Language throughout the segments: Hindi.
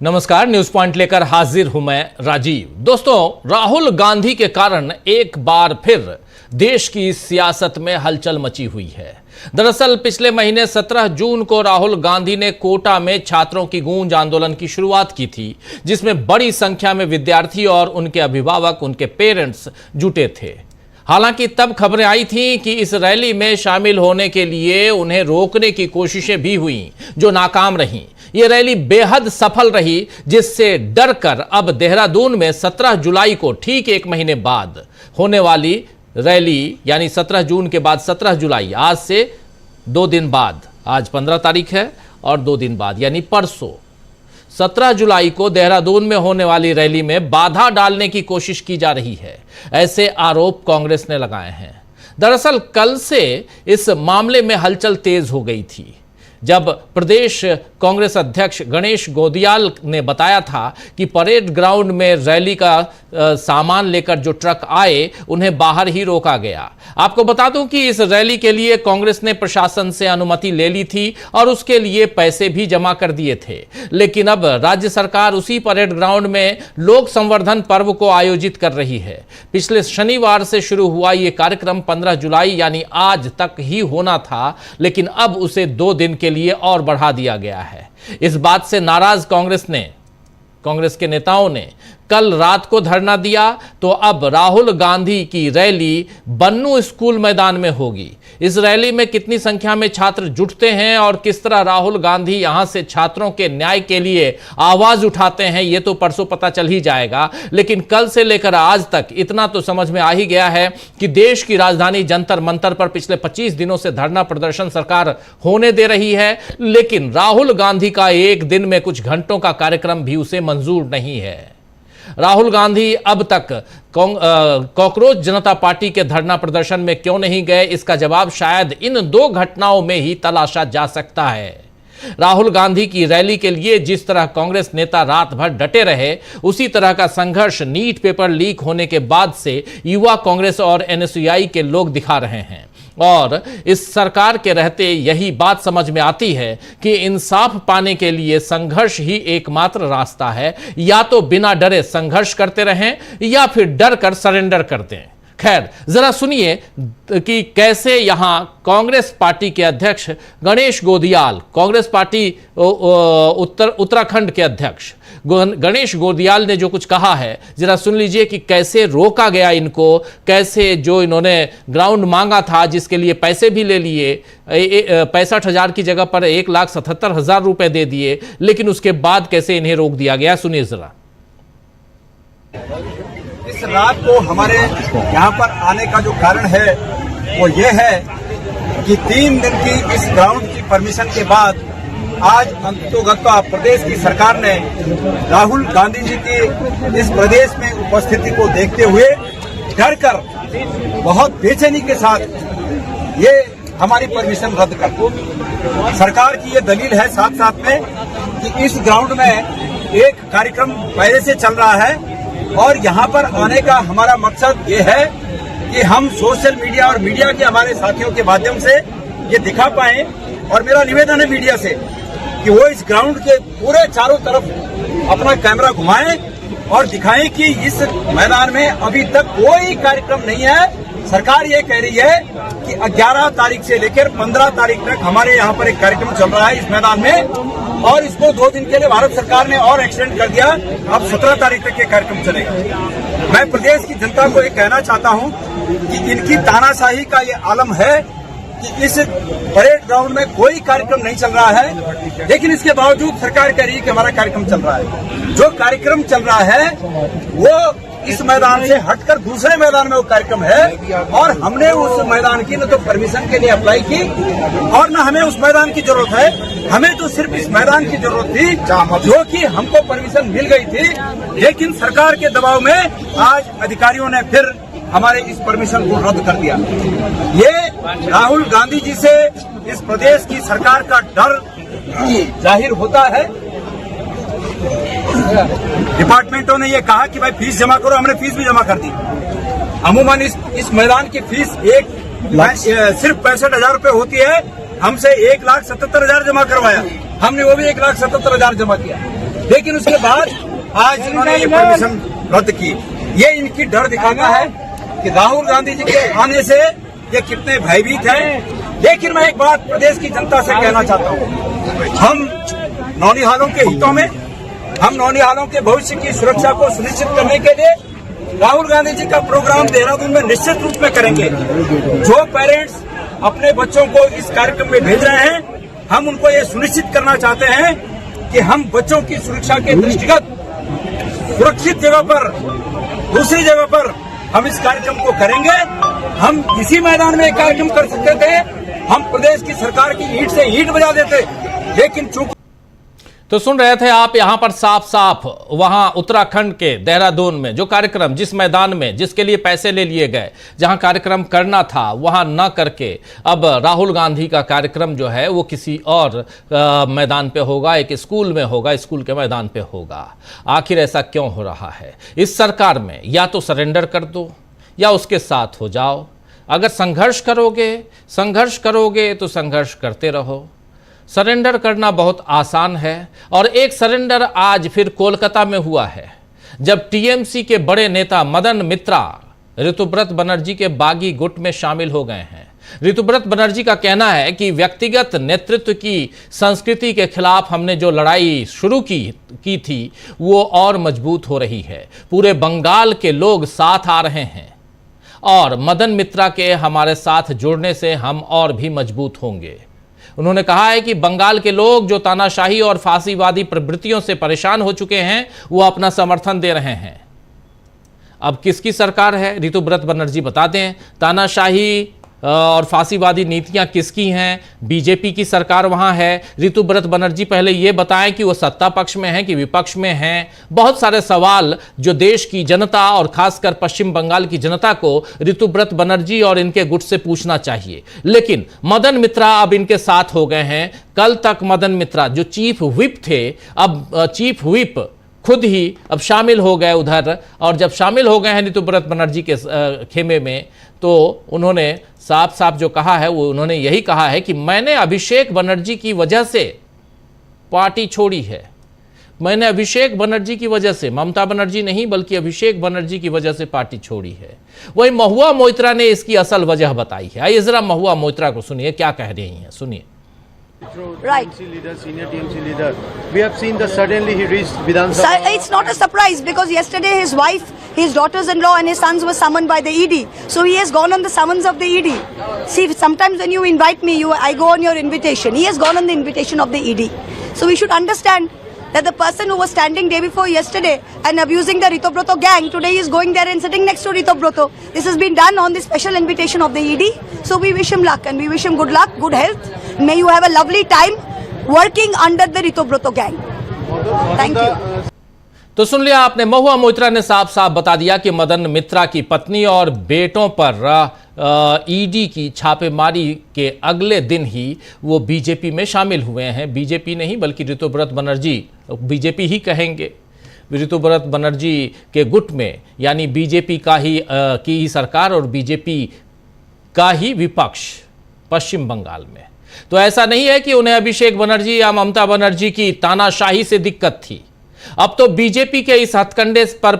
नमस्कार, न्यूज पॉइंट लेकर हाजिर हूं मैं राजीव। दोस्तों, राहुल गांधी के कारण एक बार फिर देश की सियासत में हलचल मची हुई है। दरअसल पिछले महीने 17 जून को राहुल गांधी ने कोटा में छात्रों की गूंज आंदोलन की शुरुआत की थी, जिसमें बड़ी संख्या में विद्यार्थी और उनके अभिभावक, उनके पेरेंट्स जुटे थे। हालांकि तब खबरें आई थीं कि इस रैली में शामिल होने के लिए उन्हें रोकने की कोशिशें भी हुईं, जो नाकाम रहीं। ये रैली बेहद सफल रही, जिससे डरकर अब देहरादून में 17 जुलाई को ठीक एक महीने बाद होने वाली रैली, यानी 17 जून के बाद 17 जुलाई, आज से 2 दिन बाद, आज 15 तारीख है और 2 दिन बाद यानी परसों 17 जुलाई को देहरादून में होने वाली रैली में बाधा डालने की कोशिश की जा रही है। ऐसे आरोप कांग्रेस ने लगाए हैं। दरअसल कल से इस मामले में हलचल तेज हो गई थी, जब प्रदेश कांग्रेस अध्यक्ष गणेश गोदियाल ने बताया था कि परेड ग्राउंड में रैली का सामान लेकर जो ट्रक आए, उन्हें बाहर ही रोका गया। आपको बता दूं कि इस रैली के लिए कांग्रेस ने प्रशासन से अनुमति ले ली थी और उसके लिए पैसे भी जमा कर दिए थे, लेकिन अब राज्य सरकार उसी परेड ग्राउंड में लोक संवर्धन पर्व को आयोजित कर रही है। पिछले शनिवार से शुरू हुआ ये कार्यक्रम 15 जुलाई यानी आज तक ही होना था, लेकिन अब उसे 2 दिन के लिए और बढ़ा दिया गया है। इस बात से नाराज कांग्रेस के नेताओं ने कल रात को धरना दिया, तो अब राहुल गांधी की रैली बन्नू स्कूल मैदान में होगी। इस रैली में कितनी संख्या में छात्र जुटते हैं और किस तरह राहुल गांधी यहां से छात्रों के न्याय के लिए आवाज उठाते हैं, यह तो परसों पता चल ही जाएगा। लेकिन कल से लेकर आज तक इतना तो समझ में आ ही गया है कि देश की राजधानी जंतर मंतर पर पिछले 25 दिनों से धरना प्रदर्शन सरकार होने दे रही है, लेकिन राहुल गांधी का एक दिन में कुछ घंटों का कार्यक्रम भी उसे मंजूर नहीं है। राहुल गांधी अब तक कॉकरोच जनता पार्टी के धरना प्रदर्शन में क्यों नहीं गए, इसका जवाब शायद इन 2 घटनाओं में ही तलाशा जा सकता है। राहुल गांधी की रैली के लिए जिस तरह कांग्रेस नेता रात भर डटे रहे, उसी तरह का संघर्ष नीट पेपर लीक होने के बाद से युवा कांग्रेस और एनएसयूआई के लोग दिखा रहे हैं। और इस सरकार के रहते यही बात समझ में आती है कि इंसाफ पाने के लिए संघर्ष ही एकमात्र रास्ता है। या तो बिना डरे संघर्ष करते रहें या फिर डर कर सरेंडर कर दें। खैर, जरा सुनिए कि कैसे यहां कांग्रेस पार्टी के अध्यक्ष गणेश गोदियाल, कांग्रेस पार्टी उत्तराखंड के अध्यक्ष गणेश गोदियाल ने जो कुछ कहा है, जरा सुन लीजिए कि कैसे रोका गया इनको, कैसे जो इन्होंने ग्राउंड मांगा था जिसके लिए पैसे भी ले लिए, 65,000 की जगह पर 1,77,000 रुपए दे दिए, लेकिन उसके बाद कैसे इन्हें रोक दिया गया। सुनिए जरा। इस रात को हमारे यहाँ पर आने का जो कारण है वो ये है कि 3 दिन की इस ग्राउंड की परमिशन के बाद आज अंततोगत्वा प्रदेश की सरकार ने राहुल गांधी जी की इस प्रदेश में उपस्थिति को देखते हुए डर कर बहुत बेचैनी के साथ ये हमारी परमिशन रद्द कर दी। सरकार की ये दलील है साथ साथ में कि इस ग्राउंड में एक कार्यक्रम पहले से चल रहा है और यहाँ पर आने का हमारा मकसद ये है कि हम सोशल मीडिया और मीडिया के हमारे साथियों के माध्यम से ये दिखा पाएं। और मेरा निवेदन है मीडिया से कि वो इस ग्राउंड के पूरे चारों तरफ अपना कैमरा घुमाएं और दिखाएं कि इस मैदान में अभी तक कोई कार्यक्रम नहीं है। सरकार ये कह रही है कि 11 तारीख से लेकर 15 तारीख तक हमारे यहाँ पर एक कार्यक्रम चल रहा है इस मैदान में, और इसको 2 दिन के लिए भारत सरकार ने और एक्सटेंड कर दिया। अब 17 तारीख तक ये कार्यक्रम चलेगा। मैं प्रदेश की जनता को ये कहना चाहता हूँ कि इनकी तानाशाही का ये आलम है कि इस परेड ग्राउंड में कोई कार्यक्रम नहीं चल रहा है, लेकिन इसके बावजूद सरकार कह रही है कि हमारा कार्यक्रम चल रहा है। जो कार्यक्रम चल रहा है वो इस मैदान से हटकर दूसरे मैदान में वो कार्यक्रम है, और हमने उस मैदान की न तो परमिशन के लिए अप्लाई की और न हमें उस मैदान की जरूरत है। हमें तो सिर्फ इस मैदान की जरूरत थी जो कि हमको परमिशन मिल गई थी, लेकिन सरकार के दबाव में आज अधिकारियों ने फिर हमारे इस परमिशन को रद्द कर दिया। ये राहुल गांधी जी से इस प्रदेश की सरकार का डर जाहिर होता है। डिपार्टमेंटों ने ये कहा कि भाई फीस जमा करो, हमने फीस भी जमा कर दी। अमूमन इस मैदान की फीस सिर्फ 65,000 रुपए होती है। हमसे 1,77,000 जमा करवाया, हमने वो भी 1,77,000 जमा किया। लेकिन उसके बाद आज इन्होंने ये परमिशन रद्द की। ये इनकी डर दिखाता है कि राहुल गांधी जी के आने से ये कितने भयभीत हैं। लेकिन मैं एक बात प्रदेश की जनता से कहना चाहता हूँ, हम नौनिहालों के हितों में, हम नौनिहालों के भविष्य की सुरक्षा को सुनिश्चित करने के लिए राहुल गांधी जी का प्रोग्राम देहरादून में निश्चित रूप में करेंगे। जो पेरेंट्स अपने बच्चों को इस कार्यक्रम में भेज रहे हैं, हम उनको ये सुनिश्चित करना चाहते हैं कि हम बच्चों की सुरक्षा के दृष्टिगत सुरक्षित जगह पर, दूसरी जगह पर हम इस कार्यक्रम को करेंगे। हम इसी मैदान में एक कार्यक्रम कर सकते थे, हम प्रदेश की सरकार की ईंट से ईंट बजा देते, लेकिन चूंकि तो सुन रहे थे आप यहां पर साफ साफ वहां उत्तराखंड के देहरादून में जो कार्यक्रम, जिस मैदान में, जिसके लिए पैसे ले लिए गए, जहां कार्यक्रम करना था वहां न करके अब राहुल गांधी का कार्यक्रम जो है वो किसी और मैदान पे होगा, एक स्कूल में होगा, स्कूल के मैदान पे होगा। आखिर ऐसा क्यों हो रहा है? इस सरकार में या तो सरेंडर कर दो या उसके साथ हो जाओ। अगर संघर्ष करोगे तो संघर्ष करते रहो। सरेंडर करना बहुत आसान है और एक सरेंडर आज फिर कोलकाता में हुआ है, जब टीएमसी के बड़े नेता मदन मित्रा ऋतुव्रत बनर्जी के बागी गुट में शामिल हो गए हैं। ऋतुव्रत बनर्जी का कहना है कि व्यक्तिगत नेतृत्व की संस्कृति के खिलाफ हमने जो लड़ाई शुरू की थी वो और मजबूत हो रही है। पूरे बंगाल के लोग साथ आ रहे हैं और मदन मित्रा के हमारे साथ जुड़ने से हम और भी मजबूत होंगे। उन्होंने कहा है कि बंगाल के लोग जो तानाशाही और फांसीवादी प्रवृत्तियों से परेशान हो चुके हैं वो अपना समर्थन दे रहे हैं। अब किसकी सरकार है ऋतुव्रत बनर्जी बता दें। तानाशाही और फांसीवादी नीतियां किसकी हैं? बीजेपी की सरकार वहां है। ऋतुव्रत बनर्जी पहले ये बताएं कि वो सत्ता पक्ष में हैं कि विपक्ष में हैं। बहुत सारे सवाल जो देश की जनता और खासकर पश्चिम बंगाल की जनता को ऋतुव्रत बनर्जी और इनके गुट से पूछना चाहिए। लेकिन मदन मित्रा अब इनके साथ हो गए हैं। कल तक मदन मित्रा जो चीफ व्हिप थे, अब चीफ व्हिप खुद ही अब शामिल हो गए उधर, और जब शामिल हो गए हैं ऋतुव्रत बनर्जी के खेमे में, तो उन्होंने साफ साफ जो कहा है वो उन्होंने यही कहा है कि मैंने अभिषेक बनर्जी की वजह से पार्टी छोड़ी है। मैंने अभिषेक बनर्जी की वजह से, ममता बनर्जी नहीं बल्कि अभिषेक बनर्जी की वजह से पार्टी छोड़ी है। वही महुआ मोइत्रा ने इसकी असल वजह बताई है। आइए जरा महुआ मोइत्रा को सुनिए क्या कह रही हैं, सुनिए। Right. TMC leader, senior TMC leader. We have seen that suddenly he reached Vidhan Sabha. It's not a surprise because yesterday his wife, his daughters-in-law and his sons were summoned by the ED. So he has gone on the summons of the ED. See, sometimes when you invite me, I go on your invitation. He has gone on the invitation of the ED. So we should understand that the person who was standing day before yesterday and abusing the Ritobroto gang, today he is going there and sitting next to Ritobroto. This has been done on the special invitation of the ED. So we wish him luck and we wish him good luck, good health. May you have a lovely time working under the Ritobroto gang. Thank you. तो सुन लिया आपने, महुआ मोइत्रा ने साफ साफ बता दिया कि मदन मित्रा की पत्नी और बेटों पर ईडी की छापेमारी के अगले दिन ही वो बीजेपी में शामिल हुए हैं। बीजेपी नहीं बल्कि ऋतुव्रत बनर्जी, बीजेपी ही कहेंगे, ऋतुव्रत बनर्जी के गुट में, यानी बीजेपी की ही सरकार और बीजेपी का ही विपक्ष पश्चिम बंगाल में। तो ऐसा नहीं है कि उन्हें अभिषेक बनर्जी या ममता बनर्जी की तानाशाही से दिक्कत थी। अब तो बीजेपी के इस हथकंडे पर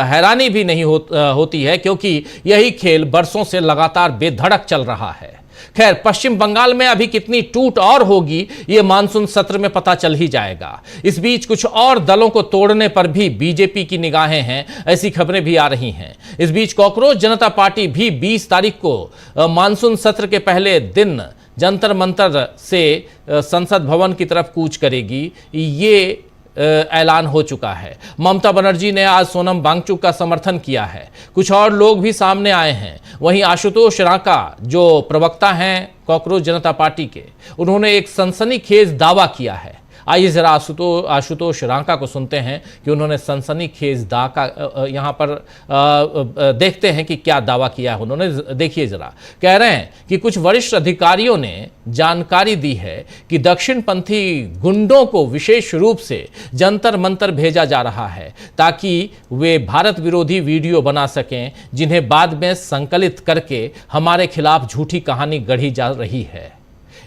हैरानी भी नहीं होती है, क्योंकि यही खेल बरसों से लगातार बेधड़क चल रहा है। खैर, पश्चिम बंगाल में अभी कितनी टूट और होगी ये मानसून सत्र में पता चल ही जाएगा। इस बीच कुछ और दलों को तोड़ने पर भी बीजेपी की निगाहें हैं, ऐसी खबरें भी आ रही हैं। इस बीच कॉकरोच जनता पार्टी भी 20 तारीख को मानसून सत्र के पहले दिन जंतर मंतर से संसद भवन की तरफ कूच करेगी, ये ऐलान हो चुका है। ममता बनर्जी ने आज सोनम वांगचुक का समर्थन किया है। कुछ और लोग भी सामने आए हैं। वहीं आशुतोष रांका जो प्रवक्ता हैं कॉकरोच जनता पार्टी के, उन्होंने एक सनसनीखेज दावा किया है। आइए जरा आशुतोष रांका को सुनते हैं कि उन्होंने सनसनीखेज दावा यहाँ पर देखते हैं कि क्या दावा किया है उन्होंने। देखिए जरा, कह रहे हैं कि कुछ वरिष्ठ अधिकारियों ने जानकारी दी है कि दक्षिणपंथी गुंडों को विशेष रूप से जंतर मंतर भेजा जा रहा है ताकि वे भारत विरोधी वीडियो बना सकें, जिन्हें बाद में संकलित करके हमारे खिलाफ झूठी कहानी गढ़ी जा रही है।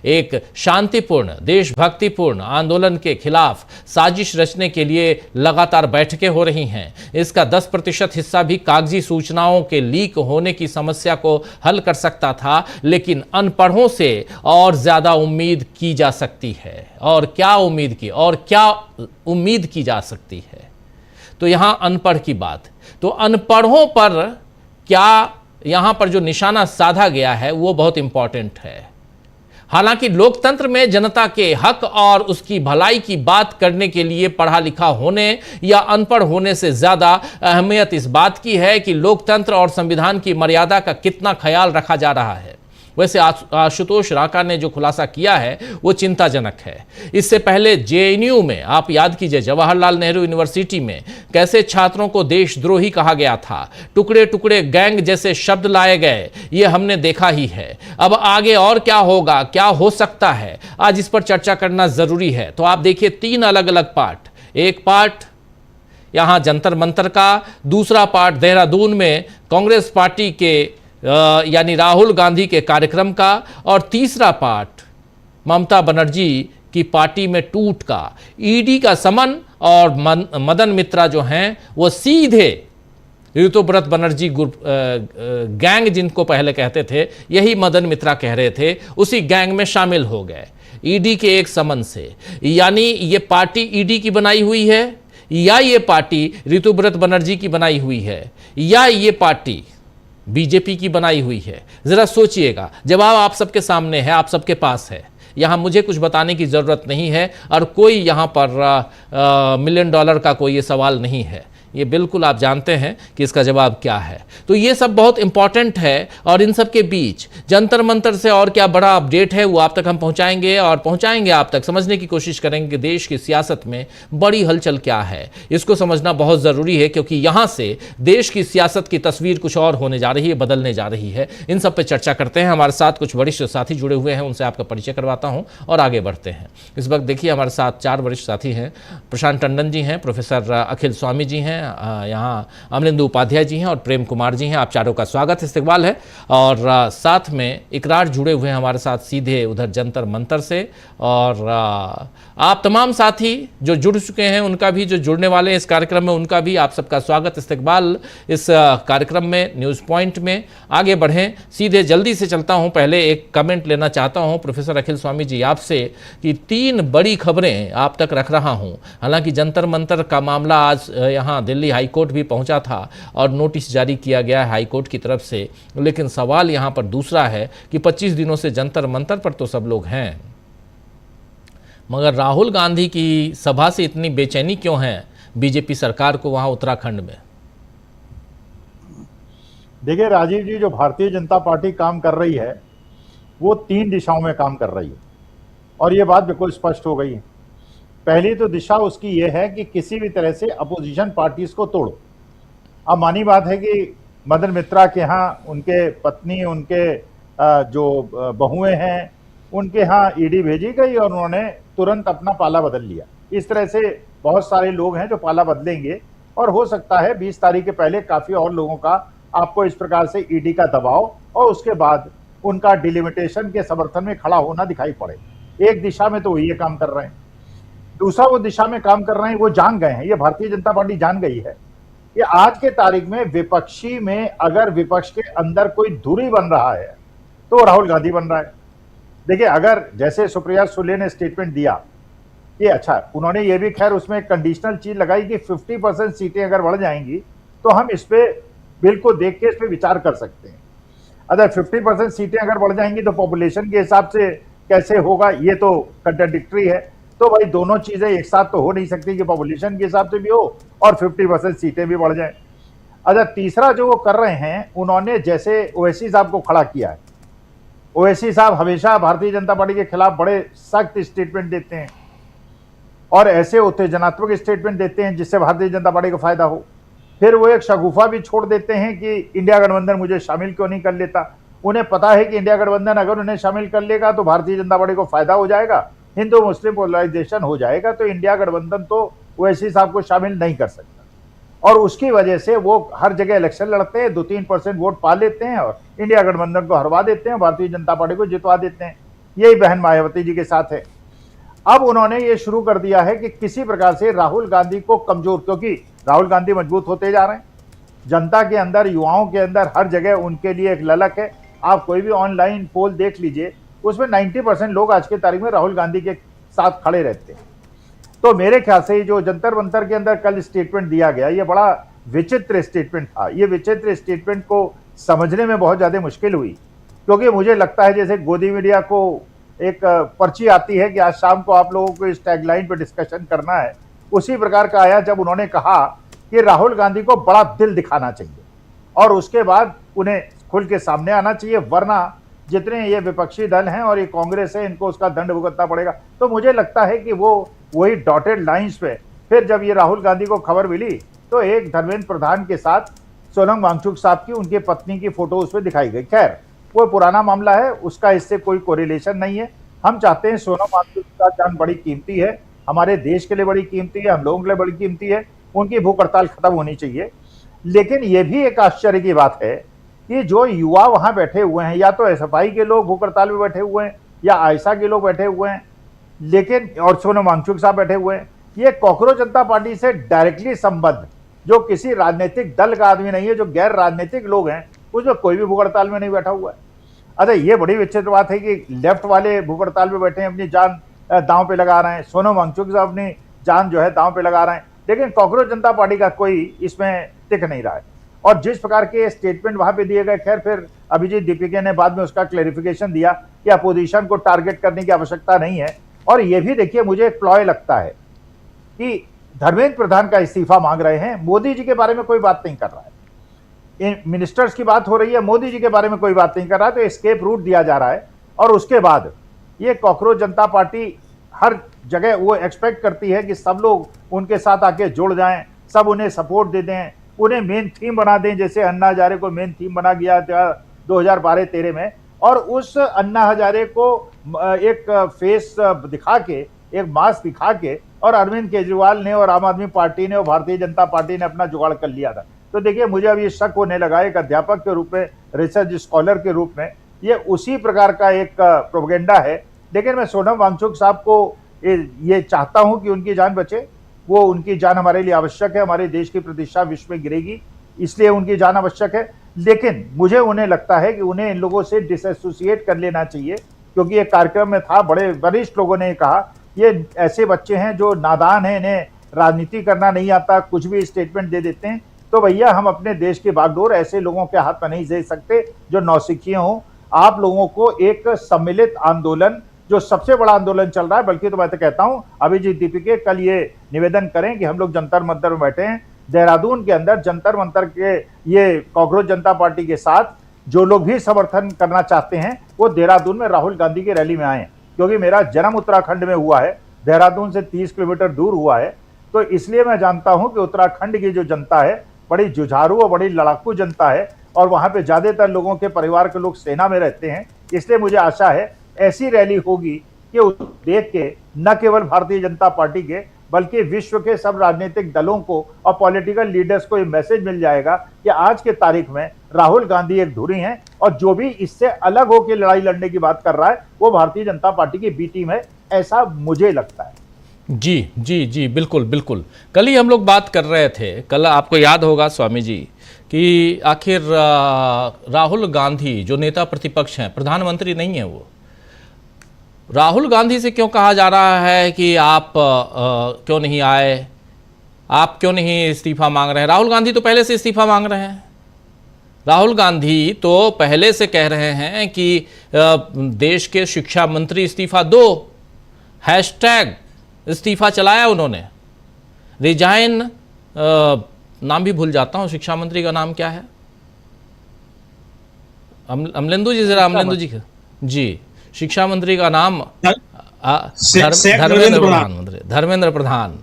एक शांतिपूर्ण देशभक्तिपूर्ण आंदोलन के खिलाफ साजिश रचने के लिए लगातार बैठकें हो रही हैं। इसका 10% हिस्सा भी कागजी सूचनाओं के लीक होने की समस्या को हल कर सकता था, लेकिन अनपढ़ों से और ज्यादा उम्मीद की जा सकती है। और क्या उम्मीद की जा सकती है? तो यहां अनपढ़ की बात, तो अनपढ़ों पर क्या यहां पर जो निशाना साधा गया है वो बहुत इंपॉर्टेंट है। हालांकि लोकतंत्र में जनता के हक और उसकी भलाई की बात करने के लिए पढ़ा लिखा होने या अनपढ़ होने से ज्यादा अहमियत इस बात की है कि लोकतंत्र और संविधान की मर्यादा का कितना ख्याल रखा जा रहा है। वैसे आशुतोष राका ने जो खुलासा किया है वो चिंताजनक है। इससे पहले जेएनयू में, आप याद कीजिए, जवाहरलाल नेहरू यूनिवर्सिटी में कैसे छात्रों को देशद्रोही कहा गया था, टुकड़े टुकड़े गैंग जैसे शब्द लाए गए, ये हमने देखा ही है। अब आगे और क्या होगा, क्या हो सकता है, आज इस पर चर्चा करना जरूरी है। तो आप देखिए 3 अलग अलग पार्ट, एक पार्ट यहां जंतर मंतर का, दूसरा पार्ट देहरादून में कांग्रेस पार्टी के यानी राहुल गांधी के कार्यक्रम का, और तीसरा पार्ट ममता बनर्जी की पार्टी में टूट का। ईडी का समन और मदन मित्रा जो हैं वो सीधे ऋतुव्रत बनर्जी गैंग, जिनको पहले कहते थे, यही मदन मित्रा कह रहे थे, उसी गैंग में शामिल हो गए ईडी के एक समन से। यानी ये पार्टी ईडी की बनाई हुई है, या ये पार्टी ऋतुव्रत बनर्जी की बनाई हुई है, या ये पार्टी बीजेपी की बनाई हुई है। जरा सोचिएगा, जवाब आप सबके सामने है, आप सबके पास है। यहां मुझे कुछ बताने की जरूरत नहीं है और कोई यहां पर $1 मिलियन का कोई ये सवाल नहीं है। ये बिल्कुल आप जानते हैं कि इसका जवाब क्या है। तो ये सब बहुत इंपॉर्टेंट है, और इन सब के बीच जंतर मंतर से और क्या बड़ा अपडेट है वो आप तक हम पहुंचाएंगे, और पहुंचाएंगे आप तक, समझने की कोशिश करेंगे कि देश की सियासत में बड़ी हलचल क्या है। इसको समझना बहुत ज़रूरी है, क्योंकि यहाँ से देश की सियासत की तस्वीर कुछ और होने जा रही है, बदलने जा रही है। इन सब पर चर्चा करते हैं। हमारे साथ कुछ वरिष्ठ साथी जुड़े हुए हैं, उनसे आपका परिचय करवाता हूँ और आगे बढ़ते हैं। इस वक्त देखिए हमारे साथ 4 वरिष्ठ साथी हैं। प्रशांत टंडन जी हैं, प्रोफेसर अखिल स्वामी जी हैं, यहाँ अमरेंदु उपाध्याय जी हैं और प्रेम कुमार जी हैं। आप चारों का स्वागत, इस्तकबाल है। और साथ में इकरार जुड़े हुए हैं हमारे साथ सीधे उधर जंतर मंतर से। और आप तमाम साथी जो जुड़ चुके हैं, उनका भी, जो जुड़ने वाले हैं इस कार्यक्रम में, उनका भी आप सबका स्वागत, इस्तकबाल इस कार्यक्रम में, न्यूज़ पॉइंट में। आगे बढ़ें, सीधे जल्दी से चलता हूं। पहले एक कमेंट लेना चाहता हूं प्रोफेसर अखिल स्वामी जी आपसे, कि 3 बड़ी खबरें आप तक रख रहा हूं। हालांकि जंतर मंतर का मामला आज यहाँ दिल्ली हाई कोर्ट भी पहुंचा था और नोटिस जारी किया गया है हाई कोर्ट की तरफ से, लेकिन सवाल यहां पर दूसरा है कि 25 दिनों से जंतर मंतर पर तो सब लोग हैं, मगर राहुल गांधी की सभा से इतनी बेचैनी क्यों है बीजेपी सरकार को वहां उत्तराखंड में? देखिए राजीव जी, जो भारतीय जनता पार्टी काम कर रही है वो 3 दिशाओं में काम कर रही है, और ये बात बिल्कुल स्पष्ट हो गई है। पहली तो दिशा उसकी ये है कि किसी भी तरह से अपोजिशन पार्टीज को तोड़ो। अब मानी बात है कि मदन मित्रा के यहाँ उनके पत्नी, उनके जो बहुएं हैं, उनके यहाँ ईडी भेजी गई और उन्होंने तुरंत अपना पाला बदल लिया। इस तरह से बहुत सारे लोग हैं जो पाला बदलेंगे, और हो सकता है 20 तारीख के पहले काफी और लोगों का आपको इस प्रकार से ईडी का दबाव और उसके बाद उनका डिलिमिटेशन के समर्थन में खड़ा होना दिखाई पड़े। एक दिशा में तो वो ये काम कर रहे हैं, दूसरा वो दिशा में काम कर रहे हैं, वो जान गए हैं, ये भारतीय जनता पार्टी जान गई है कि आज के तारीख में विपक्षी में अगर विपक्ष के अंदर कोई दूरी बन रहा है तो राहुल गांधी बन रहा है। देखिए, अगर जैसे सुप्रिया सुले ने स्टेटमेंट दिया कि अच्छा, उन्होंने ये भी खैर उसमें कंडीशनल चीज लगाई कि 50% सीटें अगर बढ़ जाएंगी तो हम इस पे बिल को देख के इस पे विचार कर सकते हैं। अगर 50% सीटें अगर बढ़ जाएंगी तो पॉपुलेशन के हिसाब से कैसे होगा, ये तो कंट्राडिक्टरी है। तो भाई दोनों चीजें एक साथ तो हो नहीं सकती कि पॉपुलेशन के हिसाब से भी हो और 50% सीटें भी बढ़ जाएं। अच्छा, तीसरा जो वो कर रहे हैं, उन्होंने जैसे ओवैसी साहब को खड़ा किया है। ओवैसी साहब हमेशा भारतीय जनता पार्टी के खिलाफ बड़े सख्त स्टेटमेंट देते हैं और ऐसे उत्तेजनात्मक स्टेटमेंट देते हैं जिससे भारतीय जनता पार्टी को फायदा हो। फिर वो एक शगुफा भी छोड़ देते हैं कि इंडिया गठबंधन मुझे शामिल क्यों नहीं कर लेता। उन्हें पता है कि इंडिया गठबंधन अगर उन्हें शामिल कर लेगा तो भारतीय जनता पार्टी को फायदा हो जाएगा, हिंदू मुस्लिम पोलराइजेशन हो जाएगा, तो इंडिया गठबंधन तो ओवैसी साहब को शामिल नहीं कर सकता। और उसकी वजह से वो हर जगह इलेक्शन लड़ते हैं, 2-3% वोट पा लेते हैं और इंडिया गठबंधन को हरवा देते हैं, भारतीय जनता पार्टी को जितवा देते हैं। यही बहन मायावती जी के साथ है। अब उन्होंने ये शुरू कर दिया है कि किसी प्रकार से राहुल गांधी को कमजोर, क्योंकि राहुल गांधी मजबूत होते जा रहे हैं, जनता के अंदर, युवाओं के अंदर हर जगह उनके लिए एक ललक है। आप कोई भी ऑनलाइन पोल देख लीजिए, उसमें 90% लोग आज की तारीख में राहुल गांधी के साथ खड़े रहते हैं। तो मेरे ख्याल से जो जंतर मंतर के अंदर कल स्टेटमेंट दिया गया, ये बड़ा विचित्र स्टेटमेंट था। ये विचित्र स्टेटमेंट को समझने में बहुत ज़्यादा मुश्किल हुई, क्योंकि मुझे लगता है जैसे गोदी मीडिया को एक पर्ची आती है कि आज शाम को आप लोगों को इस टैगलाइन पर डिस्कशन करना है, उसी प्रकार का आया जब उन्होंने कहा कि राहुल गांधी को बड़ा दिल दिखाना चाहिए और उसके बाद उन्हें खुल के सामने आना चाहिए, वरना जितने ये विपक्षी दल हैं और ये कांग्रेस है, इनको उसका दंड भुगतना पड़ेगा। तो मुझे लगता है कि वो वही डॉटेड लाइंस पे फिर जब ये राहुल गांधी को खबर मिली तो एक धर्मेंद्र प्रधान के साथ सोनम वांगचुक साहब की, उनकी पत्नी की फोटो उसमें दिखाई गई। खैर वो पुराना मामला है, उसका इससे कोई कोरिलेशन नहीं है। हम चाहते हैं, सोनम वांगचुक का जान बड़ी कीमती है, हमारे देश के लिए बड़ी कीमती है, हम लोगों के लिए बड़ी कीमती है, उनकी भूख हड़ताल खत्म होनी चाहिए। लेकिन ये भी एक आश्चर्य की बात है कि जो युवा वहां बैठे हुए हैं, या तो एसएफआई के लोग भूख हड़ताल में बैठे हुए हैं या आयशा के लोग बैठे हुए हैं, लेकिन और सोनम वांगचुक साहब बैठे हुए हैं, ये कॉकरोच जनता पार्टी से डायरेक्टली संबद्ध, जो किसी राजनीतिक दल का आदमी नहीं है, जो गैर राजनीतिक लोग हैं, उसमें कोई भी भूख हड़ताल में नहीं बैठा हुआ है। अच्छा, ये बड़ी विचित्र बात है कि लेफ्ट वाले भूख हड़ताल में बैठे हैं, अपनी जान दांव पे लगा रहे हैं, सोनम वांगचुक साहब अपनी जान जो है दांव पे लगा रहे हैं, लेकिन कॉकरोच जनता पार्टी का कोई इसमें टिक नहीं रहा है। और जिस प्रकार के स्टेटमेंट वहां पे दिए गए, खैर फिर अभिजीत दीपिके ने बाद में उसका क्लैरिफिकेशन दिया कि अपोजिशन को टारगेट करने की आवश्यकता नहीं है। और ये भी देखिए, मुझे एक प्लॉय लगता है कि धर्मेंद्र प्रधान का इस्तीफा मांग रहे हैं, मोदी जी के बारे में कोई बात नहीं कर रहा है, इन मिनिस्टर्स की बात हो रही है, मोदी जी के बारे में कोई बात नहीं कर रहा है, तो एस्केप रूट दिया जा रहा है। और उसके बाद ये कॉकरोच जनता पार्टी हर जगह वो एक्सपेक्ट करती है कि सब लोग उनके साथ आके जुड़ जाएं, सब उन्हें सपोर्ट दे दें, उन्हें मेन थीम बना दें, जैसे अन्ना हजारे को मेन थीम बना गया था 2012-13 में। और उस अन्ना हजारे को एक फेस दिखा के, एक मास्क दिखा के, और अरविंद केजरीवाल ने और आम आदमी पार्टी ने और भारतीय जनता पार्टी ने अपना जुगाड़ कर लिया था। तो देखिए, मुझे अब ये शक होने लगा, एक अध्यापक के रूप में, रिसर्च स्कॉलर के रूप में, ये उसी प्रकार का एक प्रोपेगेंडा है। लेकिन मैं सोनम वांगचुक साहब को ये चाहता हूं कि उनकी जान बचे, वो उनकी जान हमारे लिए आवश्यक है, हमारे देश की प्रतिष्ठा विश्व में गिरेगी, इसलिए उनकी जान आवश्यक है। लेकिन मुझे उन्हें लगता है कि उन्हें इन लोगों से डिसएसोसिएट कर लेना चाहिए, क्योंकि एक कार्यक्रम में था, बड़े वरिष्ठ लोगों ने कहा ये ऐसे बच्चे हैं जो नादान हैं, इन्हें राजनीति करना नहीं आता, कुछ भी स्टेटमेंट दे देते हैं। तो भैया, हम अपने देश की बागडोर ऐसे लोगों के हाथ में नहीं दे सकते जो नौसिखिए हों। आप लोगों को एक सम्मिलित आंदोलन, जो सबसे बड़ा आंदोलन चल रहा है, बल्कि तो मैं तो कहता हूं अभिजीत दीपिके कल ये निवेदन करें कि हम लोग जंतर मंतर में बैठे हैं, देहरादून के अंदर जंतर मंतर के ये कॉकरोच जनता पार्टी के साथ जो लोग भी समर्थन करना चाहते हैं, वो देहरादून में राहुल गांधी की रैली में आए, क्योंकि मेरा जन्म उत्तराखंड में हुआ है, देहरादून से 30 किलोमीटर दूर हुआ है। तो इसलिए मैं जानता हूं कि उत्तराखंड की जो जनता है बड़ी जुझारू और बड़ी लड़ाकू जनता है, और वहां पे ज्यादातर लोगों के परिवार के लोग सेना में रहते हैं। इसलिए मुझे आशा है ऐसी रैली होगी कि उस देख के न केवल भारतीय जनता पार्टी के, बल्कि विश्व के सब राजनीतिक दलों को और पॉलिटिकल लीडर्स को ये मैसेज मिल जाएगा कि आज के तारीख में राहुल गांधी एक धुरी हैं, और जो भी इससे अलग होकर लड़ाई लड़ने की बात कर रहा है वो भारतीय जनता पार्टी की बी टीम है, ऐसा मुझे लगता है। जी जी जी, बिल्कुल बिल्कुल। कल ही हम लोग बात कर रहे थे, कल आपको याद होगा स्वामी जी, कि आखिर राहुल गांधी जो नेता प्रतिपक्ष हैं, प्रधानमंत्री नहीं है वो, राहुल गांधी से क्यों कहा जा रहा है कि आप क्यों नहीं आए, आप क्यों नहीं इस्तीफा मांग रहे हैं? राहुल गांधी तो पहले से इस्तीफा मांग रहे हैं। राहुल गांधी तो पहले से कह रहे हैं कि देश के शिक्षा मंत्री इस्तीफा दो, हैशटैग इस्तीफा चलाया उन्होंने, रिजाइन, नाम भी भूल जाता हूं, शिक्षा मंत्री का नाम क्या है, अमलेंदु जी, जरा अमलेंदु जी जी, शिक्षा मंत्री का नाम धर्मेंद्र प्रधान।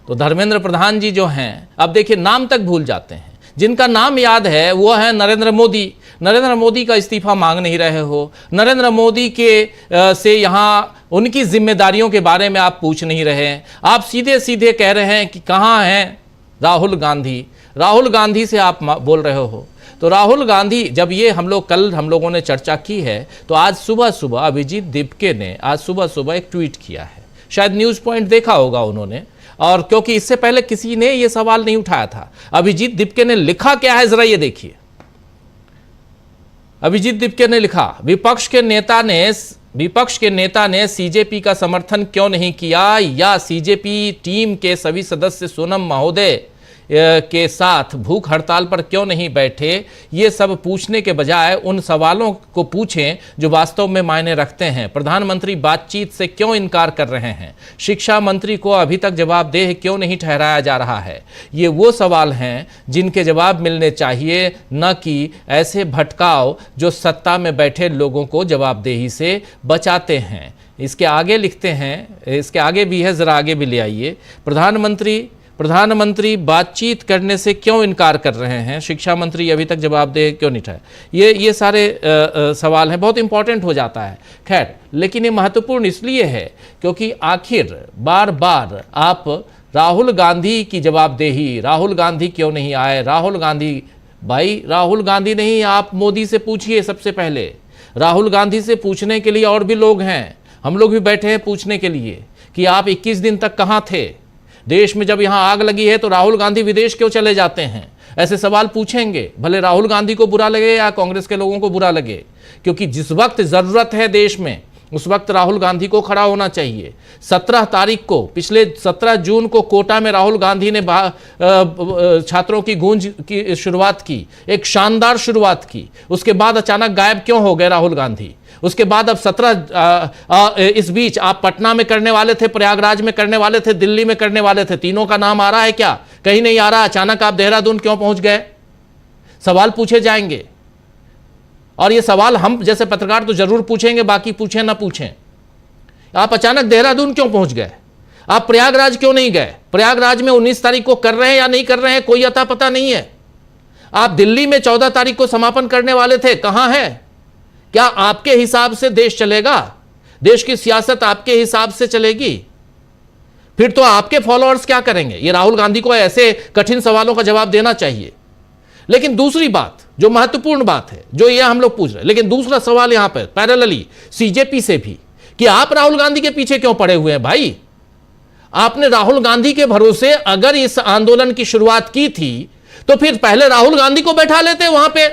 तो धर्मेंद्र प्रधान जी जो हैं, अब देखिए नाम तक भूल जाते हैं, जिनका नाम याद है वो है नरेंद्र मोदी। नरेंद्र मोदी का इस्तीफा मांग नहीं रहे हो, नरेंद्र मोदी के से यहाँ उनकी जिम्मेदारियों के बारे में आप पूछ नहीं रहे हैं, आप सीधे सीधे कह रहे हैं कि कहाँ हैं राहुल गांधी, राहुल गांधी से आप बोल रहे हो। तो राहुल गांधी, जब ये कल हम लोगों ने चर्चा की है, तो आज सुबह सुबह अभिजीत दिपके ने आज सुबह सुबह एक ट्वीट किया है। शायद न्यूज पॉइंट देखा होगा उन्होंने, और क्योंकि इससे पहले किसी ने ये सवाल नहीं उठाया था। अभिजीत दिपके ने लिखा क्या है, जरा ये देखिए। अभिजीत दिपके ने लिखा, विपक्ष के नेता ने सीजेपी का समर्थन क्यों नहीं किया, या सीजेपी टीम के सभी सदस्य सोनम महोदय के साथ भूख हड़ताल पर क्यों नहीं बैठे। ये सब पूछने के बजाय उन सवालों को पूछें जो वास्तव में मायने रखते हैं। प्रधानमंत्री बातचीत से क्यों इनकार कर रहे हैं। शिक्षा मंत्री को अभी तक जवाबदेह क्यों नहीं ठहराया जा रहा है। ये वो सवाल हैं जिनके जवाब मिलने चाहिए, न कि ऐसे भटकाव जो सत्ता में बैठे लोगों को जवाबदेही से बचाते हैं। इसके आगे लिखते हैं, इसके आगे भी है, जरा आगे भी ले आइए। प्रधानमंत्री बातचीत करने से क्यों इनकार कर रहे हैं। शिक्षा मंत्री अभी तक जवाबदेह क्यों नहीं ठहरे। ये सारे सवाल हैं, बहुत इंपॉर्टेंट हो जाता है। खैर, लेकिन ये महत्वपूर्ण इसलिए है क्योंकि आखिर बार बार आप राहुल गांधी की जवाबदेही, राहुल गांधी क्यों नहीं आए, राहुल गांधी, भाई राहुल गांधी नहीं, आप मोदी से पूछिए। सबसे पहले राहुल गांधी से पूछने के लिए और भी लोग हैं, हम लोग भी बैठे हैं पूछने के लिए कि आप 21 दिन तक कहाँ थे। देश में जब यहां आग लगी है तो राहुल गांधी विदेश क्यों चले जाते हैं। ऐसे सवाल पूछेंगे, भले राहुल गांधी को बुरा लगे या कांग्रेस के लोगों को बुरा लगे, क्योंकि जिस वक्त जरूरत है देश में उस वक्त राहुल गांधी को खड़ा होना चाहिए। 17 तारीख को, पिछले 17 जून को कोटा में राहुल गांधी ने छात्रों की गूंज की शुरुआत की, एक शानदार शुरुआत की। उसके बाद अचानक गायब क्यों हो गए राहुल गांधी। उसके बाद अब 17 इस बीच आप पटना में करने वाले थे, प्रयागराज में करने वाले थे, दिल्ली में करने वाले थे। तीनों का नाम आ रहा है क्या? कहीं नहीं आ रहा। अचानक आप देहरादून क्यों पहुंच गए? सवाल पूछे जाएंगे, और ये सवाल हम जैसे पत्रकार तो जरूर पूछेंगे, बाकी पूछें ना पूछें। आप अचानक देहरादून क्यों पहुंच गए? आप प्रयागराज क्यों नहीं गए? प्रयागराज में 19 तारीख को कर रहे हैं या नहीं कर रहे हैं, कोई अता पता नहीं है। आप दिल्ली में 14 तारीख को समापन करने वाले थे, कहां है? क्या आपके हिसाब से देश चलेगा? देश की सियासत आपके हिसाब से चलेगी? फिर तो आपके फॉलोअर्स क्या करेंगे? ये राहुल गांधी को ऐसे कठिन सवालों का जवाब देना चाहिए। लेकिन दूसरी बात जो महत्वपूर्ण बात है, जो ये हम लोग पूछ रहे हैं, लेकिन दूसरा सवाल यहां पर पैरेलली सीजेपी से भी, कि आप राहुल गांधी के पीछे क्यों पड़े हुए हैं भाई? आपने राहुल गांधी के भरोसे अगर इस आंदोलन की शुरुआत की थी तो फिर पहले राहुल गांधी को बैठा लेते वहां पे।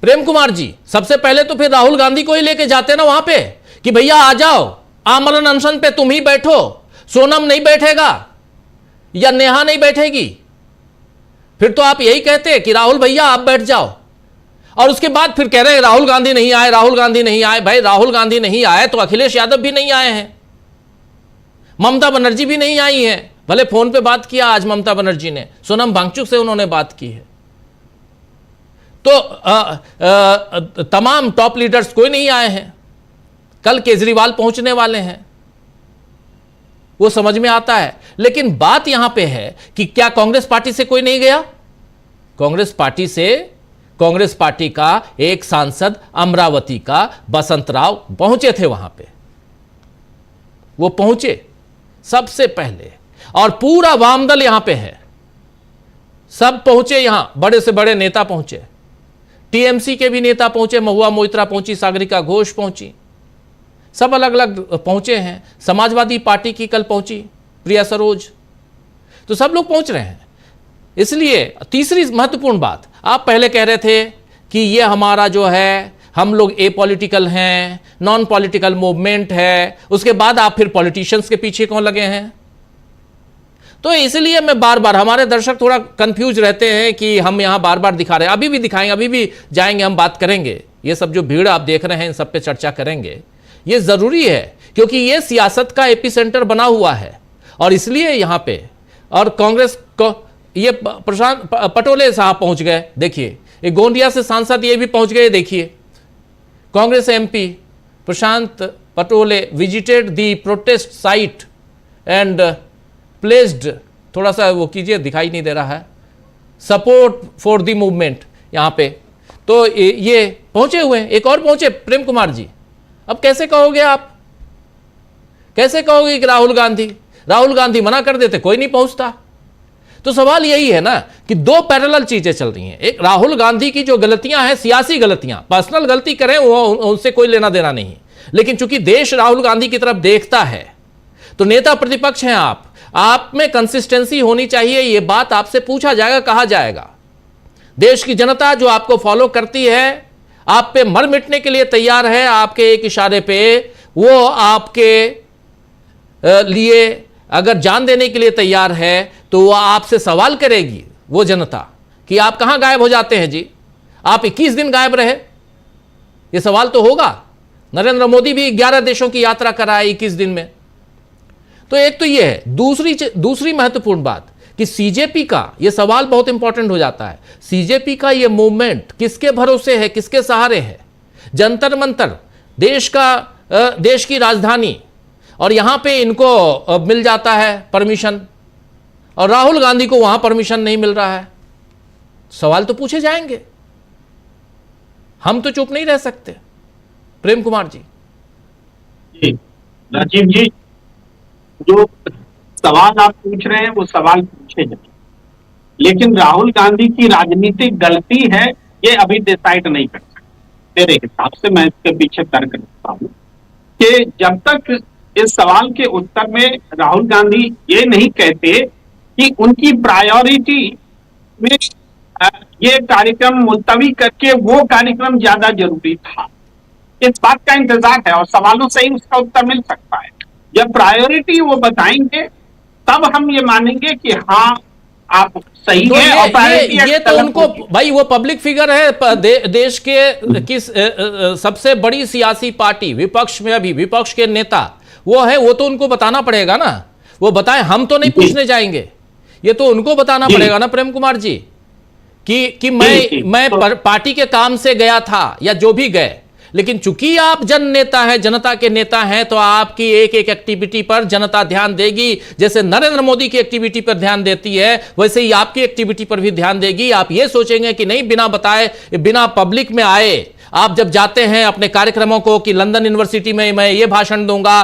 प्रेम कुमार जी, सबसे पहले तो फिर राहुल गांधी को ही लेके जाते ना वहां पे कि भैया आ जाओ, आमरण अनशन पे तुम ही बैठो, सोनम नहीं बैठेगा या नेहा नहीं बैठेगी। फिर तो आप यही कहते कि राहुल भैया आप बैठ जाओ, और उसके बाद फिर कह रहे हैं राहुल गांधी नहीं आए, राहुल गांधी नहीं आए। भाई राहुल गांधी नहीं आए तो अखिलेश यादव भी नहीं आए हैं, ममता बनर्जी भी नहीं आई है। भले फोन पे बात किया आज ममता बनर्जी ने, सोनम वांगचुक से उन्होंने बात की है। तो तमाम टॉप लीडर्स कोई नहीं आए हैं। कल केजरीवाल पहुंचने वाले हैं, वो समझ में आता है। लेकिन बात यहां पे है कि क्या कांग्रेस पार्टी से कोई नहीं गया? कांग्रेस पार्टी का एक सांसद अमरावती का बसंत राव पहुंचे थे वहां पे, वो पहुंचे सबसे पहले, और पूरा वामदल यहां पे है, सब पहुंचे। यहां बड़े से बड़े नेता पहुंचे, टीएमसी के भी नेता पहुंचे, महुआ मोइत्रा पहुंची, सागरिका घोष पहुंची, सब अलग अलग पहुंचे हैं। समाजवादी पार्टी की कल पहुंची प्रिया सरोज, तो सब लोग पहुंच रहे हैं। इसलिए तीसरी महत्वपूर्ण बात, आप पहले कह रहे थे कि ये हमारा जो है, हम लोग ए पॉलिटिकल हैं, नॉन पॉलिटिकल मूवमेंट है। उसके बाद आप फिर पॉलिटिशियंस के पीछे क्यों लगे हैं? तो इसलिए मैं बार बार, हमारे दर्शक थोड़ा कंफ्यूज रहते हैं कि हम यहां बार बार दिखा रहे हैं। अभी भी दिखाएंगे, अभी भी जाएंगे, हम बात करेंगे। ये सब जो भीड़ आप देख रहे हैं इन सब पे चर्चा करेंगे। ये जरूरी है क्योंकि ये सियासत का एपिसेंटर बना हुआ है, और इसलिए यहां पे, और कांग्रेस को ये प्रशांत पटोले साहब पहुंच गए, देखिए ये गोंदिया से सांसद ये भी पहुंच गए। देखिए Congress MP Prashant Patole visited the protest site and placed, थोड़ा सा वो कीजिए, दिखाई नहीं दे रहा है, सपोर्ट फॉर द मूवमेंट यहां पे। तो ये पहुंचे हुए हैं। एक और पहुंचे प्रेम कुमार जी। अब कैसे कहोगे आप, कैसे कहोगे कि राहुल गांधी मना कर देते, कोई नहीं पहुंचता। तो सवाल यही है ना कि दो पैरेलल चीजें चल रही हैं। एक राहुल गांधी की जो गलतियां हैं, सियासी गलतियां, पर्सनल गलती करें वो उनसे कोई लेना देना नहीं, लेकिन चूंकि देश राहुल गांधी की तरफ देखता है तो नेता प्रतिपक्ष हैं आप में कंसिस्टेंसी होनी चाहिए। ये बात आपसे पूछा जाएगा, कहा जाएगा। देश की जनता जो आपको फॉलो करती है, आप पे मर मिटने के लिए तैयार है, आपके एक इशारे पे वो आपके लिए अगर जान देने के लिए तैयार है, तो वो आपसे सवाल करेगी वो जनता कि आप कहां गायब हो जाते हैं जी, आप 21 दिन गायब रहे। ये सवाल तो होगा। नरेंद्र मोदी भी 11 देशों की यात्रा कराए 21 दिन में। तो एक तो ये है। दूसरी महत्वपूर्ण बात कि सीजेपी का ये सवाल बहुत इंपॉर्टेंट हो जाता है। सीजेपी का ये मूवमेंट किसके भरोसे है, किसके सहारे है? जंतर मंतर, देश की राजधानी, और यहां पे इनको मिल जाता है परमिशन, और राहुल गांधी को वहां परमिशन नहीं मिल रहा है। सवाल तो पूछे जाएंगे, हम तो चुप नहीं रह सकते। प्रेम कुमार जी। राजीव जी, जो सवाल आप पूछ रहे हैं वो सवाल पूछे जाए, लेकिन राहुल गांधी की राजनीतिक गलती है ये अभी डिसाइड नहीं कर सकते। मेरे हिसाब से मैं इसके पीछे तर्क रखता हूं कि जब तक इस सवाल के उत्तर में राहुल गांधी ये नहीं कहते कि उनकी प्रायोरिटी में ये कार्यक्रम मुलतवी करके वो कार्यक्रम ज्यादा जरूरी था, इस बात का इंतजार है और सवालों से ही उसका उत्तर मिल सकता है। जब प्रायोरिटी वो बताएंगे तब हम ये मानेंगे कि हाँ आप सही तो है। और ये तो उनको भाई, वो पब्लिक फिगर है, देश के किस सबसे बड़ी सियासी पार्टी, विपक्ष में अभी विपक्ष के नेता वो है, वो तो उनको बताना पड़ेगा ना। वो बताएं, हम तो नहीं पूछने जाएंगे, ये तो उनको बताना पड़ेगा ना प्रेम कुमार जी कि मैं पार्टी के काम से गया था या जो भी गए, लेकिन चूंकि आप जन नेता हैं, जनता के नेता हैं, तो आपकी एक एक एक्टिविटी पर जनता ध्यान देगी। जैसे नरेंद्र मोदी की एक्टिविटी पर ध्यान देती है, वैसे ही आपकी एक्टिविटी पर भी ध्यान देगी। आप ये सोचेंगे कि नहीं, बिना बताए, बिना पब्लिक में आए आप जब जाते हैं अपने कार्यक्रमों को कि लंदन यूनिवर्सिटी में मैं ये भाषण दूंगा,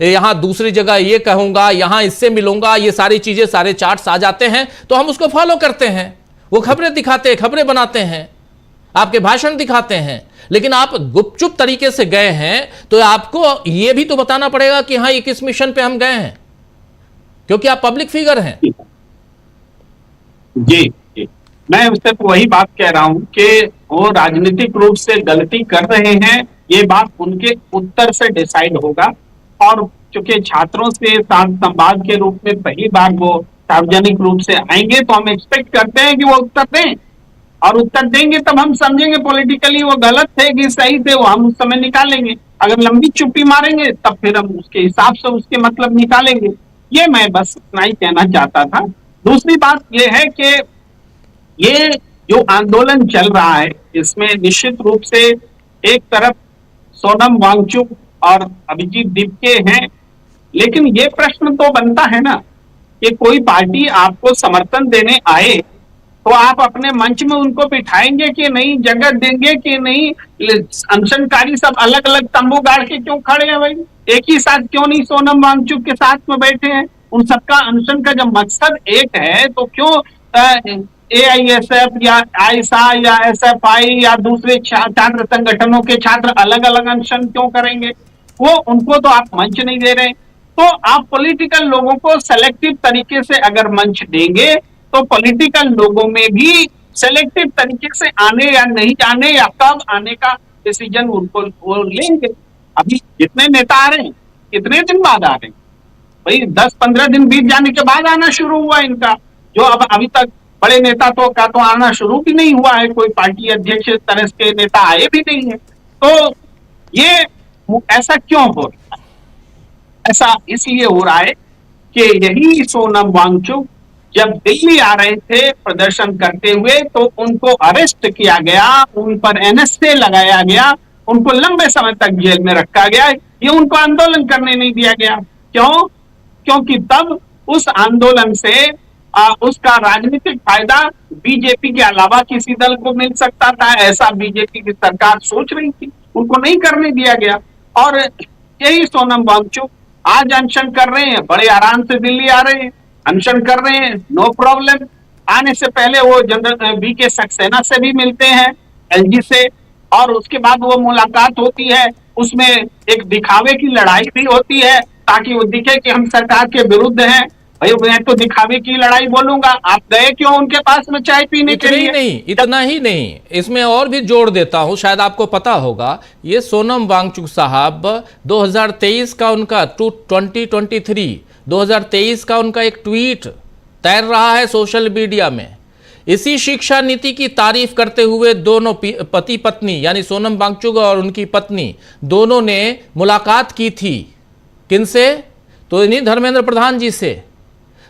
यहां दूसरी जगह ये कहूंगा, यहां इससे मिलूंगा, ये सारी चीजें, सारे चार्ट्स आ जाते हैं, तो हम उसको फॉलो करते हैं। वो खबरें दिखाते हैं, खबरें बनाते हैं, आपके भाषण दिखाते हैं। लेकिन आप गुपचुप तरीके से गए हैं तो आपको यह भी तो बताना पड़ेगा कि हाँ, ये किस मिशन पे हम गए हैं, क्योंकि आप पब्लिक फिगर हैं। जी, मैं उससे वही बात कह रहा हूं कि वो राजनीतिक रूप से गलती कर रहे हैं, ये बात उनके उत्तर से डिसाइड होगा। और चूंकि छात्रों से संवाद के रूप में पहली बार वो सार्वजनिक रूप से आएंगे, तो हम एक्सपेक्ट करते हैं कि वो उत्तर दें, और उत्तर देंगे तब हम समझेंगे पॉलिटिकली वो गलत थे कि सही थे, वो हम उस समय निकालेंगे। अगर लंबी चुप्पी मारेंगे तब फिर हम उसके हिसाब से उसके मतलब निकालेंगे। ये मैं बस इतना ही कहना चाहता था। दूसरी बात ये है कि ये जो आंदोलन चल रहा है, इसमें निश्चित रूप से एक तरफ सोनम वांगचुक और अभिजीत दीपके हैं, लेकिन ये प्रश्न तो बनता है ना कि कोई पार्टी आपको समर्थन देने आए तो आप अपने मंच में उनको बिठाएंगे कि नहीं, जगह देंगे कि नहीं? अनशनकारी सब अलग अलग तंबू गाड़ के क्यों खड़े हैं भाई? एक ही साथ क्यों नहीं सोनम वांगचुक के साथ में बैठे हैं? उन सबका अनशन का जब मकसद एक है तो क्यों AISF या आयसा या SFI या दूसरे छात्र संगठनों के छात्र अलग अलग अनशन क्यों करेंगे? वो उनको तो आप मंच नहीं दे रहे। तो आप पॉलिटिकल लोगों को सेलेक्टिव तरीके से अगर मंच देंगे तो पॉलिटिकल लोगों में भी सेलेक्टिव तरीके से आने या नहीं आने या कब आने का डिसीजन उनको वो लेंगे। अभी कितने नेता आ रहे हैं, कितने दिन बाद आ रहे हैं भाई? 10-15 दिन बीत जाने के बाद आना शुरू हुआ इनका, जो अब अभी तक बड़े नेता तो आना शुरू भी नहीं हुआ है, कोई पार्टी अध्यक्ष तरह के नेता आए भी नहीं है। तो ये ऐसा क्यों हो रहा है? ऐसा इसलिए हो रहा है कि यही सोनम वांगचुक जब दिल्ली आ रहे थे प्रदर्शन करते हुए तो उनको अरेस्ट किया गया, उन पर NSA लगाया गया, उनको लंबे समय तक जेल में रखा गया। ये उनको आंदोलन करने नहीं दिया गया। क्यों? क्योंकि तब उस आंदोलन से उसका राजनीतिक फायदा बीजेपी के अलावा किसी दल को मिल सकता था, ऐसा बीजेपी की सरकार सोच रही थी, उनको नहीं करने दिया गया। और यही सोनम वांगचुक आज अनशन कर रहे हैं, बड़े आराम से दिल्ली आ रहे हैं। अनशन कर रहे हैं, नो प्रॉब्लम। आने से पहले वो जनरल वीके सक्सेना से भी मिलते हैं, एलजी से, और उसके बाद वो मुलाकात होती है, उसमें एक दिखावे की लड़ाई भी होती है ताकि वो दिखे कि हम सरकार के विरुद्ध हैं। भाई मैं तो दिखावे की लड़ाई बोलूंगा, आप गए क्यों उनके पास में चाय पीने के लिए? इतना ही नहीं, इसमें और भी जोड़ देता हूं, शायद आपको पता होगा, ये सोनम वांगचुक साहब 2023 का उनका 2023 का उनका एक ट्वीट तैर रहा है सोशल मीडिया में। इसी शिक्षा नीति की तारीफ करते हुए दोनों पति पत्नी यानी सोनम वांगचुक और उनकी पत्नी दोनों ने मुलाकात की थी। किनसे? तो इन्हीं धर्मेंद्र प्रधान जी से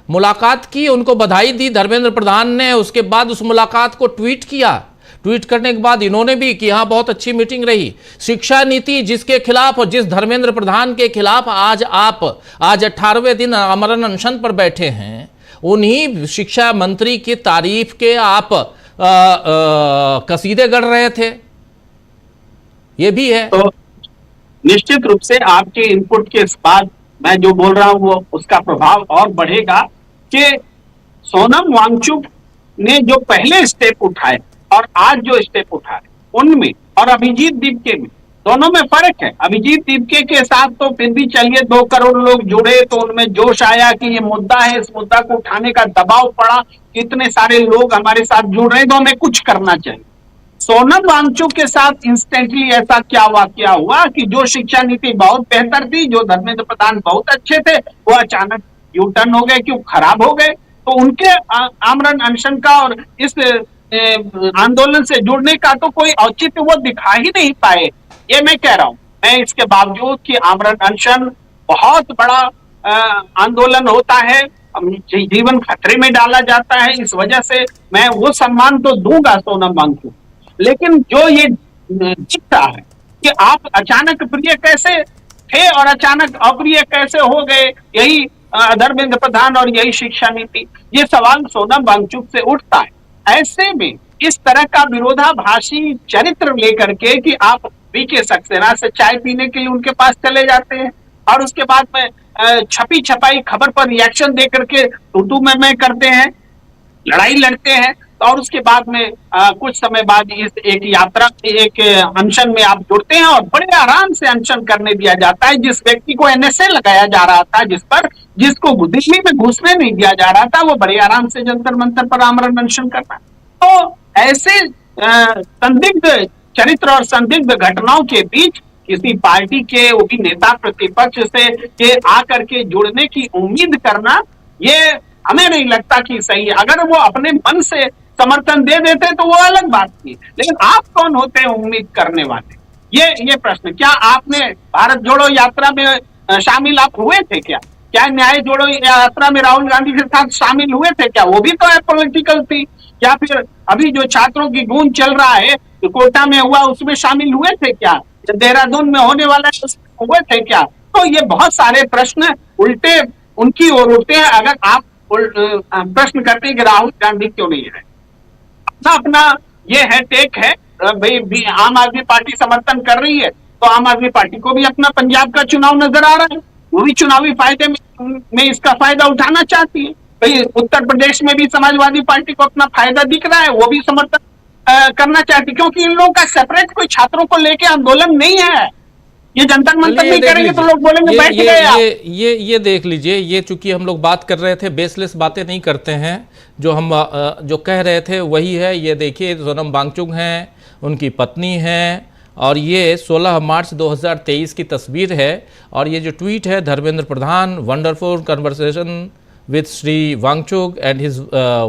मुलाकात की, उनको बधाई दी धर्मेंद्र प्रधान ने। उसके बाद उस मुलाकात को ट्वीट किया। ट्वीट करने के बाद इन्होंने भी कि हाँ बहुत अच्छी मीटिंग रही। शिक्षा नीति जिसके खिलाफ और जिस धर्मेंद्र प्रधान के खिलाफ आज 18वें दिन आमरण अनशन पर बैठे हैं, उन्हीं शिक्षा मंत्री की तारीफ के आप कसीदे गढ़ रहे थे। ये भी है। तो निश्चित रूप से आपके इनपुट के बाद मैं जो बोल रहा हूं वो उसका प्रभाव और बढ़ेगा कि सोनम वांगचुक ने जो पहले स्टेप उठाए और आज जो स्टेप उठाए उनमें और अभिजीत दीपके में, दोनों में फर्क है। अभिजीत दीपके के साथ तो फिर भी चलिए 2 करोड़ लोग जुड़े तो उनमें जोश आया कि ये मुद्दा है, इस मुद्दा को उठाने का दबाव पड़ा, इतने सारे लोग हमारे साथ जुड़ रहे हैं तो हमें कुछ करना चाहिए। सोनम वांगचुक के साथ इंस्टेंटली ऐसा क्या वाकया हुआ कि जो शिक्षा नीति बहुत बेहतर थी, जो धर्मेंद्र प्रधान बहुत अच्छे थे, वो अचानक यू टर्न हो गए, क्यों खराब हो गए? तो उनके आमरण अनशन का और इस आंदोलन से जुड़ने का तो कोई औचित्य वो दिखा ही नहीं पाए। ये मैं कह रहा हूं। मैं इसके बावजूद कि आमरण अनशन बहुत बड़ा आंदोलन होता है, जीवन खतरे में डाला जाता है, इस वजह से मैं वो सम्मान तो दूंगा सोनम वांगचुक। लेकिन जो ये दिखता है कि आप अचानक प्रिय कैसे थे और अचानक अप्रिय कैसे हो गए, यही धर्मेंद्र प्रधान और यही शिक्षा नीति, ये सवाल सोनम वांगचुक से उठता है। ऐसे में इस तरह का विरोधाभासी चरित्र लेकर के कि आप वीके सक्सेना से चाय पीने के लिए उनके पास चले जाते हैं और उसके बाद में छपी छपाई खबर पर रिएक्शन दे करके तू मैं करते हैं, लड़ाई लड़ते हैं, और उसके बाद में कुछ समय बाद इस एक अनशन में आप जुड़ते हैं और बड़े आराम से अनशन करने दिया जाता है। जिस व्यक्ति को एनएसए लगाया जा रहा था, जिसको दिल्ली में घुसने नहीं दिया जा रहा था, वो बड़े आराम से जंतर मंतर पर आमरण अनशन करना। तो ऐसे संदिग्ध चरित्र और संदिग्ध घटनाओं के बीच किसी पार्टी के वो भी नेता प्रतिपक्ष से आकर के जुड़ने की उम्मीद करना, ये हमें नहीं लगता कि सही है। अगर वो अपने मन से समर्थन दे देते तो वो अलग बात थी, लेकिन आप कौन होते हैं उम्मीद करने वाले? ये प्रश्न, क्या आपने भारत जोड़ो यात्रा में शामिल आप हुए थे क्या? क्या न्याय जोड़ो यात्रा में राहुल गांधी के साथ शामिल हुए थे क्या? वो भी तो पॉलिटिकल थी। क्या फिर अभी जो छात्रों की गूंज चल रहा है तो कोटा में हुआ, उसमें शामिल हुए थे क्या? देहरादून में होने वाला है उसमें हुए थे क्या? तो ये बहुत सारे प्रश्न उल्टे उनकी ओर उठते हैं। अगर आप प्रश्न करते हैं कि राहुल गांधी क्यों नहीं है, अपना ये है टेक है, भाई आम आदमी पार्टी समर्थन कर रही है तो आम आदमी पार्टी को भी अपना पंजाब का चुनाव नजर आ रहा है, वो भी चुनावी फायदे में इसका फायदा उठाना चाहती है। भाई उत्तर प्रदेश में भी समाजवादी पार्टी को अपना फायदा दिख रहा है, वो भी समर्थन करना चाहती है, क्योंकि इन लोगों का सेपरेट कोई छात्रों को लेके आंदोलन नहीं है। ये जनता मंथन नहीं करेंगे तो लोग बोलेंगे बैठ गए। ये देख लीजिए, ये चूंकि हम लोग बात कर रहे थे, बेसलेस बातें नहीं करते हैं, जो कह रहे थे वही है। ये देखिए सोनम वांगचुक हैं, उनकी पत्नी हैं, और ये 16 मार्च 2023 की तस्वीर है। और ये जो ट्वीट है, Dharmendra Pradhan, wonderful conversation with Shri Wangchuk and his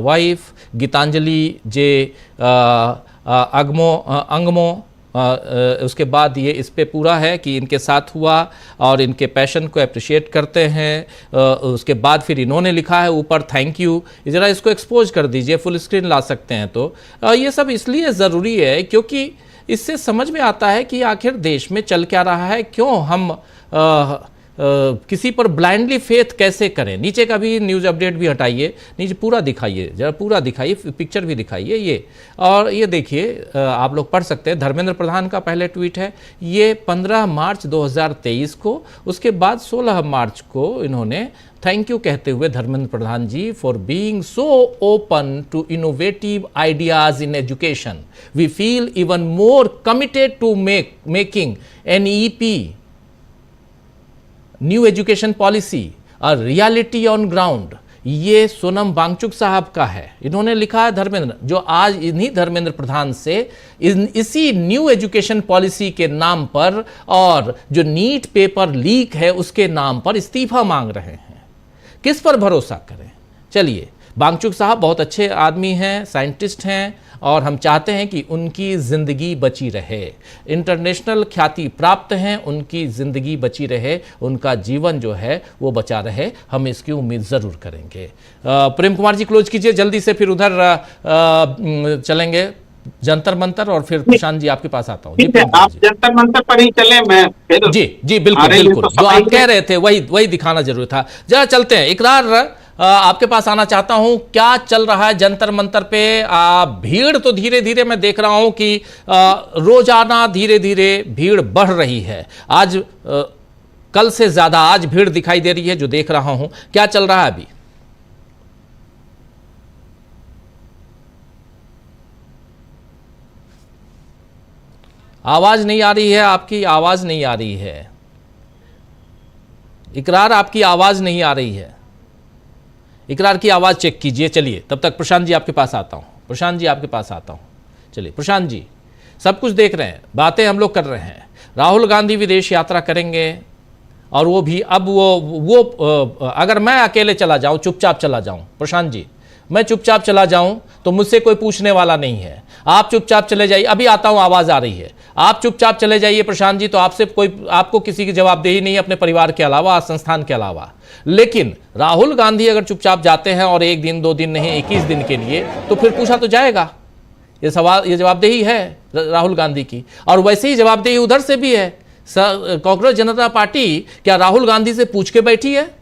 wife Gitanjali J Angmo. उसके बाद ये इस पे पूरा है कि इनके साथ हुआ और इनके पैशन को अप्रिशिएट करते हैं। उसके बाद फिर इन्होंने लिखा है ऊपर थैंक यू। ज़रा इसको एक्सपोज कर दीजिए, फुल स्क्रीन ला सकते हैं तो। ये सब इसलिए ज़रूरी है क्योंकि इससे समझ में आता है कि आखिर देश में चल क्या रहा है, क्यों हम किसी पर ब्लाइंडली फेथ कैसे करें। नीचे का भी न्यूज़ अपडेट भी हटाइए, नीचे पूरा दिखाइए, जरा पूरा दिखाइए, पिक्चर भी दिखाइए ये। और ये देखिए, आप लोग पढ़ सकते हैं, धर्मेंद्र प्रधान का पहले ट्वीट है ये 15 मार्च 2023 को। उसके बाद 16 मार्च को इन्होंने थैंक यू कहते हुए Dharmendra Pradhan ji for being so open to innovative ideas in education, we feel even more committed to making NEP new education policy a reality on ground. ये सोनम वांगचुक साहब का है, इन्होंने लिखा है धर्मेंद्र, जो आज इन्हीं धर्मेंद्र प्रधान से इसी न्यू एजुकेशन पॉलिसी के नाम पर और जो नीट पेपर लीक है उसके नाम पर इस्तीफा मांग रहे हैं। किस पर भरोसा करें। चलिए, वांगचुक साहब बहुत अच्छे आदमी हैं, साइंटिस्ट हैं, और हम चाहते हैं कि उनकी ज़िंदगी बची रहे, इंटरनेशनल ख्याति प्राप्त हैं, उनकी ज़िंदगी बची रहे, उनका जीवन जो है वो बचा रहे, हम इसकी उम्मीद ज़रूर करेंगे। प्रेम कुमार जी क्लोज कीजिए जल्दी से, फिर उधर चलेंगे जंतर मंतर, और फिर प्रशांत जी आपके पास आता हूँ। जी आप जंतर मंतर पर ही चले, मैं फिर जी बिल्कुल बिल्कुल, जो आप कह रहे थे वही दिखाना जरूरी था। जरा चलते हैं, इकरार आपके पास आना चाहता हूं, क्या चल रहा है जंतर मंतर पे। भीड़ तो धीरे धीरे मैं देख रहा हूं कि रोजाना धीरे धीरे भीड़ बढ़ रही है। आज कल से ज्यादा आज भीड़ दिखाई दे रही है जो देख रहा हूं। क्या चल रहा है अभी? आवाज नहीं आ रही है आपकी, आवाज नहीं आ रही है। इकरार आपकी आवाज नहीं आ रही है, इकरार की आवाज़ चेक कीजिए। चलिए, तब तक प्रशांत जी आपके पास आता हूँ, प्रशांत जी आपके पास आता हूँ। चलिए प्रशांत जी, सब कुछ देख रहे हैं, बातें हम लोग कर रहे हैं। राहुल गांधी विदेश यात्रा करेंगे, और वो भी अब वो अगर मैं अकेले चला जाऊँ, चुपचाप चला जाऊँ, प्रशांत जी मैं चुपचाप चला जाऊँ तो मुझसे कोई पूछने वाला नहीं है। आप चुपचाप चले जाइए, अभी आता हूँ, आवाज़ आ रही है। आप चुपचाप चले जाइए प्रशांत जी, तो आपको किसी की जवाबदेही नहीं है अपने परिवार के अलावा, संस्थान के अलावा। लेकिन राहुल गांधी अगर चुपचाप जाते हैं और 1 दिन 2 दिन नहीं 21 दिन के लिए, तो फिर पूछा तो जाएगा। ये जवाबदेही है राहुल गांधी की, और वैसे ही जवाबदेही उधर से भी है। कांग्रेस जनता पार्टी क्या राहुल गांधी से पूछ के बैठी है?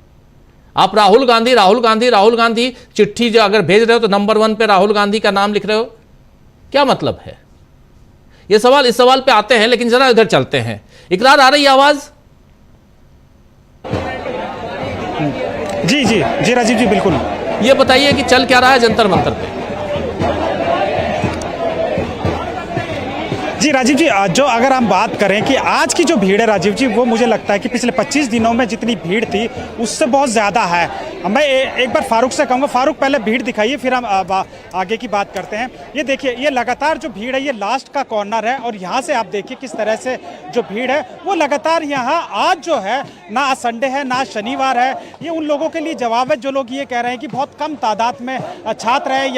आप राहुल गांधी चिट्ठी जो अगर भेज रहे हो तो नंबर 1 पे राहुल गांधी का नाम लिख रहे हो, क्या मतलब है? ये सवाल, इस सवाल पे आते हैं, लेकिन जरा इधर चलते हैं। इकरार आ रही आवाज? जी राजीव जी बिल्कुल। ये बताइए कि चल क्या रहा है जंतर मंतर पे? जी राजीव जी, जो अगर हम बात करें कि आज की जो भीड़ है राजीव जी, वो मुझे लगता है कि पिछले 25 दिनों में जितनी भीड़ थी उससे बहुत ज़्यादा है। मैं एक बार फारूक से कहूँगा, फारूक पहले भीड़ दिखाइए, फिर हम आगे की बात करते हैं। ये देखिए, ये लगातार जो भीड़ है, ये लास्ट का कॉर्नर है, और यहाँ से आप देखिए किस तरह से जो भीड़ है वो लगातार यहाँ आज जो है, ना आज संडे है ना शनिवार है, ये उन लोगों के लिए जवाब है जो लोग ये कह रहे हैं कि बहुत कम तादाद में छात्र है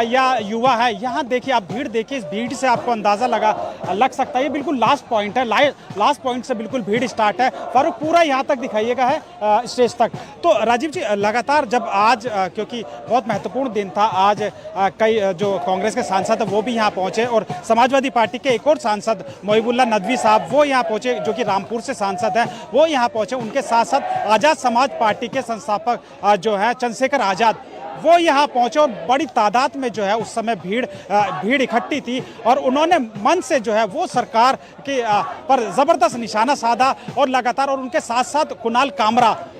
या युवा है। यहाँ देखिए, आप भीड़ देखिए, इस भीड़ से आपको अंदाज़ा लग सकता है। ये बिल्कुल लास्ट पॉइंट है, लास्ट पॉइंट से बिल्कुल भीड़ स्टार्ट है। फारूक पूरा यहाँ तक दिखाइएगा है, स्टेज तक। तो राजीव जी, लगातार जब आज क्योंकि बहुत महत्वपूर्ण दिन था, आज कई जो कांग्रेस के सांसद वो भी यहाँ पहुंचे, और समाजवादी पार्टी के एक और सांसद मोहिबुल्लाह नदवी साहब वो यहाँ पहुंचे, जो कि रामपुर से सांसद हैं, वो यहाँ पहुंचे। उनके साथ साथ आज़ाद समाज पार्टी के संस्थापक जो है चंद्रशेखर आज़ाद, वो यहाँ पहुंचे, और बड़ी तादाद में जो है उस समय भीड़ इकट्ठी थी, और उन्होंने मन से जो है वो सरकार के पर ज़बरदस्त निशाना साधा। और लगातार, और उनके साथ साथ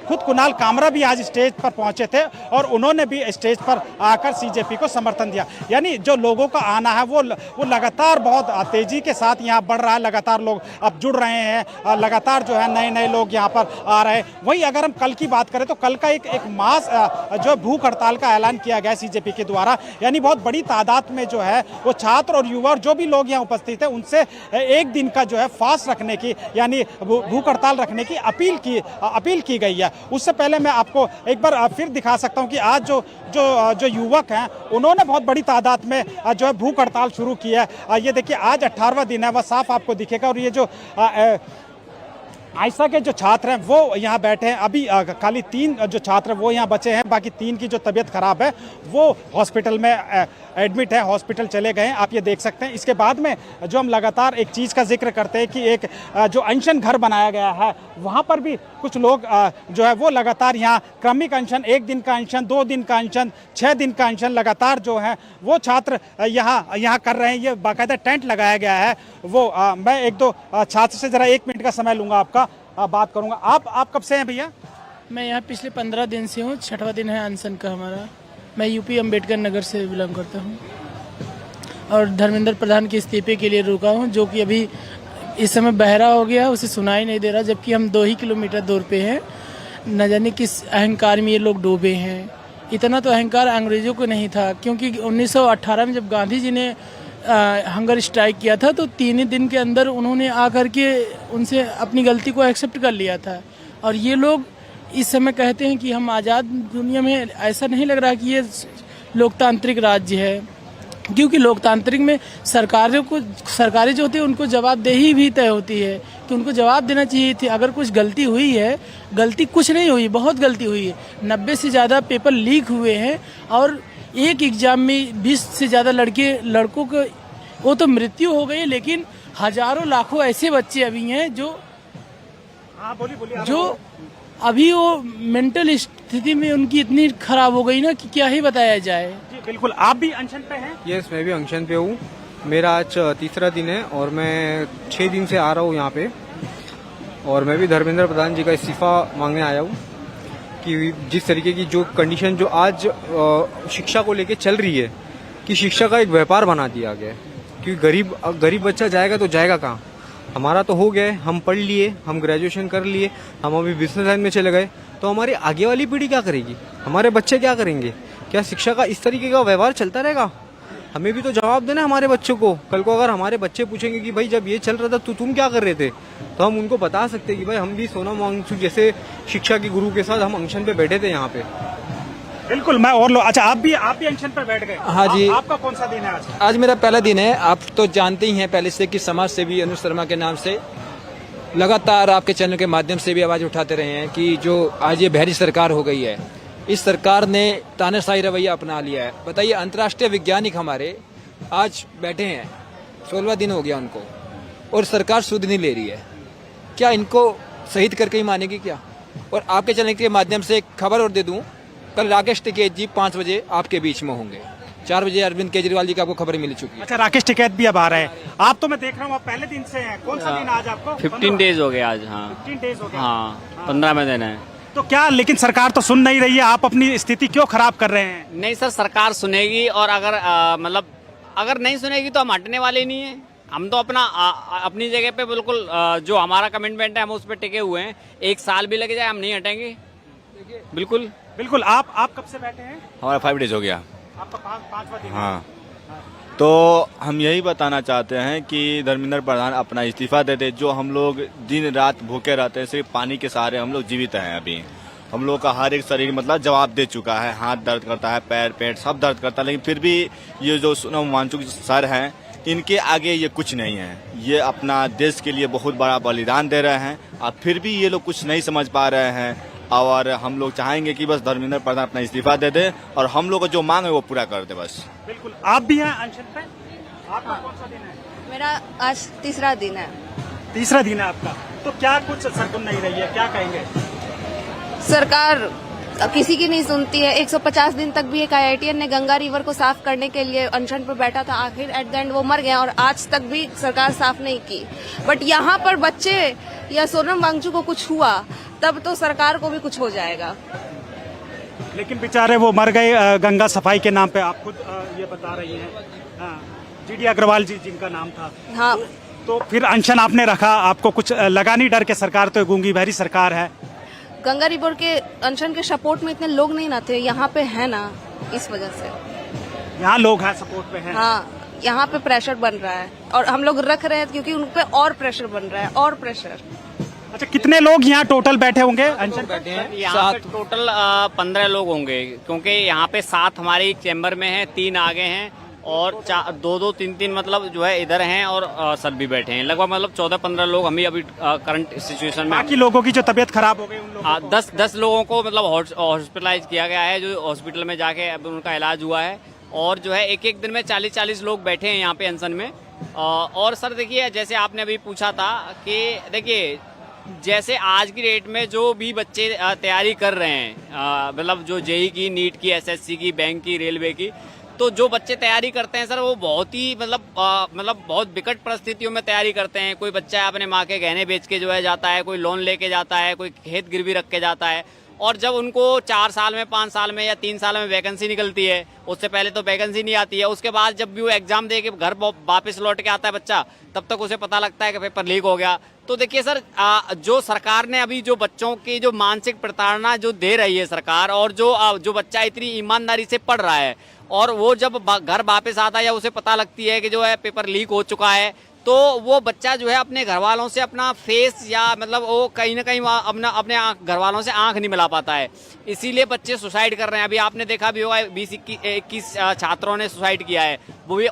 खुद कुणाल कामरा भी आज स्टेज पर पहुंचे थे, और उन्होंने भी स्टेज पर आकर CJP को समर्थन दिया। यानी जो लोगों का आना है वो लगातार बहुत तेज़ी के साथ यहाँ बढ़ रहा है। लगातार लोग अब जुड़ रहे हैं, लगातार जो है नए लोग यहाँ पर आ रहे हैं। वहीं अगर हम कल की बात करें तो कल का एक मास जो भूख हड़ताल का ऐलान किया गया CJP के द्वारा। यानी बहुत बड़ी तादाद में जो है वो छात्र और युवा और जो भी लोग यहाँ उपस्थित हैं उनसे 1 दिन का जो है फास्ट रखने की, यानी भूख हड़ताल रखने की अपील की गई है। उससे पहले मैं आपको एक बार फिर दिखा सकता हूं कि आज जो युवक हैं उन्होंने बहुत बड़ी तादाद में जो है भूख हड़ताल शुरू की है। ये देखिए, आज 18वां दिन है, वह साफ आपको दिखेगा। और ये जो आयशा के जो छात्र हैं वो यहाँ बैठे हैं। अभी खाली 3 जो छात्र वो यहाँ बचे हैं, बाकी 3 की जो तबीयत खराब है वो हॉस्पिटल में एडमिट है, हॉस्पिटल चले गए हैं, आप ये देख सकते हैं। इसके बाद में जो हम लगातार एक चीज़ का जिक्र करते हैं कि एक जो अनशन घर बनाया गया है वहाँ पर भी कुछ लोग जो है वो लगातार यहाँ क्रमिक अनशन, 1 दिन का अनशन, 2 दिन का अनशन, 6 दिन का अनशन लगातार जो है वो छात्र यहाँ कर रहे हैं। ये बाकायदा टेंट लगाया गया है। वो मैं 1-2 छात्र से ज़रा 1 मिनट का समय लूँगा आपका, बात करूँगा। आप कब से हैं भैया? मैं यहाँ पिछले 15 दिन से हूँ, 6वां दिन है अनशन का हमारा। मैं यूपी अम्बेडकर नगर से बिलोंग करता हूँ और धर्मेंद्र प्रधान के इस्तीफे के लिए रुका हूँ, जो कि अभी इस समय बहरा हो गया, उसे सुनाई नहीं दे रहा, जबकि हम 2 ही किलोमीटर दूर पे हैं। न जाने किस अहंकार में ये लोग डूबे हैं। इतना तो अहंकार अंग्रेजों को नहीं था, क्योंकि 1918 में जब गांधी जी ने हंगर स्ट्राइक किया था तो 3 ही दिन के अंदर उन्होंने आकर के उनसे अपनी गलती को एक्सेप्ट कर लिया था। और ये लोग इस समय कहते हैं कि हम आज़ाद दुनिया में, ऐसा नहीं लग रहा कि ये लोकतांत्रिक राज्य है, क्योंकि लोकतांत्रिक में सरकारें जो होती है उनको जवाबदेही भी तय होती है कि उनको जवाब देना चाहिए थी। अगर कुछ गलती हुई है, गलती कुछ नहीं हुई, बहुत गलती हुई है। 90 से ज़्यादा पेपर लीक हुए हैं और एक एग्जाम में 20 से ज़्यादा लड़कों को वो तो मृत्यु हो गई, लेकिन हजारों लाखों ऐसे बच्चे अभी हैं जो अभी वो मेंटल स्थिति में उनकी इतनी खराब हो गई ना कि क्या ही बताया जाए। जी बिल्कुल। आप भी अनशन पे हैं? यस, मैं भी अनशन पे हूँ। मेरा आज 3रा दिन है और मैं 6 दिन से आ रहा हूँ यहाँ पे। और मैं भी धर्मेंद्र प्रधान जी का इस्तीफा मांगने आया हूँ कि जिस तरीके की जो कंडीशन जो आज शिक्षा को लेके चल रही है कि शिक्षा का एक व्यापार बना दिया गया है। क्योंकि गरीब बच्चा जाएगा तो जाएगा कहाँ? हमारा तो हो गया, हम पढ़ लिए, हम ग्रेजुएशन कर लिए, हम अभी बिजनेस लाइन में चले गए, तो हमारी आगे वाली पीढ़ी क्या करेगी? हमारे बच्चे क्या करेंगे? क्या शिक्षा का इस तरीके का व्यवहार चलता रहेगा? हमें भी तो जवाब देना हमारे बच्चों को। कल को अगर हमारे बच्चे पूछेंगे कि भाई जब ये चल रहा था तो तुम क्या कर रहे थे, तो हम उनको बता सकते कि भाई हम भी सोनम वांगचुक जैसे शिक्षा के गुरु के साथ हम अनशन पे बैठे थे यहाँ पे। बिल्कुल। मैं और अच्छा, आप भी अनशन पर बैठ गए? हाँ जी। आपका कौन सा दिन है आज? आज मेरा पहला दिन है। आप तो जानते ही हैं पहले से कि समाज सेवी अनुज शर्मा के नाम से लगातार आपके चैनल के माध्यम से भी आवाज उठाते रहे हैं कि जो आज ये बहरी सरकार हो गई है, इस सरकार ने तानाशाही रवैया अपना लिया है। बताइए, अंतर्राष्ट्रीय वैज्ञानिक हमारे आज बैठे हैं, 16वां दिन हो गया उनको, और सरकार सुध नहीं ले रही है। क्या इनको शहीद करके ही मानेगी क्या? और आपके चैनल के माध्यम से एक खबर और दे दूं, कल राकेश टिकैत जी 5 बजे आपके बीच में होंगे। 4 बजे अरविंद केजरीवाल जी की आपको खबर मिल चुकी है। अच्छा, राकेश टिकैत भी अब आ रहे हैं। आप तो मैं देख रहा हूँ आप पहले दिन से हैं। कौन सा दिन आज आपको? 15 डेज हो गए आज। हाँ, 15 डेज हो गए। हाँ, 15वें दिन है। तो क्या, लेकिन सरकार तो सुन नहीं रही है, आप अपनी स्थिति क्यों खराब कर रहे हैं? नहीं सर, सरकार सुनेगी, और अगर मतलब अगर नहीं सुनेगी तो हम हटने वाले नहीं है। हम तो अपनी जगह पे बिल्कुल जो हमारा कमिटमेंट है हम उस पर टिके हुए हैं। 1 साल भी लग जाए हम नहीं हटेंगे। बिल्कुल बिल्कुल। आप कब से बैठे हैं? हमारा 5 डेज हो गया। आपका 5वां दिन? हाँ, तो हम यही बताना चाहते हैं कि धर्मेंद्र प्रधान अपना इस्तीफा दे दे। जो हम लोग दिन रात भूखे रहते हैं, सिर्फ पानी के सहारे हम लोग जीवित हैं। अभी हम लोग का हर एक शरीर मतलब जवाब दे चुका है। हाथ दर्द करता है, पैर पेट सब दर्द करता है, लेकिन फिर भी ये जो सोनम वांगचुक सर हैं, इनके आगे ये कुछ नहीं है। ये अपना देश के लिए बहुत बड़ा बलिदान दे रहे हैं, और फिर भी ये लोग कुछ नहीं समझ पा रहे हैं। और हम लोग चाहेंगे कि बस धर्मेंद्र प्रधान अपना इस्तीफा दे दे और हम लोग को जो मांग है वो पूरा कर दे बस। बिल्कुल। आप भी हैं अनशन पे? आपका कौन सा दिन है? मेरा आज 3रा दिन है। 3रा दिन है आपका। तो क्या कुछ सुन नहीं रही है, क्या कहेंगे? सरकार किसी की नहीं सुनती है। 150 दिन तक भी एक IITian ने गंगा रिवर को साफ करने के लिए अनशन पर बैठा था, आखिर एट द एंड वो मर गया और आज तक भी सरकार साफ नहीं की। बट यहाँ पर बच्चे या सोनम वांगचुक को कुछ हुआ तब तो सरकार को भी कुछ हो जाएगा। लेकिन बेचारे वो मर गए गंगा सफाई के नाम पे, आप खुद ये बता रही हैं। GD अग्रवाल जी जिनका नाम था। हाँ। तो फिर अनशन आपने रखा, आपको कुछ लगा नहीं डर के? सरकार तो गूंगी बहरी सरकार है। गंगा रिवर के अनशन के सपोर्ट में इतने लोग नहीं ना थे, यहाँ पे है ना, इस वजह से यहाँ लोग हैं, सपोर्ट पे हैं। हाँ, यहाँ पे प्रेशर बन रहा है और हम लोग रख रहे हैं क्योंकि उन पे और प्रेशर बन रहा है, और प्रेशर। अच्छा, कितने लोग यहाँ टोटल बैठे होंगे अनशन बैठे हैं? यहाँ पे टोटल 15 लोग होंगे, क्योंकि यहाँ पे 7 हमारी चैम्बर में हैं, 3 आगे हैं और 2-2-3-3 मतलब जो है इधर हैं और सर भी बैठे हैं। लगभग मतलब 14-15 लोग हम ही अभी करंट सिचुएशन में। बाकी लोगों की जो तबीयत खराब हो गई उन लोगों को? 10 लोगों को मतलब हॉस्पिटलाइज किया गया है, जो हॉस्पिटल में जाके अब उनका इलाज हुआ है। और जो है एक दिन में 40-40 लोग बैठे हैं यहाँ पे अनशन में। और सर देखिए, जैसे आपने अभी पूछा था कि देखिए जैसे आज की डेट में जो भी बच्चे तैयारी कर रहे हैं, मतलब जो जेई की, नीट की, एसएससी की, बैंक की, रेलवे की, तो जो बच्चे तैयारी करते हैं सर वो बहुत ही मतलब बहुत विकट परिस्थितियों में तैयारी करते हैं। कोई बच्चा अपने माँ के गहने बेच के जो है जाता है, कोई लोन लेके जाता है, कोई खेत गिरवी रख के जाता है। और जब उनको 4 साल में, 5 साल में या 3 साल में वैकेंसी निकलती है, उससे पहले तो वैकेंसी नहीं आती है, उसके बाद जब भी वो एग्जाम दे के घर वापस लौट के आता है बच्चा, तब तक उसे पता लगता है कि पेपर लीक हो गया। तो देखिए सर, जो सरकार ने अभी जो बच्चों की जो मानसिक प्रताड़ना जो दे रही है सरकार, और जो बच्चा इतनी ईमानदारी से पढ़ रहा है और वो जब घर वापस आता है या उसे पता लगती है कि जो है पेपर लीक हो चुका है, तो वो बच्चा जो है अपने घर वालों से अपना फेस या मतलब वो कहीं ना कहीं अपने घर वालों से आंख नहीं मिला पाता है। इसीलिए बच्चे सुसाइड कर रहे हैं। अभी आपने देखा भी होगा 20-21 छात्रों ने सुसाइड किया है, वो भी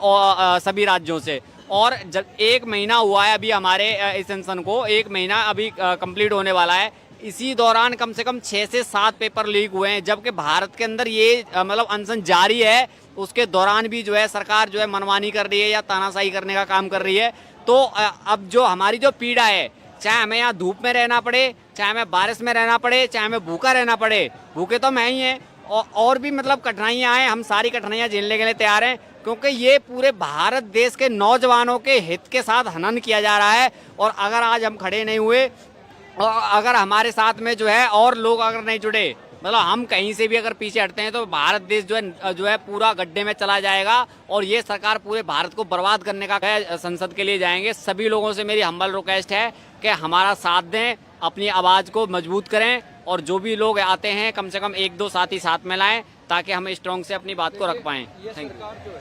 सभी राज्यों से। और जब 1 महीना हुआ है अभी हमारे इस अनशन को, 1 महीना अभी कंप्लीट होने वाला है। इसी दौरान कम से कम 6 से 7 पेपर लीक हुए हैं, जबकि भारत के अंदर ये मतलब अनशन जारी है। उसके दौरान भी जो है सरकार जो है मनमानी कर रही है या तानाशाही करने का काम कर रही है। तो अब जो हमारी जो पीड़ा है, चाहे हमें यहाँ धूप में रहना पड़े, चाहे हमें बारिश में रहना पड़े, चाहे हमें भूखा रहना पड़े, भूखे तो मैं ही हैं, और भी मतलब कठिनाइयाँ आए, हम सारी कठिनाइयाँ झेलने के लिए तैयार हैं, क्योंकि ये पूरे भारत देश के नौजवानों के हित के साथ हनन किया जा रहा है। और अगर आज हम खड़े नहीं हुए और अगर हमारे साथ में जो है और लोग अगर नहीं जुड़े, मतलब हम कहीं से भी अगर पीछे हटते हैं, तो भारत देश जो है पूरा गड्ढे में चला जाएगा। और ये सरकार पूरे भारत को बर्बाद करने का संसद के लिए जाएंगे। सभी लोगों से मेरी हम्बल रिक्वेस्ट है कि हमारा साथ दें, अपनी आवाज़ को मजबूत करें, और जो भी लोग आते हैं कम से कम 1-2 साथी साथ में लाएं, ताकि हम स्ट्रॉन्ग से अपनी बात को रख पाएं। थैंक यू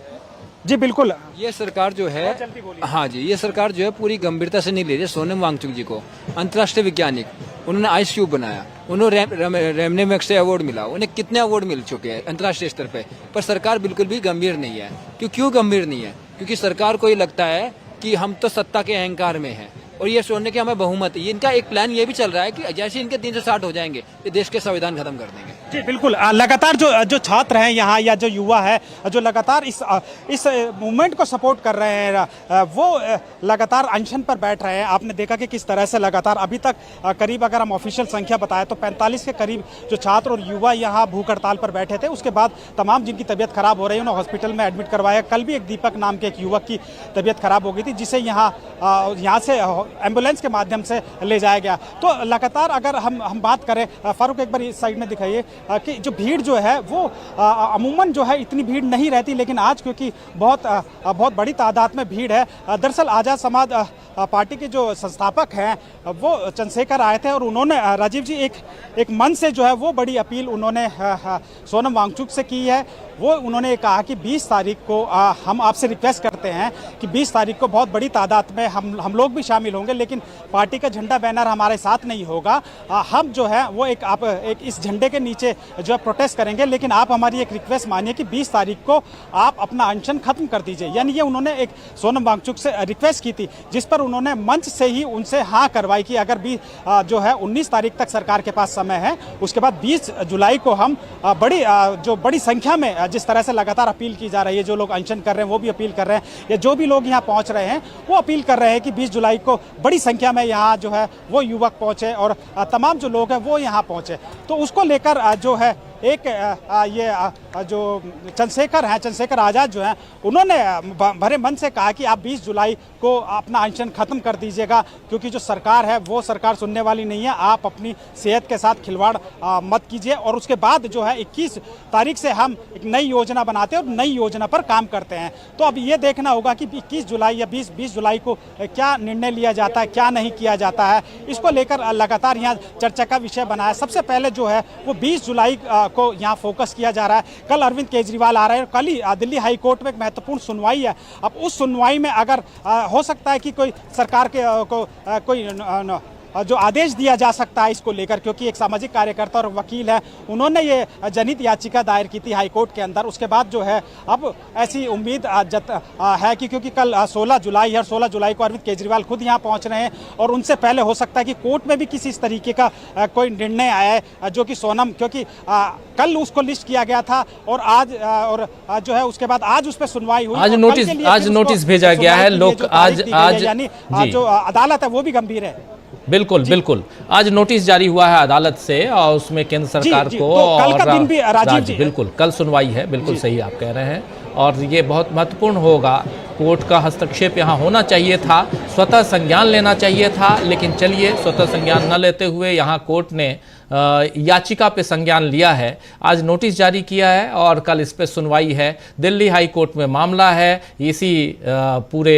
जी। बिल्कुल, ये सरकार जो है, हाँ जी, ये सरकार जो है पूरी गंभीरता से नहीं ले रही। सोनम वांगचुक जी को अंतर्राष्ट्रीय वैज्ञानिक, उन्होंने आइस क्यूब बनाया, उन्होंने रेमने मैग्सेसे अवार्ड मिला, उन्हें कितने अवार्ड मिल चुके हैं अंतर्राष्ट्रीय स्तर पर सरकार बिल्कुल भी गंभीर नहीं है। क्यों गंभीर नहीं है? क्योंकि सरकार को ये लगता है कि हम तो सत्ता के अहंकार में हैं और ये सोचने के हमें बहुमत। इनका एक प्लान ये भी चल रहा है कि जैसे इनके 360 हो जाएंगे, ये देश के संविधान खत्म कर देंगे। जी बिल्कुल, लगातार जो छात्र हैं यहाँ या जो युवा है जो लगातार इस मूवमेंट को सपोर्ट कर रहे हैं, वो लगातार अनशन पर बैठ रहे हैं। आपने देखा कि किस तरह से लगातार अभी तक करीब, अगर हम ऑफिशियल संख्या बताएं तो 45 के करीब जो छात्र और युवा यहाँ भूख हड़ताल पर बैठे थे। उसके बाद तमाम जिनकी तबीयत खराब हो रही है उन्हें हॉस्पिटल में एडमिट करवाया। कल भी एक दीपक नाम के एक युवक की तबीयत खराब हो गई थी, जिसे यहाँ से एम्बुलेंस के माध्यम से ले जाया गया। तो लगातार अगर हम बात करें, फारूक एक बार इस साइड में दिखाइए, कि जो भीड़ जो है वो अमूमन जो है इतनी भीड़ नहीं रहती, लेकिन आज क्योंकि बहुत बड़ी तादाद में भीड़ है। दरअसल आज़ाद समाज पार्टी के जो संस्थापक हैं वो चंद्रशेखर आए थे और उन्होंने, राजीव जी, एक मन से जो है वो बड़ी अपील उन्होंने सोनम वांगचुक से की है। वो उन्होंने कहा कि 20 तारीख को हम आपसे रिक्वेस्ट करते हैं कि 20 तारीख को बहुत बड़ी तादाद में हम लोग भी शामिल होंगे, लेकिन पार्टी का झंडा बैनर हमारे साथ नहीं होगा। हम जो है वो एक इस झंडे के नीचे जो है प्रोटेस्ट करेंगे, लेकिन आप हमारी एक रिक्वेस्ट मानिए कि 20 तारीख को आप अपना अनशन खत्म कर दीजिए। यानी ये उन्होंने एक सोनम वांगचुक से रिक्वेस्ट की थी, जिस पर उन्होंने मंच से ही उनसे हाँ करवाई कि अगर भी जो है 19 तारीख तक सरकार के पास समय है, उसके बाद 20 जुलाई को हम बड़ी संख्या में, जिस तरह से लगातार अपील की जा रही है, जो लोग अनशन कर रहे हैं वो भी अपील कर रहे हैं, या जो भी लोग यहाँ पहुँच रहे हैं वो अपील कर रहे हैं कि 20 जुलाई को बड़ी संख्या में यहाँ जो है वो युवक पहुँचे और तमाम जो लोग हैं वो यहाँ पहुँचे। तो उसको लेकर जो है एक ये जो चंद्रशेखर आज़ाद जो हैं, उन्होंने भरे मन से कहा कि आप 20 जुलाई को अपना अनशन खत्म कर दीजिएगा, क्योंकि जो सरकार है वो सरकार सुनने वाली नहीं है। आप अपनी सेहत के साथ खिलवाड़ मत कीजिए, और उसके बाद जो है 21 तारीख से हम एक नई योजना बनाते हैं और नई योजना पर काम करते हैं। तो अब ये देखना होगा कि 21 जुलाई या 20 जुलाई को क्या निर्णय लिया जाता है, क्या नहीं किया जाता है। इसको लेकर लगातार यहाँ चर्चा का विषय बना है। सबसे पहले जो है वो 20 जुलाई को यहाँ फोकस किया जा रहा है। कल अरविंद केजरीवाल आ रहे हैं, कल ही दिल्ली हाई कोर्ट में एक महत्वपूर्ण सुनवाई है। अब उस सुनवाई में अगर हो सकता है कि कोई सरकार के जो आदेश दिया जा सकता है इसको लेकर, क्योंकि एक सामाजिक कार्यकर्ता और वकील है, उन्होंने ये जनहित याचिका दायर की थी हाई कोर्ट के अंदर। उसके बाद जो है अब ऐसी उम्मीद है कि क्योंकि कल 16 जुलाई है और 16 जुलाई को अरविंद केजरीवाल खुद यहाँ पहुँच रहे हैं और उनसे पहले हो सकता है कि कोर्ट में भी किसी इस तरीके का कोई निर्णय आया है, जो कि सोनम, क्योंकि कल उसको लिस्ट किया गया था और आज जो है उसके बाद आज उस पर सुनवाई हुई। आज नोटिस भेजा गया है। लोग आज यानी जो अदालत है वो भी गंभीर है। बिल्कुल आज नोटिस जारी हुआ है अदालत से और उसमें केंद्र सरकार को तो कल का दिन भी राजीव जी बिल्कुल कल सुनवाई है। बिल्कुल सही आप कह रहे हैं और ये बहुत महत्वपूर्ण होगा। कोर्ट का हस्तक्षेप यहाँ होना चाहिए था, स्वतः संज्ञान लेना चाहिए था, लेकिन चलिए स्वतः संज्ञान न लेते हुए यहाँ कोर्ट ने याचिका पे संज्ञान लिया है। आज नोटिस जारी किया है और कल इस पे सुनवाई है। दिल्ली हाई कोर्ट में मामला है इसी पूरे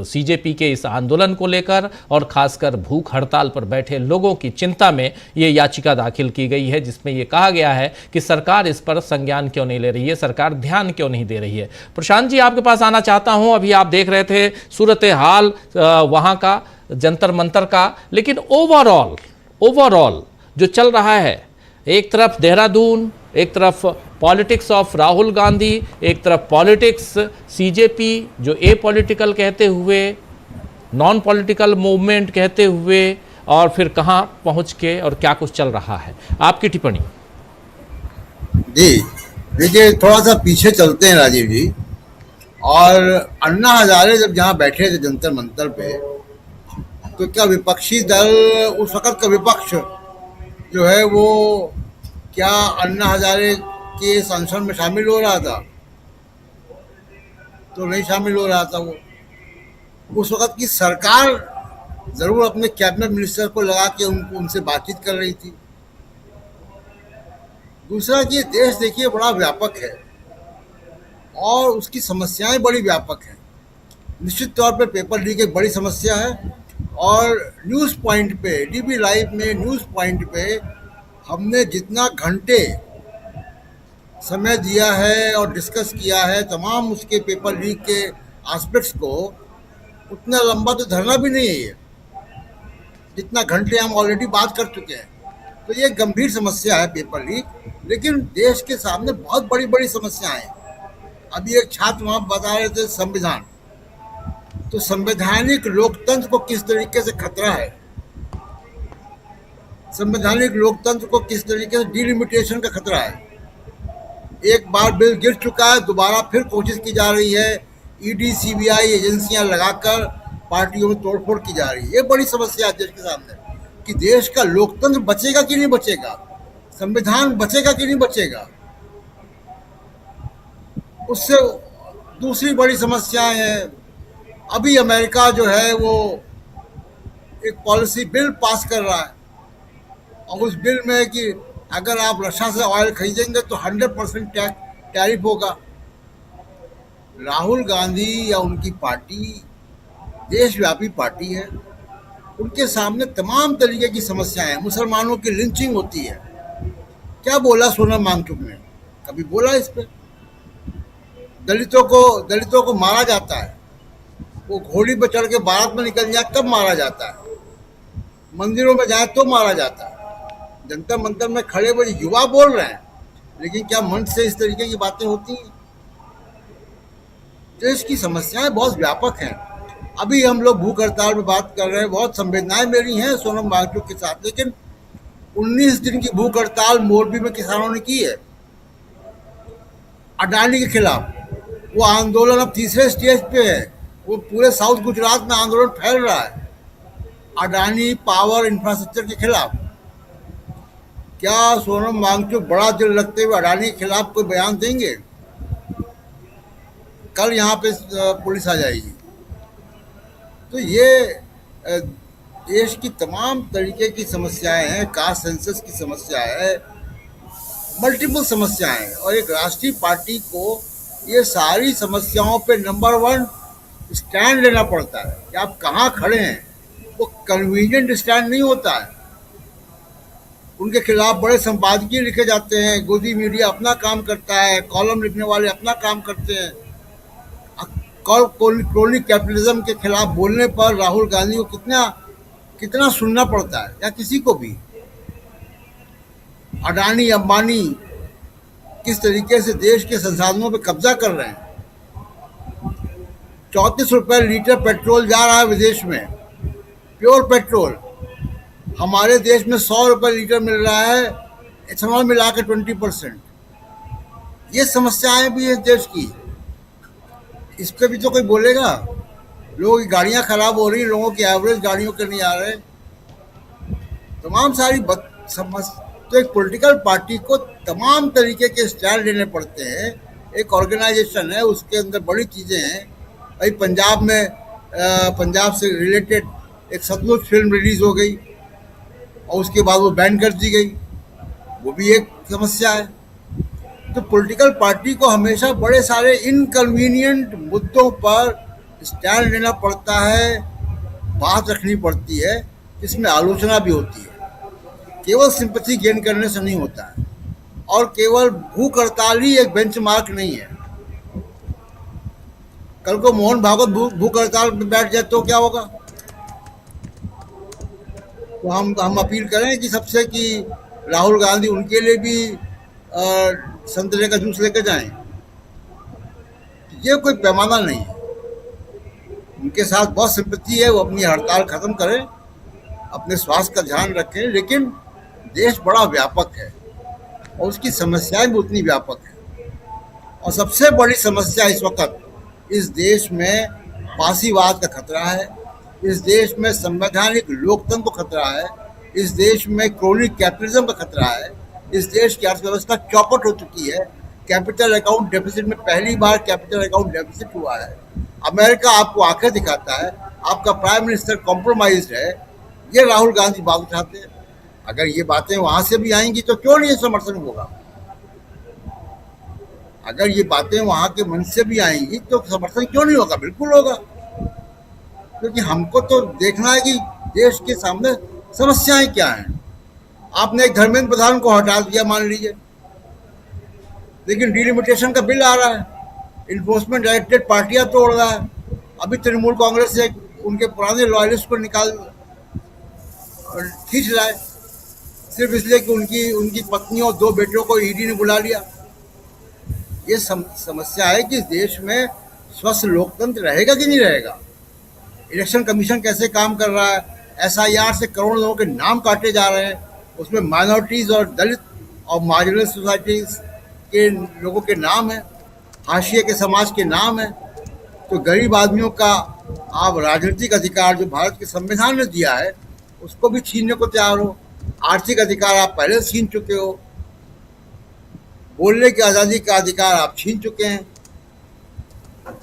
सीजेपी के इस आंदोलन को लेकर और खासकर भूख हड़ताल पर बैठे लोगों की चिंता में ये याचिका दाखिल की गई है, जिसमें ये कहा गया है कि सरकार इस पर संज्ञान क्यों नहीं ले रही है, सरकार ध्यान क्यों नहीं दे रही है। प्रशांत जी, आपके पास आना चाहता हूं। अभी आप देख रहे थे सूरत हाल वहां का जंतर मंतर का, लेकिन ओवरऑल जो चल रहा है, एक तरफ देहरादून, एक तरफ पॉलिटिक्स ऑफ राहुल गांधी, एक तरफ पॉलिटिक्स सीजेपी जो ए पॉलिटिकल कहते हुए, नॉन पॉलिटिकल मूवमेंट कहते हुए, और फिर कहां पहुंच के और क्या कुछ चल रहा है, आपकी टिप्पणी। जी देखिए, थोड़ा सा पीछे चलते हैं राजीव जी। और अन्ना हजारे जब जहाँ बैठे थे जंतर मंतर पे, तो क्या विपक्षी दल, उस वक्त का विपक्ष जो है वो क्या अन्ना हजारे के इस अनशन में शामिल हो रहा था? तो नहीं शामिल हो रहा था। वो उस वक्त की सरकार जरूर अपने कैबिनेट मिनिस्टर को लगा के उनसे बातचीत कर रही थी। दूसरा कि देश देखिए बड़ा व्यापक है और उसकी समस्याएं बड़ी व्यापक हैं। निश्चित तौर पे पेपर लीक एक बड़ी समस्या है और न्यूज़ पॉइंट पे, डीबी लाइव में न्यूज़ पॉइंट पे हमने जितना घंटे समय दिया है और डिस्कस किया है तमाम उसके पेपर लीक के एस्पेक्ट्स को, उतना लंबा तो धरना भी नहीं है ये, जितना घंटे हम ऑलरेडी बात कर चुके हैं। तो ये गंभीर समस्या है पेपर लीक, लेकिन देश के सामने बहुत बड़ी बड़ी समस्याएं हैं। अभी एक छात्र वहाँ बता रहे थे संविधान, तो संवैधानिक लोकतंत्र को किस तरीके से खतरा है, संवैधानिक लोकतंत्र को किस तरीके से डिलिमिटेशन का खतरा है। एक बार बिल गिर चुका है, दोबारा फिर कोशिश की जा रही है, ईडी सीबीआई एजेंसियां लगाकर पार्टियों में तोड़फोड़ की जा रही है। ये बड़ी समस्या है देश के सामने कि देश का लोकतंत्र बचेगा कि नहीं बचेगा, संविधान बचेगा कि नहीं बचेगा। उससे दूसरी बड़ी समस्याएं हैं। अभी अमेरिका जो है वो एक पॉलिसी बिल पास कर रहा है और उस बिल में है कि अगर आप रशिया से ऑयल खरीदेंगे तो 100% टैरिफ होगा। राहुल गांधी या उनकी पार्टी देशव्यापी पार्टी है, उनके सामने तमाम तरीके की समस्याएं हैं। मुसलमानों की लिंचिंग होती है, क्या बोला सोनम वांगचुक ने, कभी बोला इस पे? दलितों को मारा जाता है, वो घोड़ी पर चढ़ के बारात में निकल जाए कब मारा जाता है, मंदिरों में जाए तो मारा जाता है। जंतर मंतर में खड़े हुए युवा बोल रहे हैं, लेकिन क्या मंच से इस तरीके की बातें होती हैं? देश की समस्याएं बहुत व्यापक हैं। अभी हम लोग भूख हड़ताल में बात कर रहे हैं, बहुत संवेदनाएं मेरी हैं सोनम वांगचुक के साथ, लेकिन 19 दिन की भूख हड़ताल मोरबी में किसानों ने की है अडानी के खिलाफ। वो आंदोलन अब तीसरे स्टेज पे है, वो पूरे साउथ गुजरात में आंदोलन फैल रहा है अडानी पावर इंफ्रास्ट्रक्चर के खिलाफ। क्या सोनम वांगचुक बड़ा दिल रखते हुए अडानी के खिलाफ कोई बयान देंगे? कल यहाँ पे पुलिस आ जाएगी। तो ये देश की तमाम तरीके की समस्याएं हैं, कास्ट सेंसस की समस्या है, मल्टीपल समस्याएं हैं, और एक राष्ट्रीय पार्टी को ये सारी समस्याओं पे नंबर 1 स्टैंड लेना पड़ता है कि आप कहाँ खड़े हैं। वो कन्वीनियंट स्टैंड नहीं होता है। उनके खिलाफ बड़े संपादकीय लिखे जाते हैं, गोदी मीडिया अपना काम करता है, कॉलम लिखने वाले अपना काम करते हैं। क्रोनिक कैपिटलिज्म के खिलाफ बोलने पर राहुल गांधी को कितना सुनना पड़ता है, या किसी को भी। अडानी अंबानी किस तरीके से देश के संसाधनों पर कब्जा कर रहे हैं। 34 रुपए लीटर पेट्रोल जा रहा है विदेश में, प्योर पेट्रोल। हमारे देश में 100 रुपए लीटर मिल रहा है, इथेनॉल मिला के 20%। ये समस्याएं भी है देश की, इस पर भी तो कोई बोलेगा। लोगों की गाड़ियां खराब हो रही, लोगों की एवरेज गाड़ियों के नहीं आ रहे, तमाम सारी तो एक पॉलिटिकल पार्टी को तमाम तरीके के स्टैंड लेने पड़ते हैं। एक ऑर्गेनाइजेशन है, उसके अंदर बड़ी चीज़ें हैं। भाई पंजाब में पंजाब से रिलेटेड एक सतलुज फिल्म रिलीज हो गई और उसके बाद वो बैन कर दी गई, वो भी एक समस्या है। तो पॉलिटिकल पार्टी को हमेशा बड़े सारे इनकन्वीनियंट मुद्दों पर स्टैंड लेना पड़ता है, बात रखनी पड़ती है, जिसमें आलोचना भी होती है। केवल सिंपैथी गेन करने से नहीं होता है, और केवल भूख हड़ताल ही एक बेंचमार्क नहीं है। कल को मोहन भागवत भूख हड़ताल में बैठ जाए तो क्या होगा? तो हम अपील करें कि सबसे कि राहुल गांधी उनके लिए भी संतरे का जूस लेकर जाएं। ये कोई पैमाना नहीं है, उनके साथ बहुत सिंपैथी है, वो अपनी हड़ताल खत्म करें, अपने स्वास्थ्य का ध्यान रखें। लेकिन देश बड़ा व्यापक है और उसकी समस्याएं भी उतनी व्यापक है। और सबसे बड़ी समस्या इस वक्त इस देश में फासीवाद का खतरा है, इस देश में संवैधानिक लोकतंत्र को खतरा है, इस देश में क्रोनिक कैपिटलिज्म का खतरा है, इस देश की अर्थव्यवस्था चौपट हो चुकी है। कैपिटल अकाउंट डेफिसिट में पहली बार कैपिटल अकाउंट डेफिसिट हुआ है। अमेरिका आपको आंखें दिखाता है, आपका प्राइम मिनिस्टर कॉम्प्रोमाइज्ड है, ये राहुल गांधी बात उठाते हैं। अगर ये बातें वहां से भी आएंगी तो क्यों नहीं समर्थन होगा? अगर ये बातें वहां के मन से भी आएंगी तो समर्थन क्यों नहीं होगा? बिल्कुल होगा, क्योंकि हमको तो देखना है कि देश के सामने समस्याएं क्या हैं। आपने एक धर्मेंद्र प्रधान को हटा दिया मान लीजिए, लेकिन डिलिमिटेशन का बिल आ रहा है, इन्फोर्समेंट डायरेक्टरेट पार्टियां तोड़ रहा है। अभी तृणमूल कांग्रेस से उनके पुराने लॉयलिस्ट को खींच रहा है, सिर्फ इसलिए कि उनकी पत्नियों और 2 बेटियों को ईडी ने बुला लिया। ये समस्या है कि इस देश में स्वस्थ लोकतंत्र रहेगा कि नहीं रहेगा। इलेक्शन कमीशन कैसे काम कर रहा है, SIR से करोड़ों लोगों के नाम काटे जा रहे हैं, उसमें माइनॉरिटीज और दलित और मार्जिनल सोसाइटीज के लोगों के नाम है, हाशिए के समाज के नाम है। तो गरीब आदमियों का आप राजनीतिक अधिकार जो भारत के संविधान ने दिया है उसको भी छीनने को तैयार हो। आर्थिक अधिकार आप पहले छीन चुके हो, बोलने की आज़ादी का अधिकार आप छीन चुके हैं।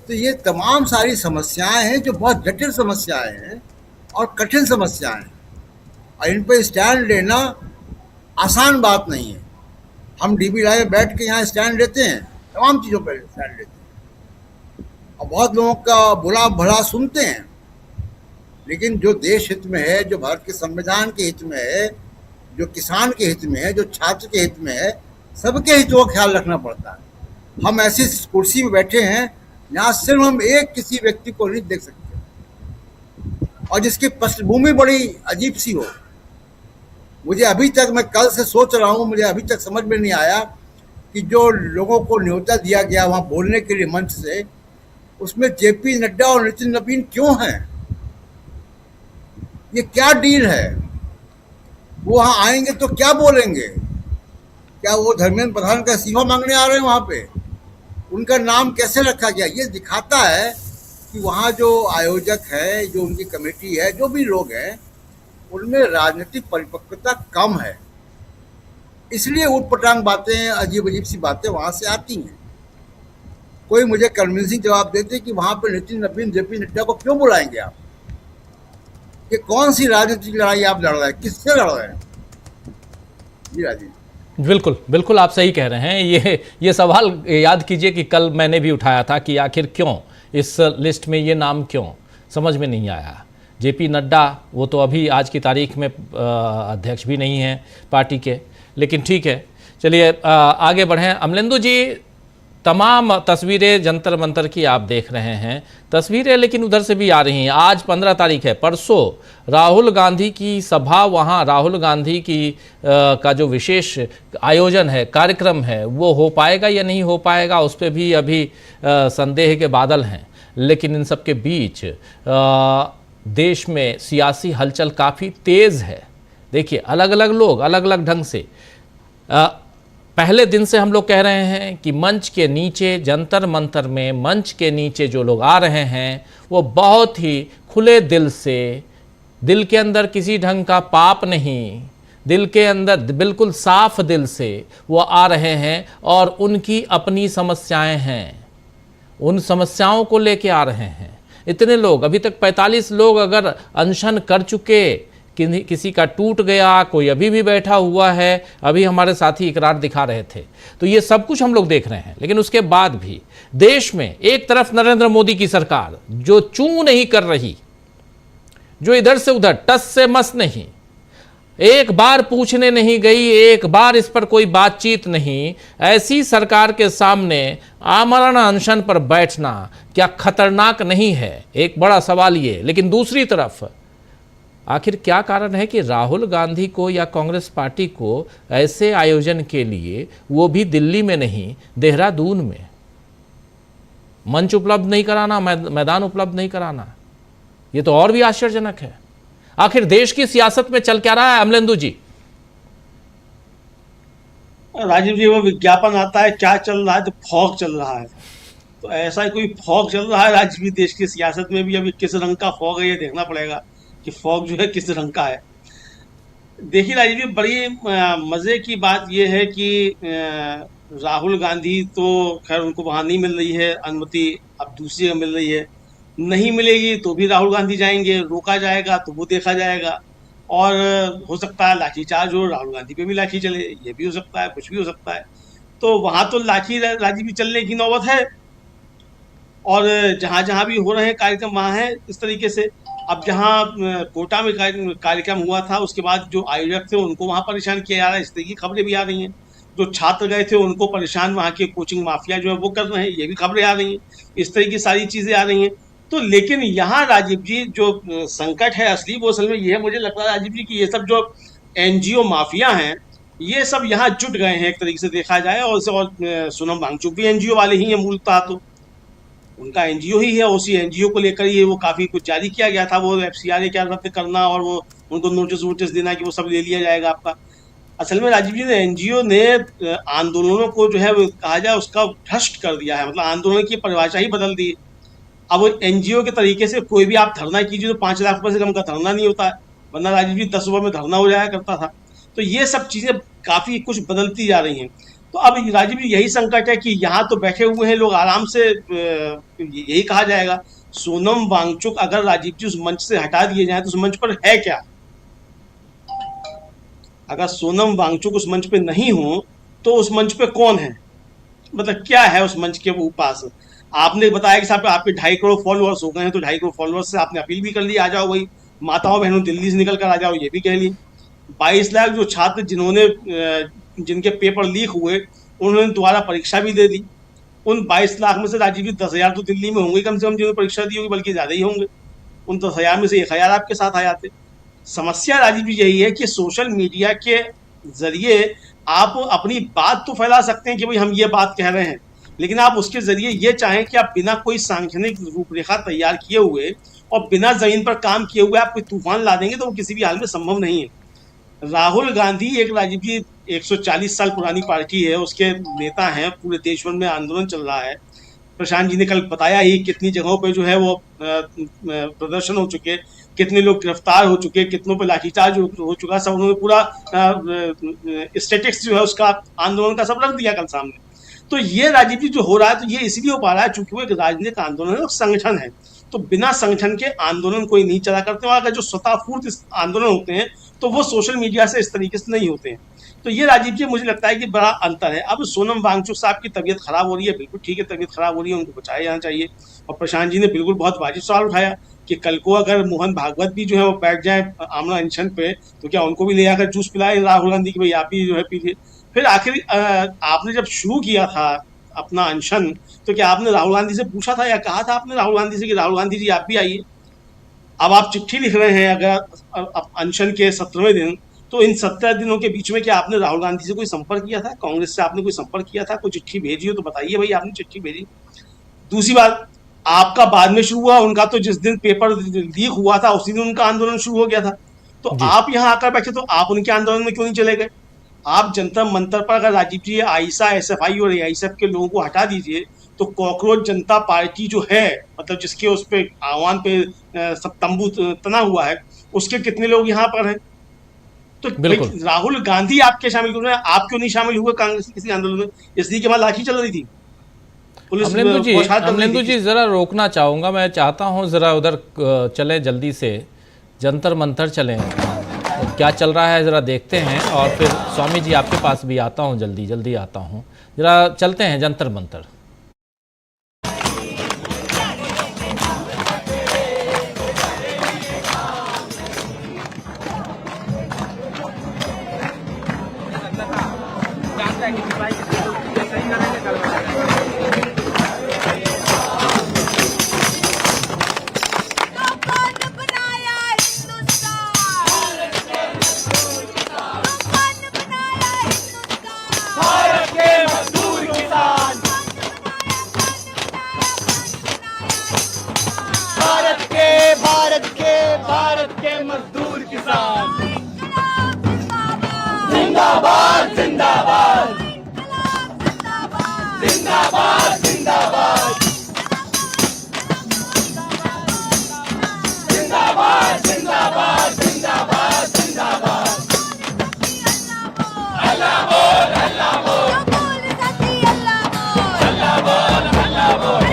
तो ये तमाम सारी समस्याएं हैं जो बहुत जटिल समस्याएं हैं और कठिन समस्याएं हैं, और इन पर स्टैंड लेना आसान बात नहीं है। हम DB राय में बैठ के यहाँ स्टैंड लेते हैं, तमाम चीज़ों पर स्टैंड लेते हैं और बहुत लोगों का बुरा भला सुनते हैं, लेकिन जो देश हित में है, जो भारत के संविधान के हित में है, जो किसान के हित में है, जो छात्र के हित में है, सबके हितों का ख्याल रखना पड़ता है। हम ऐसी कुर्सी में बैठे हैं जहाँ सिर्फ हम एक किसी व्यक्ति को नहीं देख सकते और जिसकी पृष्ठभूमि बड़ी अजीब सी हो। मुझे अभी तक, मैं कल से सोच रहा हूँ, मुझे अभी तक समझ में नहीं आया कि जो लोगों को न्योता दिया गया वहाँ बोलने के लिए मंच से, उसमें JP नड्डा और नितिन नवीन क्यों हैं? ये क्या डील है? वो वहाँ आएंगे तो क्या बोलेंगे? क्या वो धर्मेंद्र प्रधान का इस्तीफा मांगने आ रहे हैं वहाँ पे? उनका नाम कैसे रखा गया? ये दिखाता है कि वहाँ जो आयोजक है, जो उनकी कमेटी है, जो भी लोग हैं, उनमें राजनीतिक परिपक्वता कम है। इसलिए उटपटांग बातें, अजीब अजीब सी बातें वहाँ से आती हैं। कोई मुझे कन्विंसिंग जवाब देते कि वहाँ पे नितिन नवीन, JP नड्डा को क्यों बुलाएंगे आप? ये कौन सी राजनीतिक लड़ाई आप लड़ रहे हैं? किससे लड़ रहे हैं? जी राजीव, बिल्कुल बिल्कुल आप सही कह रहे हैं। ये सवाल याद कीजिए कि कल मैंने भी उठाया था कि आखिर क्यों इस लिस्ट में ये नाम क्यों, समझ में नहीं आया। JP नड्डा वो तो अभी आज की तारीख में अध्यक्ष भी नहीं हैं पार्टी के, लेकिन ठीक है, चलिए आगे बढ़ें। अमलेंदु जी, तमाम तस्वीरें जंतर मंतर की आप देख रहे हैं, तस्वीरें लेकिन उधर से भी आ रही हैं। आज 15 तारीख है, परसों राहुल गांधी की सभा, वहाँ राहुल गांधी की का जो विशेष आयोजन है, कार्यक्रम है, वो हो पाएगा या नहीं हो पाएगा, उस पर भी अभी संदेह के बादल हैं। लेकिन इन सब के बीच देश में सियासी हलचल काफ़ी तेज़ है। देखिए, अलग अलग लोग अलग अलग ढंग से पहले दिन से हम लोग कह रहे हैं कि मंच के नीचे, जंतर मंतर में मंच के नीचे जो लोग आ रहे हैं वो बहुत ही खुले दिल से, दिल के अंदर किसी ढंग का पाप नहीं, दिल के अंदर बिल्कुल साफ दिल से वो आ रहे हैं और उनकी अपनी समस्याएं हैं, उन समस्याओं को लेके आ रहे हैं। इतने लोग, अभी तक 45 लोग अगर अनशन कर चुके, किसी का टूट गया, कोई अभी भी बैठा हुआ है, अभी हमारे साथी इकरार दिखा रहे थे, तो ये सब कुछ हम लोग देख रहे हैं। लेकिन उसके बाद भी देश में एक तरफ नरेंद्र मोदी की सरकार जो चूं नहीं कर रही, जो इधर से उधर टस से मस नहीं, एक बार पूछने नहीं गई, एक बार इस पर कोई बातचीत नहीं, ऐसी सरकार के सामने आमरण अनशन पर बैठना क्या खतरनाक नहीं है? एक बड़ा सवाल ये। लेकिन दूसरी तरफ आखिर क्या कारण है कि राहुल गांधी को या कांग्रेस पार्टी को ऐसे आयोजन के लिए, वो भी दिल्ली में नहीं, देहरादून में मंच उपलब्ध नहीं कराना, मैदान उपलब्ध नहीं कराना? ये तो और भी आश्चर्यजनक है। आखिर देश की सियासत में चल क्या रहा है अमलेंदु जी? राजीव जी, वो विज्ञापन आता है, क्या चल रहा है, तो फॉग चल रहा है। तो ऐसा ही कोई फॉग चल रहा है राजीव जी देश की सियासत में भी। अभी किस रंग का फॉग है ये देखना पड़ेगा कि फॉग जो है किस रंग का है। देखिए राजीव जी, बड़ी मजे की बात यह है कि राहुल गांधी तो खैर उनको वहां नहीं मिल रही है अनुमति, अब दूसरी जगह मिल रही है। नहीं मिलेगी तो भी राहुल गांधी जाएंगे, रोका जाएगा तो वो देखा जाएगा, और हो सकता है लाठीचार्ज हो, राहुल गांधी पे भी लाठी चले, ये भी हो सकता है, कुछ भी हो सकता है। तो वहां तो लाठी राजी भी चलने की नौबत है, और जहां जहां भी हो रहे हैं कार्यक्रम वहां है इस तरीके से। अब जहां कोटा में कार्यक्रम हुआ था, उसके बाद जो आयोजक थे उनको वहां परेशान किया जा रहा है, इस तरह की खबरें भी आ रही हैं। जो छात्र गए थे उनको परेशान वहां के कोचिंग माफिया जो है वो कर रहे हैं, ये भी खबरें आ रही हैं। इस तरह की सारी चीजें आ रही हैं। तो लेकिन यहाँ राजीव जी जो संकट है असली, वो असल में ये है, मुझे लगता है राजीव जी कि ये सब जो एनजीओ माफिया हैं, ये सब यहाँ जुट गए हैं एक तरीके से देखा जाए। और सोनम वांगचुक भी एनजीओ वाले ही हैं मूलतः, तो उनका एनजीओ ही है, उसी एनजीओ को लेकर ही वो काफी कुछ जारी किया गया था, वो एफसीआरए क्या रद्द करना और वो उनको नोटिस देना कि वो सब ले लिया जाएगा आपका। असल में राजीव जी ने एनजीओ ने आंदोलनों को जो है कहा जाए उसका भ्रष्ट कर दिया है, मतलब आंदोलन की परिभाषा ही बदल दी। अब एनजीओ के तरीके से कोई भी आप धरना कीजिए तो 5 लाख रुपए से कम का धरना नहीं होता है, वरना राजीव जी 10 रुपए में धरना हो जाया करता था। तो ये सब चीजें काफी कुछ बदलती जा रही हैं। तो अब राजीव जी यही संकट है कि यहाँ तो बैठे हुए हैं लोग आराम से, यही कहा जाएगा सोनम वांगचुक अगर राजीव जी उस मंच से हटा दिए जाए तो उस मंच पर है क्या? अगर सोनम वांगचुक उस मंच पे नहीं हो तो उस मंच पे कौन है, मतलब क्या है उस मंच के पास? आपने बताया कि साहब आपके 2.5 करोड़ फॉलोअर्स हो गए हैं, तो 2.5 करोड़ फॉलोअर्स से आपने अपील भी कर ली, आ जाओ वही माताओं बहनों दिल्ली से निकल कर आ जाओ, ये भी कह ली। 22 लाख जो छात्र जिनके पेपर लीक हुए उन्होंने दोबारा परीक्षा भी दे दी। उन 22 लाख में से राजीव जी 10,000 तो दिल्ली में होंगे कम से कम जिन्होंने परीक्षा दी होगी, बल्कि ज्यादा ही होंगे। उन 10,000 में से 1,000 आपके साथ आ जाते। समस्या राजीव जी यही है कि सोशल मीडिया के जरिए आप अपनी बात तो फैला सकते हैं कि भाई हम ये बात कह रहे हैं, लेकिन आप उसके जरिए ये चाहें कि आप बिना कोई सांगठनिक रूपरेखा तैयार किए हुए और बिना जमीन पर काम किए हुए आप कोई तूफान ला देंगे तो वो किसी भी हाल में संभव नहीं है। राहुल गांधी एक राजीव जी 140 साल पुरानी पार्टी है, उसके नेता हैं, पूरे देश भर में आंदोलन चल रहा है। प्रशांत जी ने कल बताया ही कितनी जगहों पे जो है वो प्रदर्शन हो चुके, कितने लोग गिरफ्तार हो चुके, कितनों पे लाठीचार्ज हो चुका, सब उन्होंने पूरा स्टेटिक्स जो है उसका आंदोलन का सब रख दिया कल सामने। तो ये राजीव जी जो हो रहा है तो ये इसलिए हो पा रहा है चूंकि वो एक राजनीतिक आंदोलन है, संगठन है। तो बिना संगठन के आंदोलन कोई नहीं चला करते, और अगर जो स्वतःस्फूर्त आंदोलन होते हैं तो वो सोशल मीडिया से इस तरीके से नहीं होते हैं। तो ये राजीव जी मुझे लगता है कि बड़ा अंतर है। अब सोनम वांगचुक साहब की तबीयत खराब हो रही है, बिल्कुल ठीक है, तबीयत खराब हो रही है, उनको बचाया जाना चाहिए। और प्रशांत जी ने बिल्कुल बहुत वाजिब सवाल उठाया कि कल को अगर मोहन भागवत भी जो है वो बैठ जाए आमना अनशन पे तो क्या उनको भी ले आकर जूस पिलाए राहुल गांधी की, भाई आप भी जो है पीजिए। फिर आखिर आपने जब शुरू किया था अपना अनशन, तो क्या आपने राहुल गांधी से पूछा था या कहा था आपने राहुल गांधी से कि राहुल गांधी जी आप भी आइए? अब आप चिट्ठी लिख रहे हैं अगर अनशन के 17वें दिन, तो इन 17 दिनों के बीच में क्या आपने राहुल गांधी से कोई संपर्क किया था? कांग्रेस से आपने कोई संपर्क किया था? कोई चिट्ठी भेजी हो तो बताइए भाई आपने चिट्ठी भेजी। दूसरी बात, आपका बाद में शुरू हुआ, उनका तो जिस दिन पेपर लीक हुआ था उसी दिन उनका आंदोलन शुरू हो गया था। तो आप यहाँ आकर बैठे, तो आप उनके आंदोलन में क्यों नहीं चले गए? आप जंतर मंतर पर अगर राजीव जी आईसा, एसएफआई और एआईएसएफ के लोगों को हटा दीजिए, तो कॉकरोच जनता पार्टी जो है, मतलब जिसके उस पे आह्वान पे सब तंबू तना हुआ है, उसके कितने लोग यहाँ पर हैं? तो भाई राहुल गांधी आपके शामिल क्यों नहीं, आप क्यों नहीं शामिल हुए कांग्रेस के किसी आंदोलन में? इसलिए कि वहां लाठी चल रही थी, अमलेंदु जी जरा रोकना चाहूंगा, मैं चाहता हूं जरा उधर चले, जल्दी से जंतर मंतर चलें, क्या चल रहा है जरा देखते हैं, और फिर स्वामी जी आपके पास भी आता हूं, जल्दी जल्दी आता हूं, जरा चलते हैं जंतर मंतर। भारत के मजदूर किसान जिंदाबाद जिंदाबाद जिंदाबाद जिंदाबाद जिंदाबाद जिंदाबाद जिंदाबाद जिंदाबाद। अल्लाह बोल अल्लाह बोल अल्लाह बोल अल्लाह बोल अल्लाह बोल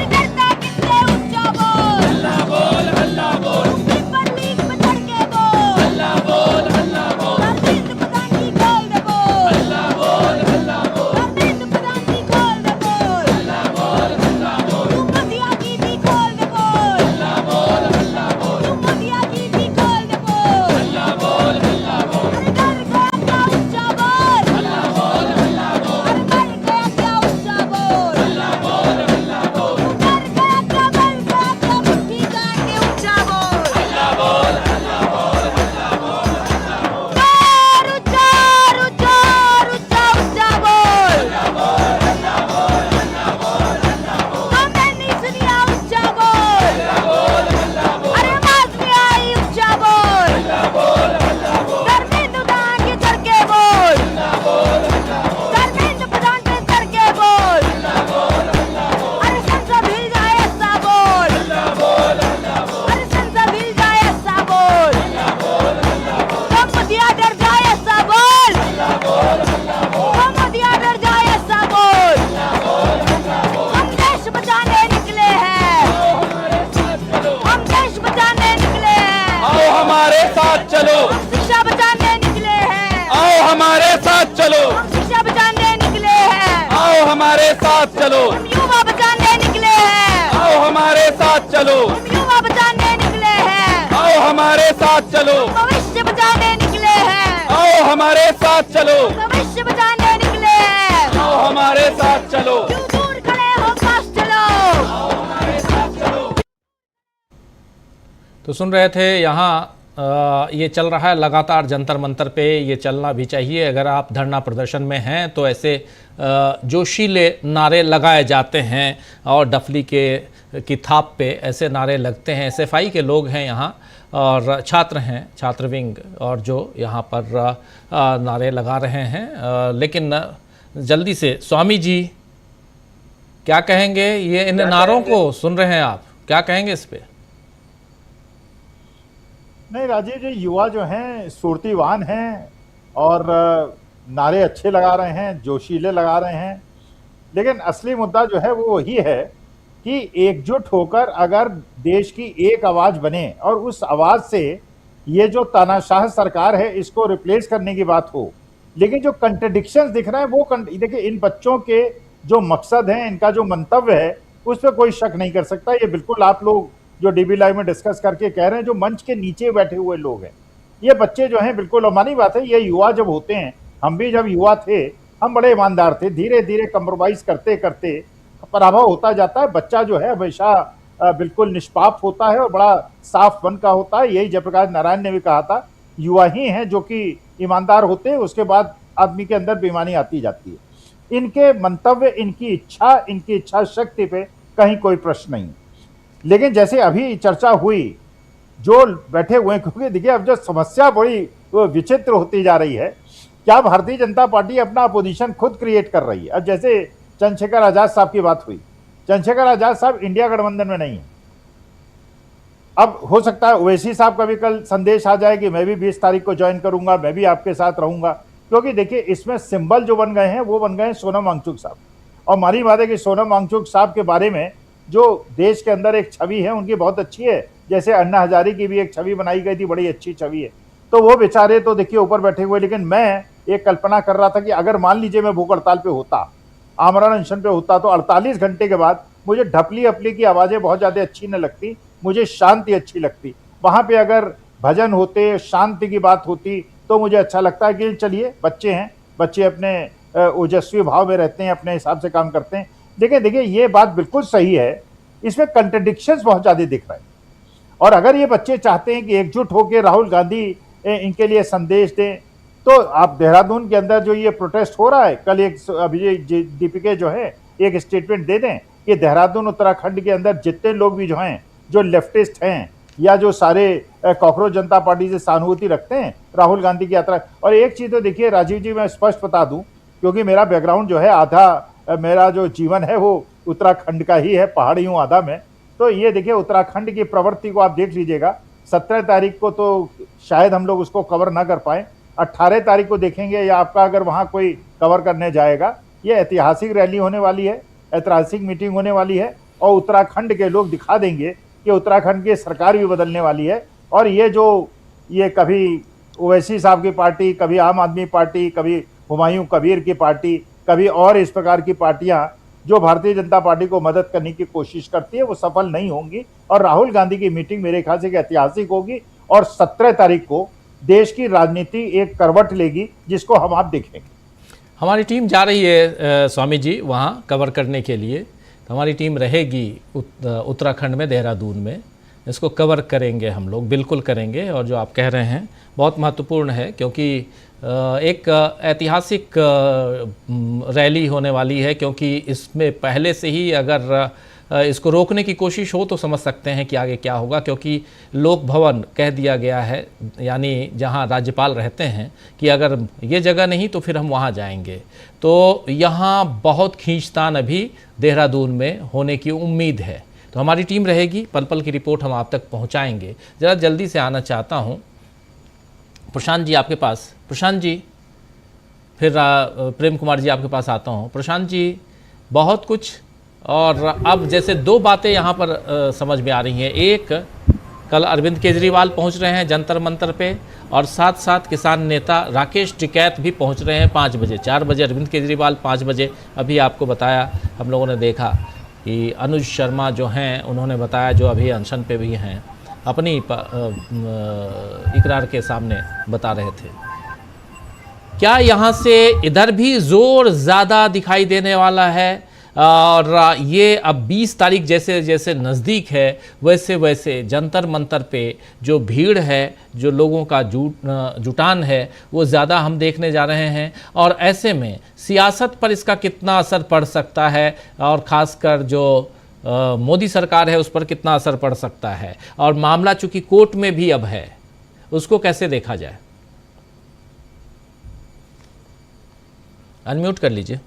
शिक्षा बचाने निकले हैं, आओ हमारे साथ चलो। शिक्षा बचाने निकले हैं, आओ हमारे साथ चलो। युवा बचाने निकले हैं, आओ हमारे साथ चलो। युवा बचाने निकले हैं, आओ हमारे साथ चलो। भविष्य बचाने निकले हैं, आओ हमारे साथ चलो। भविष्य बचाने निकले हैं, आओ हमारे साथ चलो। दूर खड़े हो पास चलो, आओ हमारे साथ चलो। तो सुन रहे थे यहाँ ये चल रहा है लगातार जंतर मंतर पे, ये चलना भी चाहिए। अगर आप धरना प्रदर्शन में हैं तो ऐसे जोशीले नारे लगाए जाते हैं और डफली की थाप पे ऐसे नारे लगते हैं। एसएफआई के लोग हैं यहाँ और छात्र हैं, छात्र विंग, और जो यहाँ पर नारे लगा रहे हैं। लेकिन जल्दी से स्वामी जी क्या कहेंगे, ये इन नारों को सुन रहे हैं आप, क्या कहेंगे इस पे? नहीं राजीव जी, युवा जो हैं स्फूर्तिवान हैं और नारे अच्छे लगा रहे हैं, जोशीले लगा रहे हैं, लेकिन असली मुद्दा जो है वो वही है कि एकजुट होकर अगर देश की एक आवाज बने और उस आवाज से ये जो तानाशाह सरकार है इसको रिप्लेस करने की बात हो। लेकिन जो कंट्रडिक्शंस दिख रहे हैं वो देखिए, इन बच्चों के जो मकसद हैं, इनका जो मंतव्य है, उस पर कोई शक नहीं कर सकता। ये बिल्कुल आप लोग जो डीबी लाइव में डिस्कस करके कह रहे हैं, जो मंच के नीचे बैठे हुए लोग हैं, ये बच्चे जो हैं, बिल्कुल अमानी बात है, ये युवा जब होते हैं, हम भी जब युवा थे हम बड़े ईमानदार थे, धीरे धीरे कंप्रोमाइज करते करते पराभव होता जाता है। बच्चा जो है हमेशा बिल्कुल निष्पाप होता है और बड़ा साफ मन का होता है। यही जयप्रकाश नारायण ने भी कहा था, युवा ही हैं जो कि ईमानदार होते हैं, उसके बाद आदमी के अंदर बेईमानी आती जाती है। इनके मंतव्य, इनकी इच्छा शक्ति पे कहीं कोई प्रश्न नहीं। लेकिन जैसे अभी चर्चा हुई, जो बैठे हुए हैं, क्योंकि देखिए अब जो समस्या बड़ी विचित्र होती जा रही है, क्या भारतीय जनता पार्टी अपना अपोजिशन खुद क्रिएट कर रही है। अब जैसे चंद्रशेखर आजाद साहब की बात हुई, चंद्रशेखर आजाद साहब इंडिया गठबंधन में नहीं है। अब हो सकता है ओवैसी साहब का भी कल संदेश आ जाए कि मैं भी 20 तारीख को ज्वाइन करूंगा, मैं भी आपके साथ रहूंगा, क्योंकि देखिए इसमें सिंबल जो बन गए हैं वो बन गए हैं सोनम वांगचुक साहब। और हमारी बात है कि सोनम वांगचुक साहब के बारे में जो देश के अंदर एक छवि है उनकी बहुत अच्छी है, जैसे अन्ना हजारे की भी एक छवि बनाई गई थी, बड़ी अच्छी छवि है। तो वो बेचारे तो देखिए ऊपर बैठे हुए। लेकिन मैं एक कल्पना कर रहा था कि अगर मान लीजिए मैं भूख हड़ताल पे होता, आमरण अनशन पे होता, तो 48 घंटे के बाद मुझे ढपली अपली की आवाज़ें बहुत ज़्यादा अच्छी न लगती, मुझे शांति अच्छी लगती। वहाँ पे अगर भजन होते, शांति की बात होती, तो मुझे अच्छा लगता है कि चलिए बच्चे हैं, बच्चे अपने ओजस्वी भाव में रहते हैं, अपने हिसाब से काम करते हैं। लेकिन देखिए ये बात बिल्कुल सही है, इसमें कंट्रडिक्शंस बहुत ज़्यादा दिख रहे हैं। और अगर ये बच्चे चाहते हैं कि एकजुट होकर राहुल गांधी इनके लिए संदेश दें, तो आप देहरादून के अंदर जो ये प्रोटेस्ट हो रहा है, कल एक अभिजय दीपिके जो है एक स्टेटमेंट दे दें कि देहरादून उत्तराखंड के अंदर जितने लोग भी जो हैं, जो लेफ्टिस्ट हैं या जो सारे कॉकरोच जनता पार्टी से सहानुभूति रखते हैं राहुल गांधी की यात्रा। और एक चीज़ तो देखिए राजीव जी, मैं स्पष्ट बता दूं, क्योंकि मेरा बैकग्राउंड जो है आधा, मेरा जो जीवन है वो उत्तराखंड का ही है, पहाड़ी हूँ आधा में। तो ये देखिए उत्तराखंड की प्रवृत्ति को आप देख लीजिएगा। 17 तारीख को तो शायद हम लोग उसको कवर ना कर पाए, 18 तारीख को देखेंगे, या आपका अगर वहाँ कोई कवर करने जाएगा। ये ऐतिहासिक रैली होने वाली है, ऐतिहासिक मीटिंग होने वाली है, और उत्तराखंड के लोग दिखा देंगे कि उत्तराखंड की सरकार भी बदलने वाली है। और ये कभी ओवैसी साहब की पार्टी, कभी आम आदमी पार्टी, कभी हुमायूं कबीर की पार्टी, कभी और इस प्रकार की पार्टियां जो भारतीय जनता पार्टी को मदद करने की कोशिश करती है, वो सफल नहीं होंगी। और राहुल गांधी की मीटिंग मेरे ख्याल से ऐतिहासिक होगी, और 17 तारीख को देश की राजनीति एक करवट लेगी, जिसको हम आप देखेंगे। हमारी टीम जा रही है स्वामी जी वहाँ कवर करने के लिए। तो हमारी टीम रहेगी उत्तराखंड में, देहरादून में, इसको कवर करेंगे हम लोग, बिल्कुल करेंगे। और जो आप कह रहे हैं बहुत महत्वपूर्ण है, क्योंकि एक ऐतिहासिक रैली होने वाली है, क्योंकि इसमें पहले से ही अगर इसको रोकने की कोशिश हो तो समझ सकते हैं कि आगे क्या होगा। क्योंकि लोक भवन कह दिया गया है, यानी जहां राज्यपाल रहते हैं, कि अगर ये जगह नहीं तो फिर हम वहां जाएंगे। तो यहाँ बहुत खींचतान अभी देहरादून में होने की उम्मीद है। तो हमारी टीम रहेगी, पल पल की रिपोर्ट हम आप तक पहुँचाएँगे। ज़रा जल्दी से आना चाहता हूँ प्रशांत जी आपके पास। प्रशांत जी, फिर प्रेम कुमार जी आपके पास आता हूँ। प्रशांत जी, बहुत कुछ, और अब जैसे दो बातें यहाँ पर समझ में आ रही हैं। एक, कल अरविंद केजरीवाल पहुँच रहे हैं जंतर मंतर पे, और साथ साथ किसान नेता राकेश टिकैत भी पहुँच रहे हैं 5 बजे। 4 बजे अरविंद केजरीवाल, 5 बजे अभी आपको बताया, हम लोगों ने देखा कि अनुज शर्मा जो हैं उन्होंने बताया, जो अभी अनशन पे भी हैं, अपनी इकरार के सामने बता रहे थे। क्या यहाँ से इधर भी जोर ज़्यादा दिखाई देने वाला है? और ये अब 20 तारीख जैसे जैसे नज़दीक है, वैसे वैसे जंतर मंतर पे जो भीड़ है, जो लोगों का जुटान है, वो ज़्यादा हम देखने जा रहे हैं। और ऐसे में सियासत पर इसका कितना असर पड़ सकता है, और ख़ासकर जो मोदी सरकार है उस पर कितना असर पड़ सकता है, और मामला चूंकि कोर्ट में भी अब है, उसको कैसे देखा जाए? अनम्यूट कर लीजिए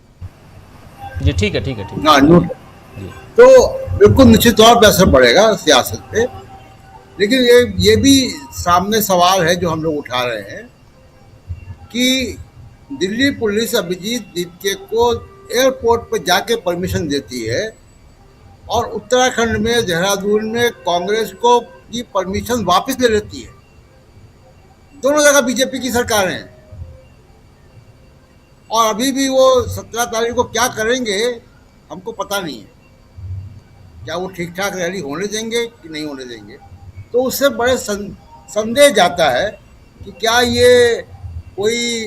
जी। ठीक है, ठीक है, ठीक है। तो बिल्कुल निश्चित तौर पर असर पड़ेगा सियासत पे, लेकिन ये भी सामने सवाल है जो हम लोग उठा रहे हैं कि दिल्ली पुलिस अभिजीत दीपके को एयरपोर्ट पर जाके परमिशन देती है, और उत्तराखंड में, देहरादून में कांग्रेस को की परमिशन वापस ले लेती है। दोनों जगह बीजेपी की सरकार है, और अभी भी वो 17 तारीख को क्या करेंगे हमको पता नहीं है। क्या वो ठीक ठाक रैली होने देंगे कि नहीं होने देंगे? तो उससे बड़े संदेह जाता है कि क्या ये कोई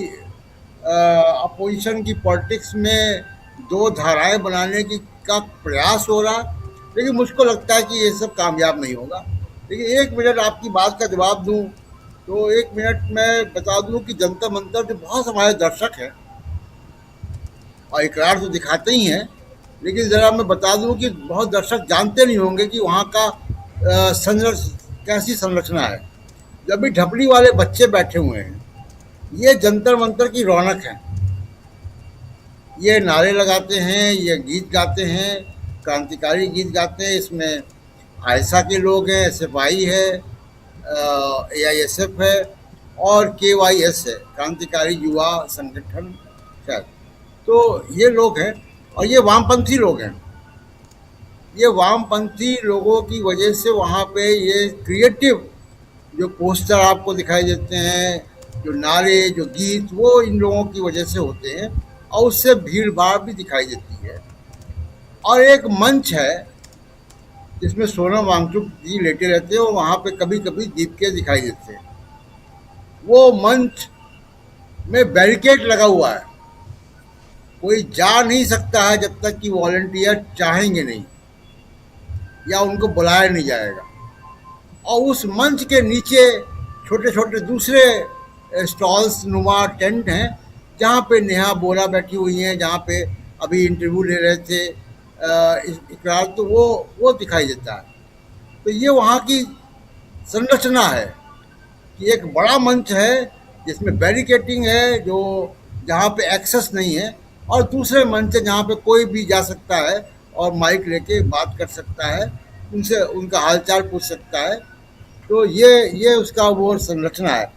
अपोजिशन की पॉलिटिक्स में दो धाराएं बनाने की का प्रयास हो रहा है, लेकिन मुझको लगता है कि ये सब कामयाब नहीं होगा। लेकिन 1 मिनट आपकी बात का जवाब दूं तो 1 मिनट में बता दूं कि जंतर मंतर जो बहुत हमारे दर्शक हैं और इकरार तो दिखाते ही हैं, लेकिन ज़रा मैं बता दूं कि बहुत दर्शक जानते नहीं होंगे कि वहाँ का कैसी संरचना है। जब भी ढपली वाले बच्चे बैठे हुए हैं, ये जंतर मंतर की रौनक है। ये नारे लगाते हैं, ये गीत गाते हैं, क्रांतिकारी गीत गाते हैं। इसमें आयसा के लोग हैं, SFI है, AISF है और KYS है, क्रांतिकारी युवा संगठन शायद। तो ये लोग हैं और ये वामपंथी लोग हैं। ये वामपंथी लोगों की वजह से वहाँ पे ये क्रिएटिव जो पोस्टर आपको दिखाई देते हैं, जो नारे, जो गीत, वो इन लोगों की वजह से होते हैं और उससे भीड़ भाड़ भी दिखाई देती है। और एक मंच है जिसमें सोनम वांगचुक जी लेटे रहते हैं और वहाँ पे कभी कभी दीपके दिखाई देते हैं। वो मंच में बैरिकेड लगा हुआ है, कोई जा नहीं सकता है जब तक कि वॉलंटियर चाहेंगे नहीं या उनको बुलाया नहीं जाएगा। और उस मंच के नीचे छोटे छोटे दूसरे स्टॉल्स नुमा टेंट हैं जहाँ पे नेहा बोरा बैठी हुई हैं, जहाँ पे अभी इंटरव्यू ले रहे थे इकरार, तो वो दिखाई देता है। तो ये वहाँ की संरचना है कि एक बड़ा मंच है जिसमें बैरिकेटिंग है, जो जहाँ पे एक्सेस नहीं है, और दूसरे मंच है जहाँ पे कोई भी जा सकता है और माइक लेके बात कर सकता है, उनसे उनका हालचाल पूछ सकता है। तो ये उसका वो संरचना है।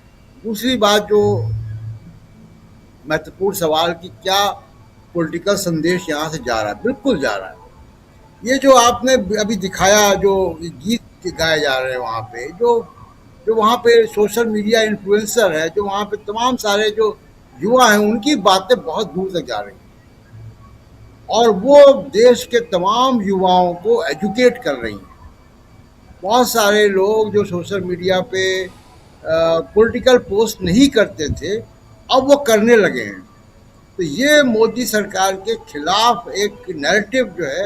दूसरी बात जो महत्वपूर्ण सवाल कि क्या पॉलिटिकल संदेश यहाँ से जा रहा है, बिल्कुल जा रहा है। ये जो आपने अभी दिखाया, जो गीत गाए जा रहे हैं वहाँ पे, जो वहाँ पे सोशल मीडिया इन्फ्लुएंसर है, जो वहाँ पे तमाम सारे जो युवा हैं, उनकी बातें बहुत दूर तक जा रही हैं और वो देश के तमाम युवाओं को एजुकेट कर रही हैं। बहुत सारे लोग जो सोशल मीडिया पे पॉलिटिकल पोस्ट नहीं करते थे, अब वो करने लगे हैं। तो ये मोदी सरकार के खिलाफ एक नैरेटिव जो है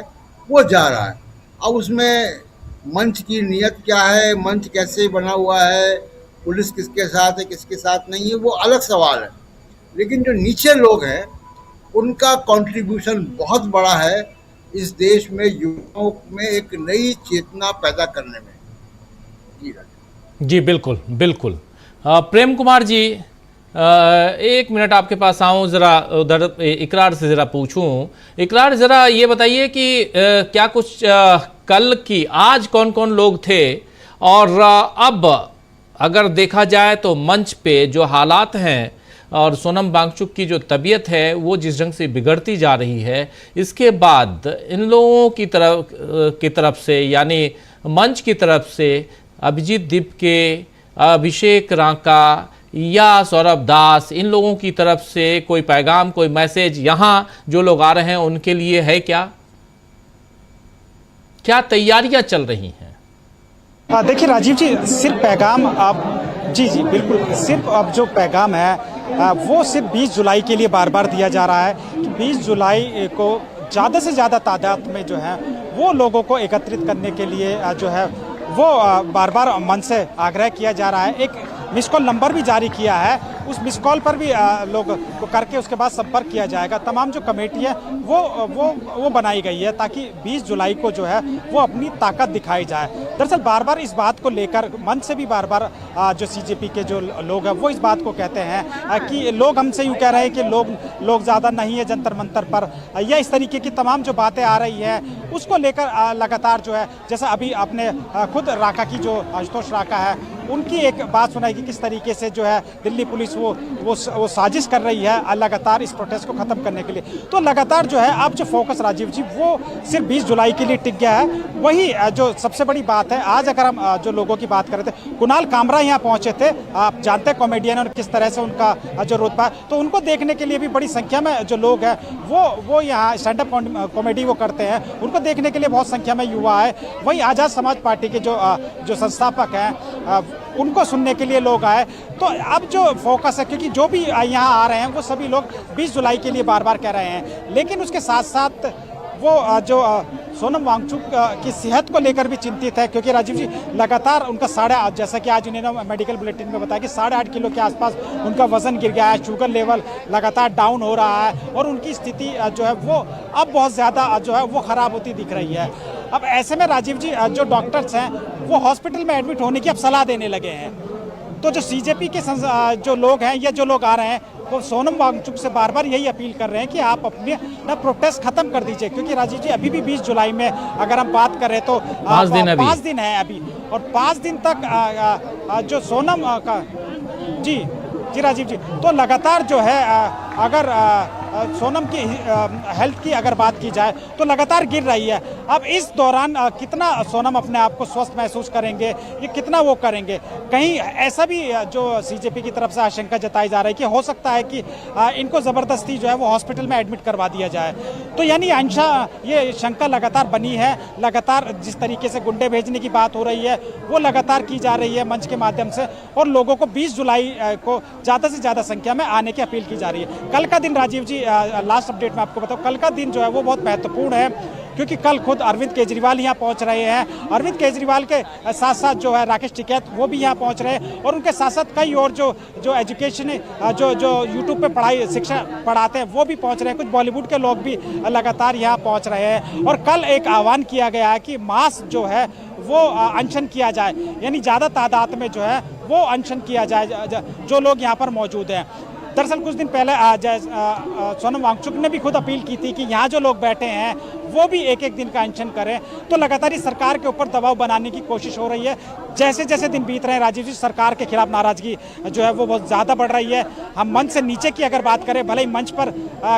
वो जा रहा है। अब उसमें मंच की नीयत क्या है, मंच कैसे बना हुआ है, पुलिस किसके साथ है किसके साथ नहीं है, वो अलग सवाल है। लेकिन जो नीचे लोग हैं उनका कंट्रीब्यूशन बहुत बड़ा है इस देश में युवाओं में एक नई चेतना पैदा करने में। जी बिल्कुल बिल्कुल। प्रेम कुमार जी, 1 मिनट आपके पास आऊँ, ज़रा उधर इकरार से ज़रा पूछूं। इकरार, ज़रा ये बताइए कि क्या कुछ कल की आज कौन कौन लोग थे, और अब अगर देखा जाए तो मंच पे जो हालात हैं और सोनम वांगचुक की जो तबीयत है वो जिस ढंग से बिगड़ती जा रही है, इसके बाद इन लोगों की तरफ से, यानी मंच की तरफ से अभिजीत दीपके, अभिषेक रांका या सौरभ दास, इन लोगों की तरफ से कोई पैगाम, कोई मैसेज यहाँ जो लोग आ रहे हैं उनके लिए है क्या? क्या तैयारियां चल रही हैं? देखिए राजीव जी, सिर्फ पैगाम अब जी बिल्कुल, सिर्फ अब जो पैगाम है वो सिर्फ 20 जुलाई के लिए बार बार दिया जा रहा है कि 20 जुलाई को ज़्यादा से ज़्यादा तादाद में जो है वो लोगों को एकत्रित करने के लिए जो है वो बार बार मन से आग्रह किया जा रहा है। एक मिस कॉल नंबर भी जारी किया है, उस मिस कॉल पर भी लोग को करके उसके बाद संपर्क किया जाएगा। तमाम जो कमेटी है वो बनाई गई है ताकि 20 जुलाई को जो है वो अपनी ताकत दिखाई जाए। दरअसल बार बार इस बात को लेकर मन से भी बार बार जो CJP के जो लोग हैं वो इस बात को कहते हैं कि लोग हमसे यूँ कह रहे हैं कि लोग ज़्यादा नहीं है जंतर मंतर पर, या इस तरीके की तमाम जो बातें आ रही है उसको लेकर लगातार जो है, जैसा अभी आपने खुद राका की जो आशुतोष राका है उनकी एक बात सुनाई कि किस तरीके से जो है दिल्ली पुलिस वो साजिश कर रही है लगातार इस प्रोटेस्ट को ख़त्म करने के लिए। तो लगातार जो है अब जो फोकस राजीव जी वो सिर्फ 20 जुलाई के लिए टिक गया है। वही जो सबसे बड़ी बात है, आज अगर हम जो लोगों की बात करें थे, कुणाल कामरा यहाँ पहुँचे थे, आप जानते हैं कॉमेडियन और किस तरह से उनका जो रुतबा है, तो उनको देखने के लिए भी बड़ी संख्या में जो लोग हैं वो यहाँ स्टैंड अप कॉमेडी वो करते हैं, उनको देखने के लिए बहुत संख्या में युवा है। वही आज़ाद समाज पार्टी के जो संस्थापक हैं उनको सुनने के लिए लोग आए। तो अब जो फोकस है, क्योंकि जो भी यहाँ आ रहे हैं वो सभी लोग 20 जुलाई के लिए बार बार कह रहे हैं, लेकिन उसके साथ साथ जो सोनम वांगचुक की सेहत को लेकर भी चिंतित है, क्योंकि राजीव जी लगातार उनका जैसा कि आज उन्होंने मेडिकल बुलेटिन में बताया कि 8.5 किलो के आसपास उनका वजन गिर गया है, शुगर लेवल लगातार डाउन हो रहा है और उनकी स्थिति जो है वो अब बहुत ज़्यादा जो है वो ख़राब होती दिख रही है। अब ऐसे में राजीव जी जो डॉक्टर्स हैं वो हॉस्पिटल में एडमिट होने की अब सलाह देने लगे हैं। तो जो सीजेपी के जो लोग हैं या जो लोग आ रहे हैं वो सोनम वांगचुक से बार बार यही अपील कर रहे हैं कि आप अपने ना प्रोटेस्ट खत्म कर दीजिए, क्योंकि राजीव जी अभी भी 20 जुलाई में अगर हम बात करें तो 5 दिन है अभी, और 5 दिन तक जो सोनम का जी राजीव जी, तो लगातार जो है अगर सोनम की हेल्थ की अगर बात की जाए तो लगातार गिर रही है। अब इस दौरान कितना सोनम अपने आप को स्वस्थ महसूस करेंगे, ये कितना वो करेंगे, कहीं ऐसा भी जो सीजेपी की तरफ से आशंका जताई जा रही है कि हो सकता है कि इनको ज़बरदस्ती जो है वो हॉस्पिटल में एडमिट करवा दिया जाए। तो यानी ये शंका लगातार बनी है, लगातार जिस तरीके से गुंडे भेजने की बात हो रही है वो लगातार की जा रही है मंच के माध्यम से, और लोगों को 20 जुलाई को ज़्यादा से ज़्यादा संख्या में आने की अपील की जा रही है। कल का दिन राजीव जी लास्ट अपडेट में आपको बताऊं, कल का दिन जो है वो बहुत महत्वपूर्ण है, क्योंकि कल खुद अरविंद केजरीवाल यहाँ पहुँच रहे हैं। अरविंद केजरीवाल के साथ साथ जो है राकेश टिकैत वो भी यहाँ पहुँच रहे हैं, और उनके साथ साथ कई और जो एजुकेशन जो यूट्यूब पे शिक्षा पढ़ाते हैं वो भी पहुँच रहे हैं। कुछ बॉलीवुड के लोग भी लगातार यहाँ पहुँच रहे हैं, और कल एक आह्वान किया गया है कि मास जो है वो अनशन किया जाए, यानी ज़्यादा तादाद में जो है वो अनशन किया जाए जो लोग यहाँ पर मौजूद हैं। दरअसल कुछ दिन पहले सोनम वांगचुक ने भी खुद अपील की थी कि यहाँ जो लोग बैठे हैं वो भी एक दिन का अनशन करें। तो लगातार इस सरकार के ऊपर दबाव बनाने की कोशिश हो रही है। जैसे जैसे दिन बीत रहे हैं राजीव जी, सरकार के खिलाफ नाराजगी जो है वो बहुत ज़्यादा बढ़ रही है। हम मंच से नीचे की अगर बात करें, भले ही मंच पर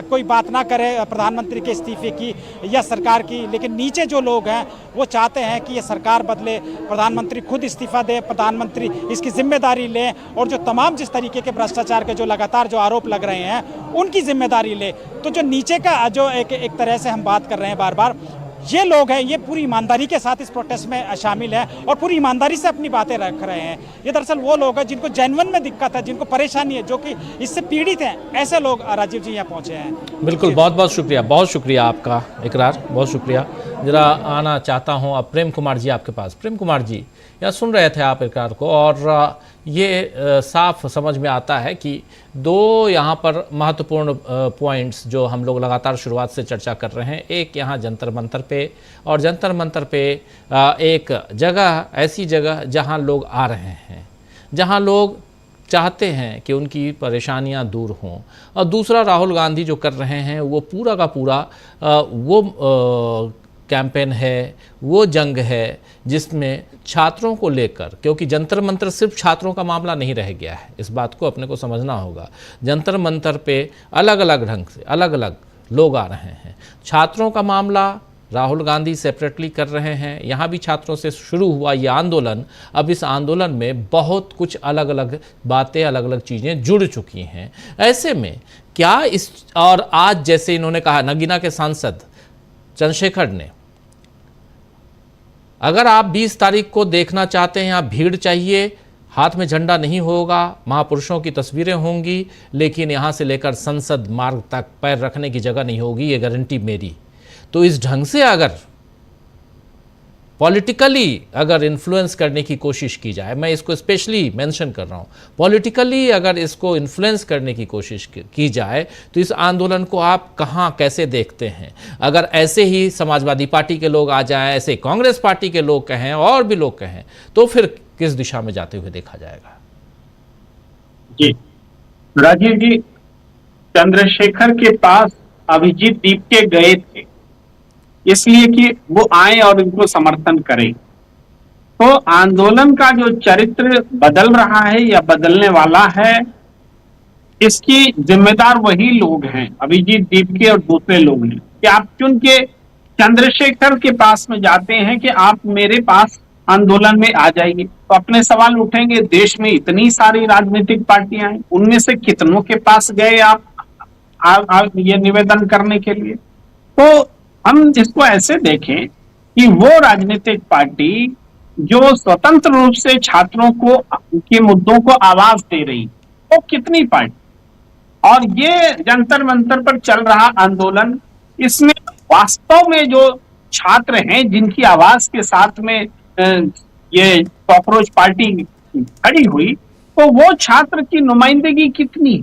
कोई बात ना करे प्रधानमंत्री के इस्तीफे की या सरकार की, लेकिन नीचे जो लोग हैं वो चाहते हैं कि ये सरकार बदले, प्रधानमंत्री खुद इस्तीफा दे, प्रधानमंत्री इसकी जिम्मेदारी लें, और जो तमाम जिस तरीके के भ्रष्टाचार के जो लगातार जो आरोप लग रहे हैं उनकी जिम्मेदारी ले। तो जो नीचे का जो एक तरह से हम बात कर रहे हैं बार बार, ये लोग हैं ये पूरी ईमानदारी के साथ इस प्रोटेस्ट में शामिल हैं और पूरी ईमानदारी से अपनी बातें रख रहे हैं। ये दरअसल वो लोग हैं जिनको जेन्युइन में दिक्कत है, जिनको परेशानी है, जो कि इससे पीड़ित हैं, ऐसे लोग राजीव जी यहाँ पहुँचे हैं। बिल्कुल, बहुत शुक्रिया आपका इकरार, बहुत शुक्रिया। जरा आना चाहता हूँ अब प्रेम कुमार जी आपके पास। प्रेम कुमार जी, यहाँ सुन रहे थे आप इकरार को, और ये साफ समझ में आता है कि दो यहाँ पर महत्वपूर्ण पॉइंट्स जो हम लोग लगातार शुरुआत से चर्चा कर रहे हैं, एक यहाँ जंतर मंतर पे, और जंतर मंतर पे एक जगह, ऐसी जगह जहाँ लोग आ रहे हैं, जहाँ लोग चाहते हैं कि उनकी परेशानियां दूर हों, और दूसरा राहुल गांधी जो कर रहे हैं वो पूरा का पूरा वो कैंपेन है, वो जंग है जिसमें छात्रों को लेकर, क्योंकि जंतर मंतर सिर्फ छात्रों का मामला नहीं रह गया है, इस बात को अपने को समझना होगा। जंतर मंतर पे अलग अलग ढंग से अलग अलग लोग आ रहे हैं। छात्रों का मामला राहुल गांधी सेपरेटली कर रहे हैं, यहाँ भी छात्रों से शुरू हुआ ये आंदोलन, अब इस आंदोलन में बहुत कुछ अलग अलग बातें, अलग अलग चीज़ें जुड़ चुकी हैं। ऐसे में क्या और आज जैसे इन्होंने कहा, नगीना के सांसद चंद्रशेखर ने, अगर आप 20 तारीख को देखना चाहते हैं, यहाँ भीड़ चाहिए, हाथ में झंडा नहीं होगा, महापुरुषों की तस्वीरें होंगी, लेकिन यहाँ से लेकर संसद मार्ग तक पैर रखने की जगह नहीं होगी, ये गारंटी मेरी। तो इस ढंग से अगर पॉलिटिकली अगर इन्फ्लुएंस करने की कोशिश की जाए, मैं इसको स्पेशली मेंशन कर रहा हूँ, पॉलिटिकली अगर इसको इन्फ्लुएंस करने की कोशिश की जाए, तो इस आंदोलन को आप कहाँ कैसे देखते हैं? अगर ऐसे ही समाजवादी पार्टी के लोग आ जाएं, ऐसे कांग्रेस पार्टी के लोग कहें, और भी लोग कहें, तो फिर किस दिशा में जाते हुए देखा जाएगा? जी राजीव जी, चंद्रशेखर के पास अभिजीत दीप के गए थे इसलिए कि वो आए और इनको समर्थन करें। तो आंदोलन का जो चरित्र बदल रहा है या बदलने वाला है, इसकी जिम्मेदार वही लोग हैं, अभिजीत दीपके और दूसरे लोग हैं, कि आप चुन के चंद्रशेखर के पास में जाते हैं कि आप मेरे पास आंदोलन में आ जाइए। तो अपने सवाल उठेंगे, देश में इतनी सारी राजनीतिक पार्टियां हैं, उनमें से कितनों के पास गए आप ये निवेदन करने के लिए? तो हम इसको ऐसे देखें कि वो राजनीतिक पार्टी जो स्वतंत्र रूप से छात्रों को के मुद्दों को आवाज दे रही, वो कितनी पार्टी, और ये जंतर मंतर पर चल रहा आंदोलन, इसमें वास्तव में जो छात्र हैं जिनकी आवाज के साथ में ये कॉकरोच पार्टी खड़ी हुई, तो वो छात्र की नुमाइंदगी कितनी?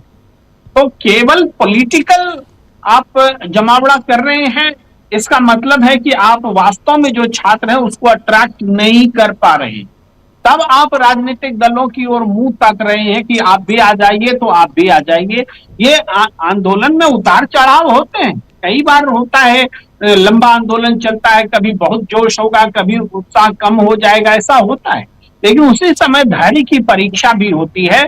तो केवल पॉलिटिकल आप जमावड़ा कर रहे हैं, इसका मतलब है कि आप वास्तव में जो छात्र हैं उसको अट्रैक्ट नहीं कर पा रहे। तब आप राजनीतिक दलों की ओर मुंह ताक रहे हैं कि आप भी आ जाइए, तो आप भी आ जाइए। ये आंदोलन में उतार चढ़ाव होते हैं, कई बार होता है, लंबा आंदोलन चलता है, कभी बहुत जोश होगा, कभी उत्साह कम हो जाएगा, ऐसा होता है। लेकिन उसी समय धैर्य की परीक्षा भी होती है।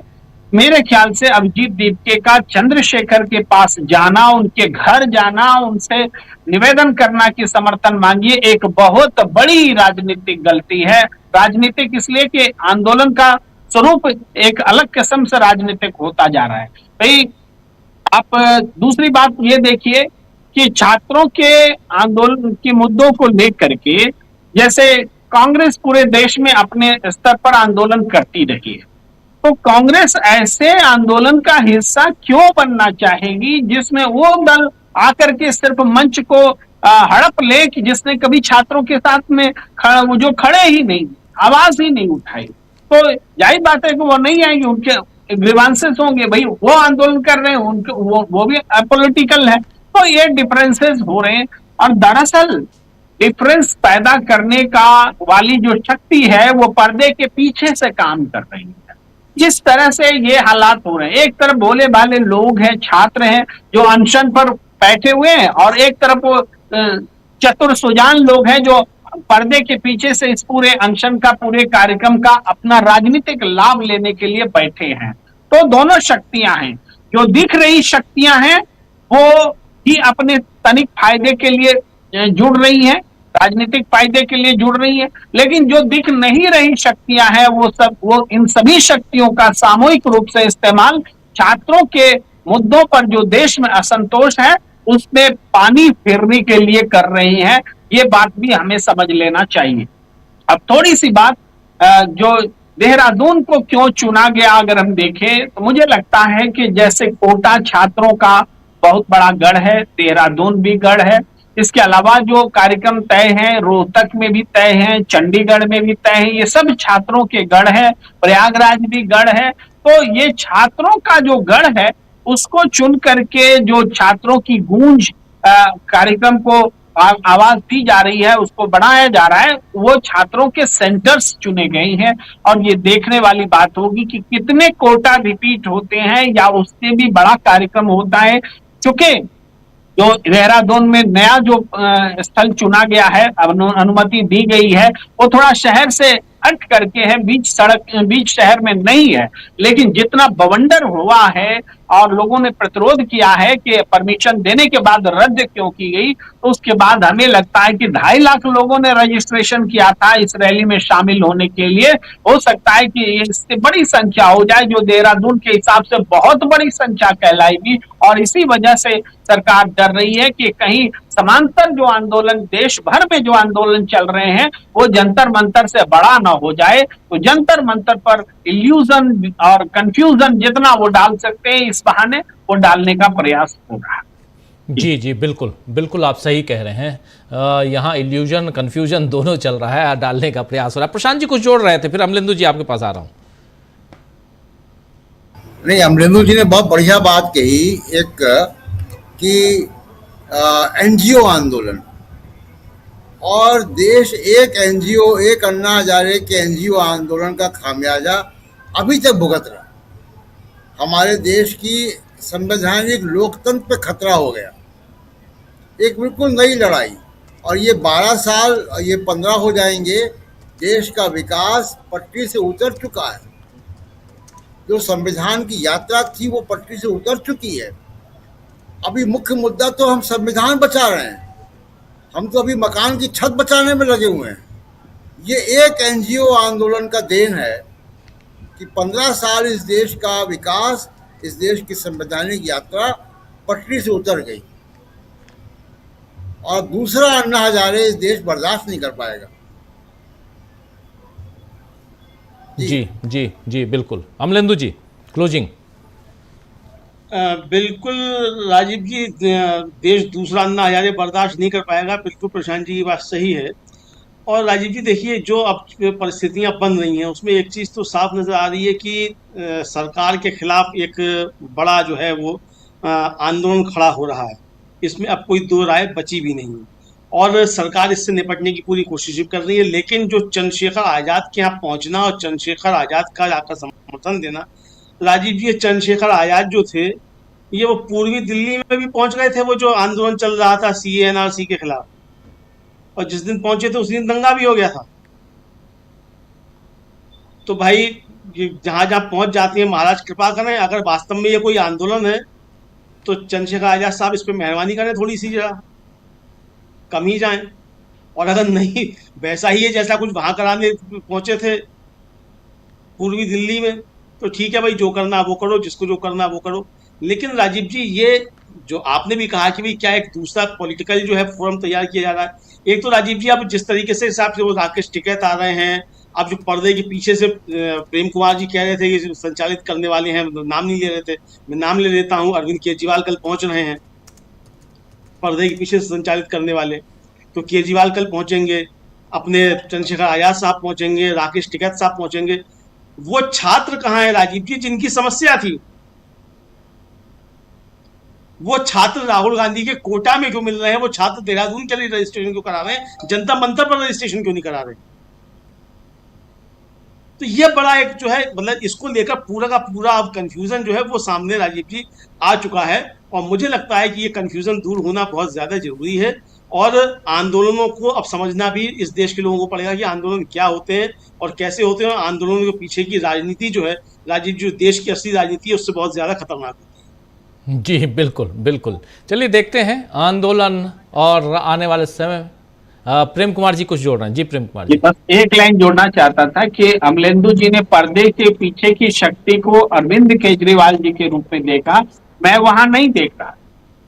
मेरे ख्याल से अभिजीत दीपके का चंद्रशेखर के पास जाना, उनके घर जाना, उनसे निवेदन करना कि समर्थन मांगिए, एक बहुत बड़ी राजनीतिक गलती है। राजनीतिक इसलिए कि आंदोलन का स्वरूप एक अलग किस्म से राजनीतिक होता जा रहा है। भाई आप दूसरी बात ये देखिए कि छात्रों के आंदोलन के मुद्दों को लेकर के, जैसे कांग्रेस पूरे देश में अपने स्तर पर आंदोलन करती रही है, तो कांग्रेस ऐसे आंदोलन का हिस्सा क्यों बनना चाहेगी जिसमें वो दल आकर के सिर्फ मंच को हड़प ले कि जिसने कभी छात्रों के साथ में वो जो खड़े ही नहीं, आवाज ही नहीं उठाई। तो यही बात है कि वो नहीं आएंगे, उनके ग्रीवांसेस होंगे, भाई वो आंदोलन कर रहे हैं, उनके वो भी अपोलिटिकल है। तो ये डिफरेंसेस हो रहे हैं, और दरअसल डिफरेंस पैदा करने का वाली जो शक्ति है वो पर्दे के पीछे से काम कर रही है। जिस तरह से ये हालात हो रहे हैं, एक तरफ भोले भाले लोग हैं, छात्र हैं जो अनशन पर बैठे हुए हैं, और एक तरफ वो चतुर सुजान लोग हैं जो पर्दे के पीछे से इस पूरे अनशन का, पूरे कार्यक्रम का अपना राजनीतिक लाभ लेने के लिए बैठे हैं। तो दोनों शक्तियां हैं, जो दिख रही शक्तियां हैं वो ही अपने तनिक फायदे के लिए जुड़ रही हैं, राजनीतिक फायदे के लिए जुड़ रही है, लेकिन जो दिख नहीं रही शक्तियां हैं वो इन सभी शक्तियों का सामूहिक रूप से इस्तेमाल छात्रों के मुद्दों पर जो देश में असंतोष है उसमें पानी फेरने के लिए कर रही हैं। ये बात भी हमें समझ लेना चाहिए। अब थोड़ी सी बात, जो देहरादून को क्यों चुना गया अगर हम देखें, तो मुझे लगता है कि जैसे कोटा छात्रों का बहुत बड़ा गढ़ है, देहरादून भी गढ़ है। इसके अलावा जो कार्यक्रम तय हैं, रोहतक में भी तय हैं, चंडीगढ़ में भी तय हैं, ये सब छात्रों के गढ़ है, प्रयागराज भी गढ़ है। तो ये छात्रों का जो गढ़ है उसको चुन करके जो छात्रों की गूंज कार्यक्रम को आवाज दी जा रही है, उसको बढ़ाया जा रहा है, वो छात्रों के सेंटर्स चुने गए हैं। और ये देखने वाली बात होगी कि कितने कोटा रिपीट होते हैं या उससे भी बड़ा कार्यक्रम होता है। क्योंकि जो देहरादून में नया जो स्थल चुना गया है, अनुमति दी गई है, वो थोड़ा शहर से हट करके है, बीच शहर में नहीं है। लेकिन जितना बवंडर हुआ है और लोगों ने प्रतिरोध किया है कि परमिशन देने के बाद रद्द क्यों की गई, तो उसके बाद हमें लगता है कि 2.5 लाख लोगों ने रजिस्ट्रेशन किया था इस रैली में शामिल होने के लिए। हो सकता है कि इससे बड़ी संख्या हो जाए, जो देहरादून के हिसाब से बहुत बड़ी संख्या कहलाएगी। और इसी वजह से सरकार डर रही है कि कहीं समांतर जो आंदोलन, देश भर में जो आंदोलन चल रहे हैं, वो जंतर मंतर से बड़ा ना हो जाए। तो जंतर मंतर पर इल्यूजन और कंफ्यूजन जितना वो डाल सकते हैं इस बहाने, वो डालने का प्रयास हो रहा है। जी जी, बिल्कुल बिल्कुल आप सही कह रहे हैं। यहाँ इल्यूजन कंफ्यूजन दोनों चल रहा है, डालने का प्रयास हो रहा है। प्रशांत जी कुछ जोड़ रहे थे, फिर अमलेंदु जी आपके पास आ रहा हूँ। नहीं, अमलेंदु जी ने बहुत बढ़िया बात कही, एक कि एनजीओ आंदोलन, और देश एक एनजीओ, एक अन्ना हजारे के एनजीओ आंदोलन का खामियाजा अभी तक भुगत रहा। हमारे देश की संवैधानिक लोकतंत्र पे खतरा हो गया, एक बिल्कुल नई लड़ाई। और ये 12 साल, ये 15 हो जाएंगे, देश का विकास पटरी से उतर चुका है। जो संविधान की यात्रा थी वो पटरी से उतर चुकी है। अभी मुख्य मुद्दा तो हम संविधान बचा रहे हैं, हम तो अभी मकान की छत बचाने में लगे हुए हैं। ये एक एनजीओ आंदोलन का देन है कि 15 साल इस देश का विकास, इस देश की संवैधानिक यात्रा पटरी से उतर गई, और दूसरा अन्ना हजारे इस देश बर्दाश्त नहीं कर पाएगा। जी जी जी बिल्कुल। अमलेंदु जी, क्लोजिंग। बिल्कुल राजीव जी, देश दूसरा अन्ना हजारे बर्दाश्त नहीं कर पाएगा। बिल्कुल प्रशांत जी की बात सही है। और राजीव जी देखिए, जो अब परिस्थितियां बन रही हैं उसमें एक चीज़ तो साफ नज़र आ रही है कि सरकार के खिलाफ एक बड़ा जो है वो आंदोलन खड़ा हो रहा है। इसमें अब कोई दो राय बची भी नहीं और सरकार इससे निपटने की पूरी कोशिश भी कर रही है। लेकिन जो चंद्रशेखर आज़ाद के यहाँ पहुंचना और चंद्रशेखर आज़ाद का जाकर समर्थन देना, राजीव जी, चंद्रशेखर आज़ाद जो थे ये वो पूर्वी दिल्ली में भी पहुंच गए थे, वो जो आंदोलन चल रहा था CA/NRC के खिलाफ, और जिस दिन पहुंचे थे उस दिन दंगा भी हो गया था। तो भाई जहां जहां पहुंच जाती है, महाराज कृपा करें, अगर वास्तव में ये कोई आंदोलन है तो चंद्रशेखर आज़ाद साहब इस पर मेहरबानी करें, थोड़ी सी जरा कम ही जाएं। और अगर नहीं वैसा ही है जैसा कुछ वहां कराने पहुंचे थे पूर्वी दिल्ली में, तो ठीक है भाई, जो करना वो करो, जिसको जो करना वो करो। लेकिन राजीव जी, ये जो आपने भी कहा कि भाई क्या एक दूसरा पॉलिटिकल जो है फोरम तैयार किया जा रहा है। एक तो राजीव जी, अब जिस तरीके से हिसाब से वो राकेश टिकैत आ रहे हैं, अब जो पर्दे के पीछे से प्रेम कुमार जी कह रहे थे कि संचालित करने वाले हैं, नाम नहीं ले रहे थे, मैं नाम ले लेता हूँ, अरविंद केजरीवाल कल पहुंच रहे हैं पर्दे के पीछे से संचालित करने वाले। तो केजरीवाल कल पहुंचेंगे, अपने चंद्रशेखर आज़ाद साहब पहुंचेंगे, राकेश टिकैत साहब पहुंचेंगे। वो छात्र कहाँ है राजीव जी जिनकी समस्या थी? वो छात्र राहुल गांधी के कोटा में क्यों मिल रहे हैं? वो छात्र देहरादून के लिए रजिस्ट्रेशन क्यों करा रहे हैं? जनता मंत्र पर रजिस्ट्रेशन क्यों नहीं करा रहे? तो ये बड़ा एक जो है, मतलब इसको लेकर पूरा का पूरा अब कंफ्यूजन जो है वो सामने राजीव जी आ चुका है। और मुझे लगता है कि ये कंफ्यूजन दूर होना बहुत ज्यादा जरूरी है। और आंदोलनों को अब समझना भी इस देश के लोगों को पड़ेगा कि आंदोलन क्या होते हैं और कैसे होते हैं। आंदोलनों के पीछे की राजनीति जो है राजीव, जो देश की असली राजनीति है, उससे बहुत ज्यादा खतरनाक है। जी बिल्कुल बिल्कुल। चलिए देखते हैं आंदोलन और आने वाले समय। प्रेम कुमार जी कुछ जोड़ रहे हैं। जी प्रेम कुमार जी। बस एक लाइन जोड़ना चाहता था कि अमलेंदु जी ने पर्दे के पीछे की शक्ति को अरविंद केजरीवाल जी के रूप में देखा। मैं वहां नहीं देख रहा,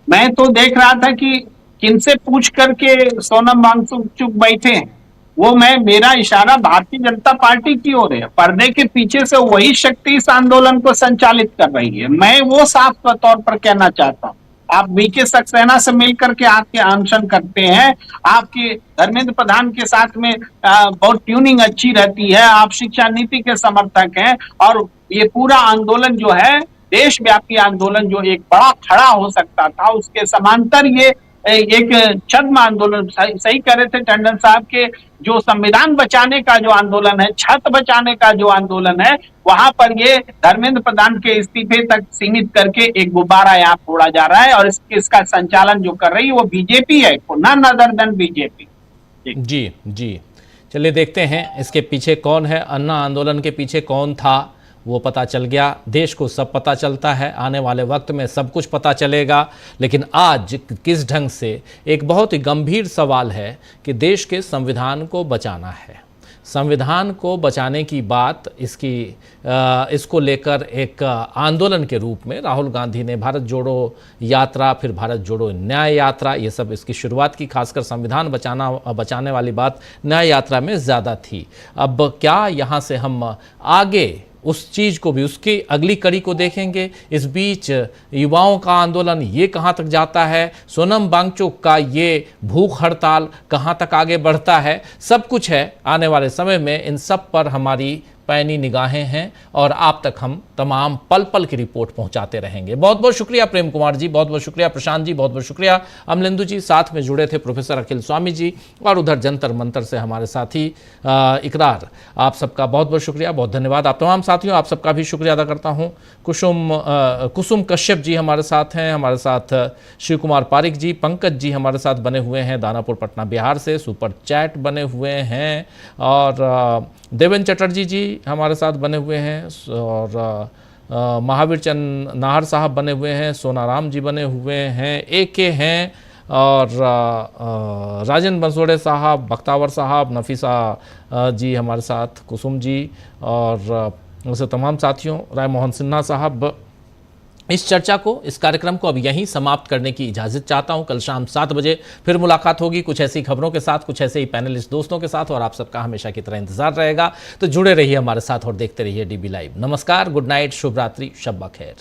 मैं तो देख रहा था कि किनसे पूछ करके सोनम वांगचुक बैठे हैं। वो मेरा इशारा भारतीय जनता पार्टी की ओर है। पर्दे के पीछे से वही शक्ति इस आंदोलन को संचालित कर रही है। मैं वो साफ तौर पर कहना चाहता हूँ। आप वीके सक्सेना से मिलकर के आपके अनशन करते हैं, आपके धर्मेंद्र प्रधान के साथ में बहुत ट्यूनिंग अच्छी रहती है, आप शिक्षा नीति के समर्थक हैं, और ये पूरा आंदोलन जो है देशव्यापी आंदोलन जो एक बड़ा खड़ा हो सकता था, उसके समांतर ये एक छद्म आंदोलन, सही कह रहे थे टंडन साहब के, जो संविधान बचाने का जो आंदोलन है, छत बचाने का जो आंदोलन है, वहां पर ये धर्मेंद्र प्रधान के इस्तीफे तक सीमित करके एक गुब्बारा यहाँ फोड़ा जा रहा है। और इसका संचालन जो कर रही है वो बीजेपी है, नन अदर देन बीजेपी। जी जी। चलिए देखते हैं इसके पीछे कौन है, अन्ना आंदोलन के पीछे कौन था वो पता चल गया। देश को सब पता चलता है, आने वाले वक्त में सब कुछ पता चलेगा। लेकिन आज किस ढंग से, एक बहुत ही गंभीर सवाल है कि देश के संविधान को बचाना है। संविधान को बचाने की बात इसको लेकर एक आंदोलन के रूप में राहुल गांधी ने भारत जोड़ो यात्रा, फिर भारत जोड़ो न्याय यात्रा, ये सब इसकी शुरुआत की। खासकर संविधान बचाने वाली बात न्याय यात्रा में ज़्यादा थी। अब क्या यहाँ से हम आगे उस चीज़ को भी, उसकी अगली कड़ी को देखेंगे? इस बीच युवाओं का आंदोलन ये कहाँ तक जाता है, सोनम वांगचुक का ये भूख हड़ताल कहाँ तक आगे बढ़ता है, सब कुछ है आने वाले समय में। इन सब पर हमारी पैनी निगाहें हैं और आप तक हम तमाम पल पल की रिपोर्ट पहुंचाते रहेंगे। बहुत बहुत शुक्रिया प्रेम कुमार जी, बहुत बहुत शुक्रिया प्रशांत जी, बहुत बहुत शुक्रिया अमलेंदु जी। साथ में जुड़े थे प्रोफेसर अखिल स्वामी जी, और उधर जंतर मंतर से हमारे साथी इकरार। आप सबका बहुत बहुत शुक्रिया, बहुत धन्यवाद। आप तमाम साथियों, आप सबका भी शुक्रिया अदा करता हूँ। कुसुम कश्यप जी हमारे साथ हैं, हमारे साथ शिव कुमार पारिक जी, पंकज जी हमारे साथ बने हुए हैं दानापुर पटना बिहार से, सुपर चैट बने हुए हैं, और देवेंद्र चटर्जी जी हमारे साथ बने हुए हैं, और महावीर चंद नाहर साहब बने हुए हैं, सोनाराम जी बने हुए हैं, एके हैं, और राजेंद्र बंसोड़े साहब, बख्तावर साहब, नफीसा जी हमारे साथ, कुसुम जी, और वैसे तमाम साथियों, राय मोहन सिन्हा साहब। इस चर्चा को, इस कार्यक्रम को अब यहीं समाप्त करने की इजाज़त चाहता हूं। कल शाम 7 बजे फिर मुलाकात होगी कुछ ऐसी खबरों के साथ, कुछ ऐसे ही पैनलिस्ट दोस्तों के साथ, और आप सबका हमेशा की तरह इंतजार रहेगा। तो जुड़े रहिए हमारे साथ और देखते रहिए DB लाइव। नमस्कार, गुड नाइट, शुभ रात्रि, शब बखैर।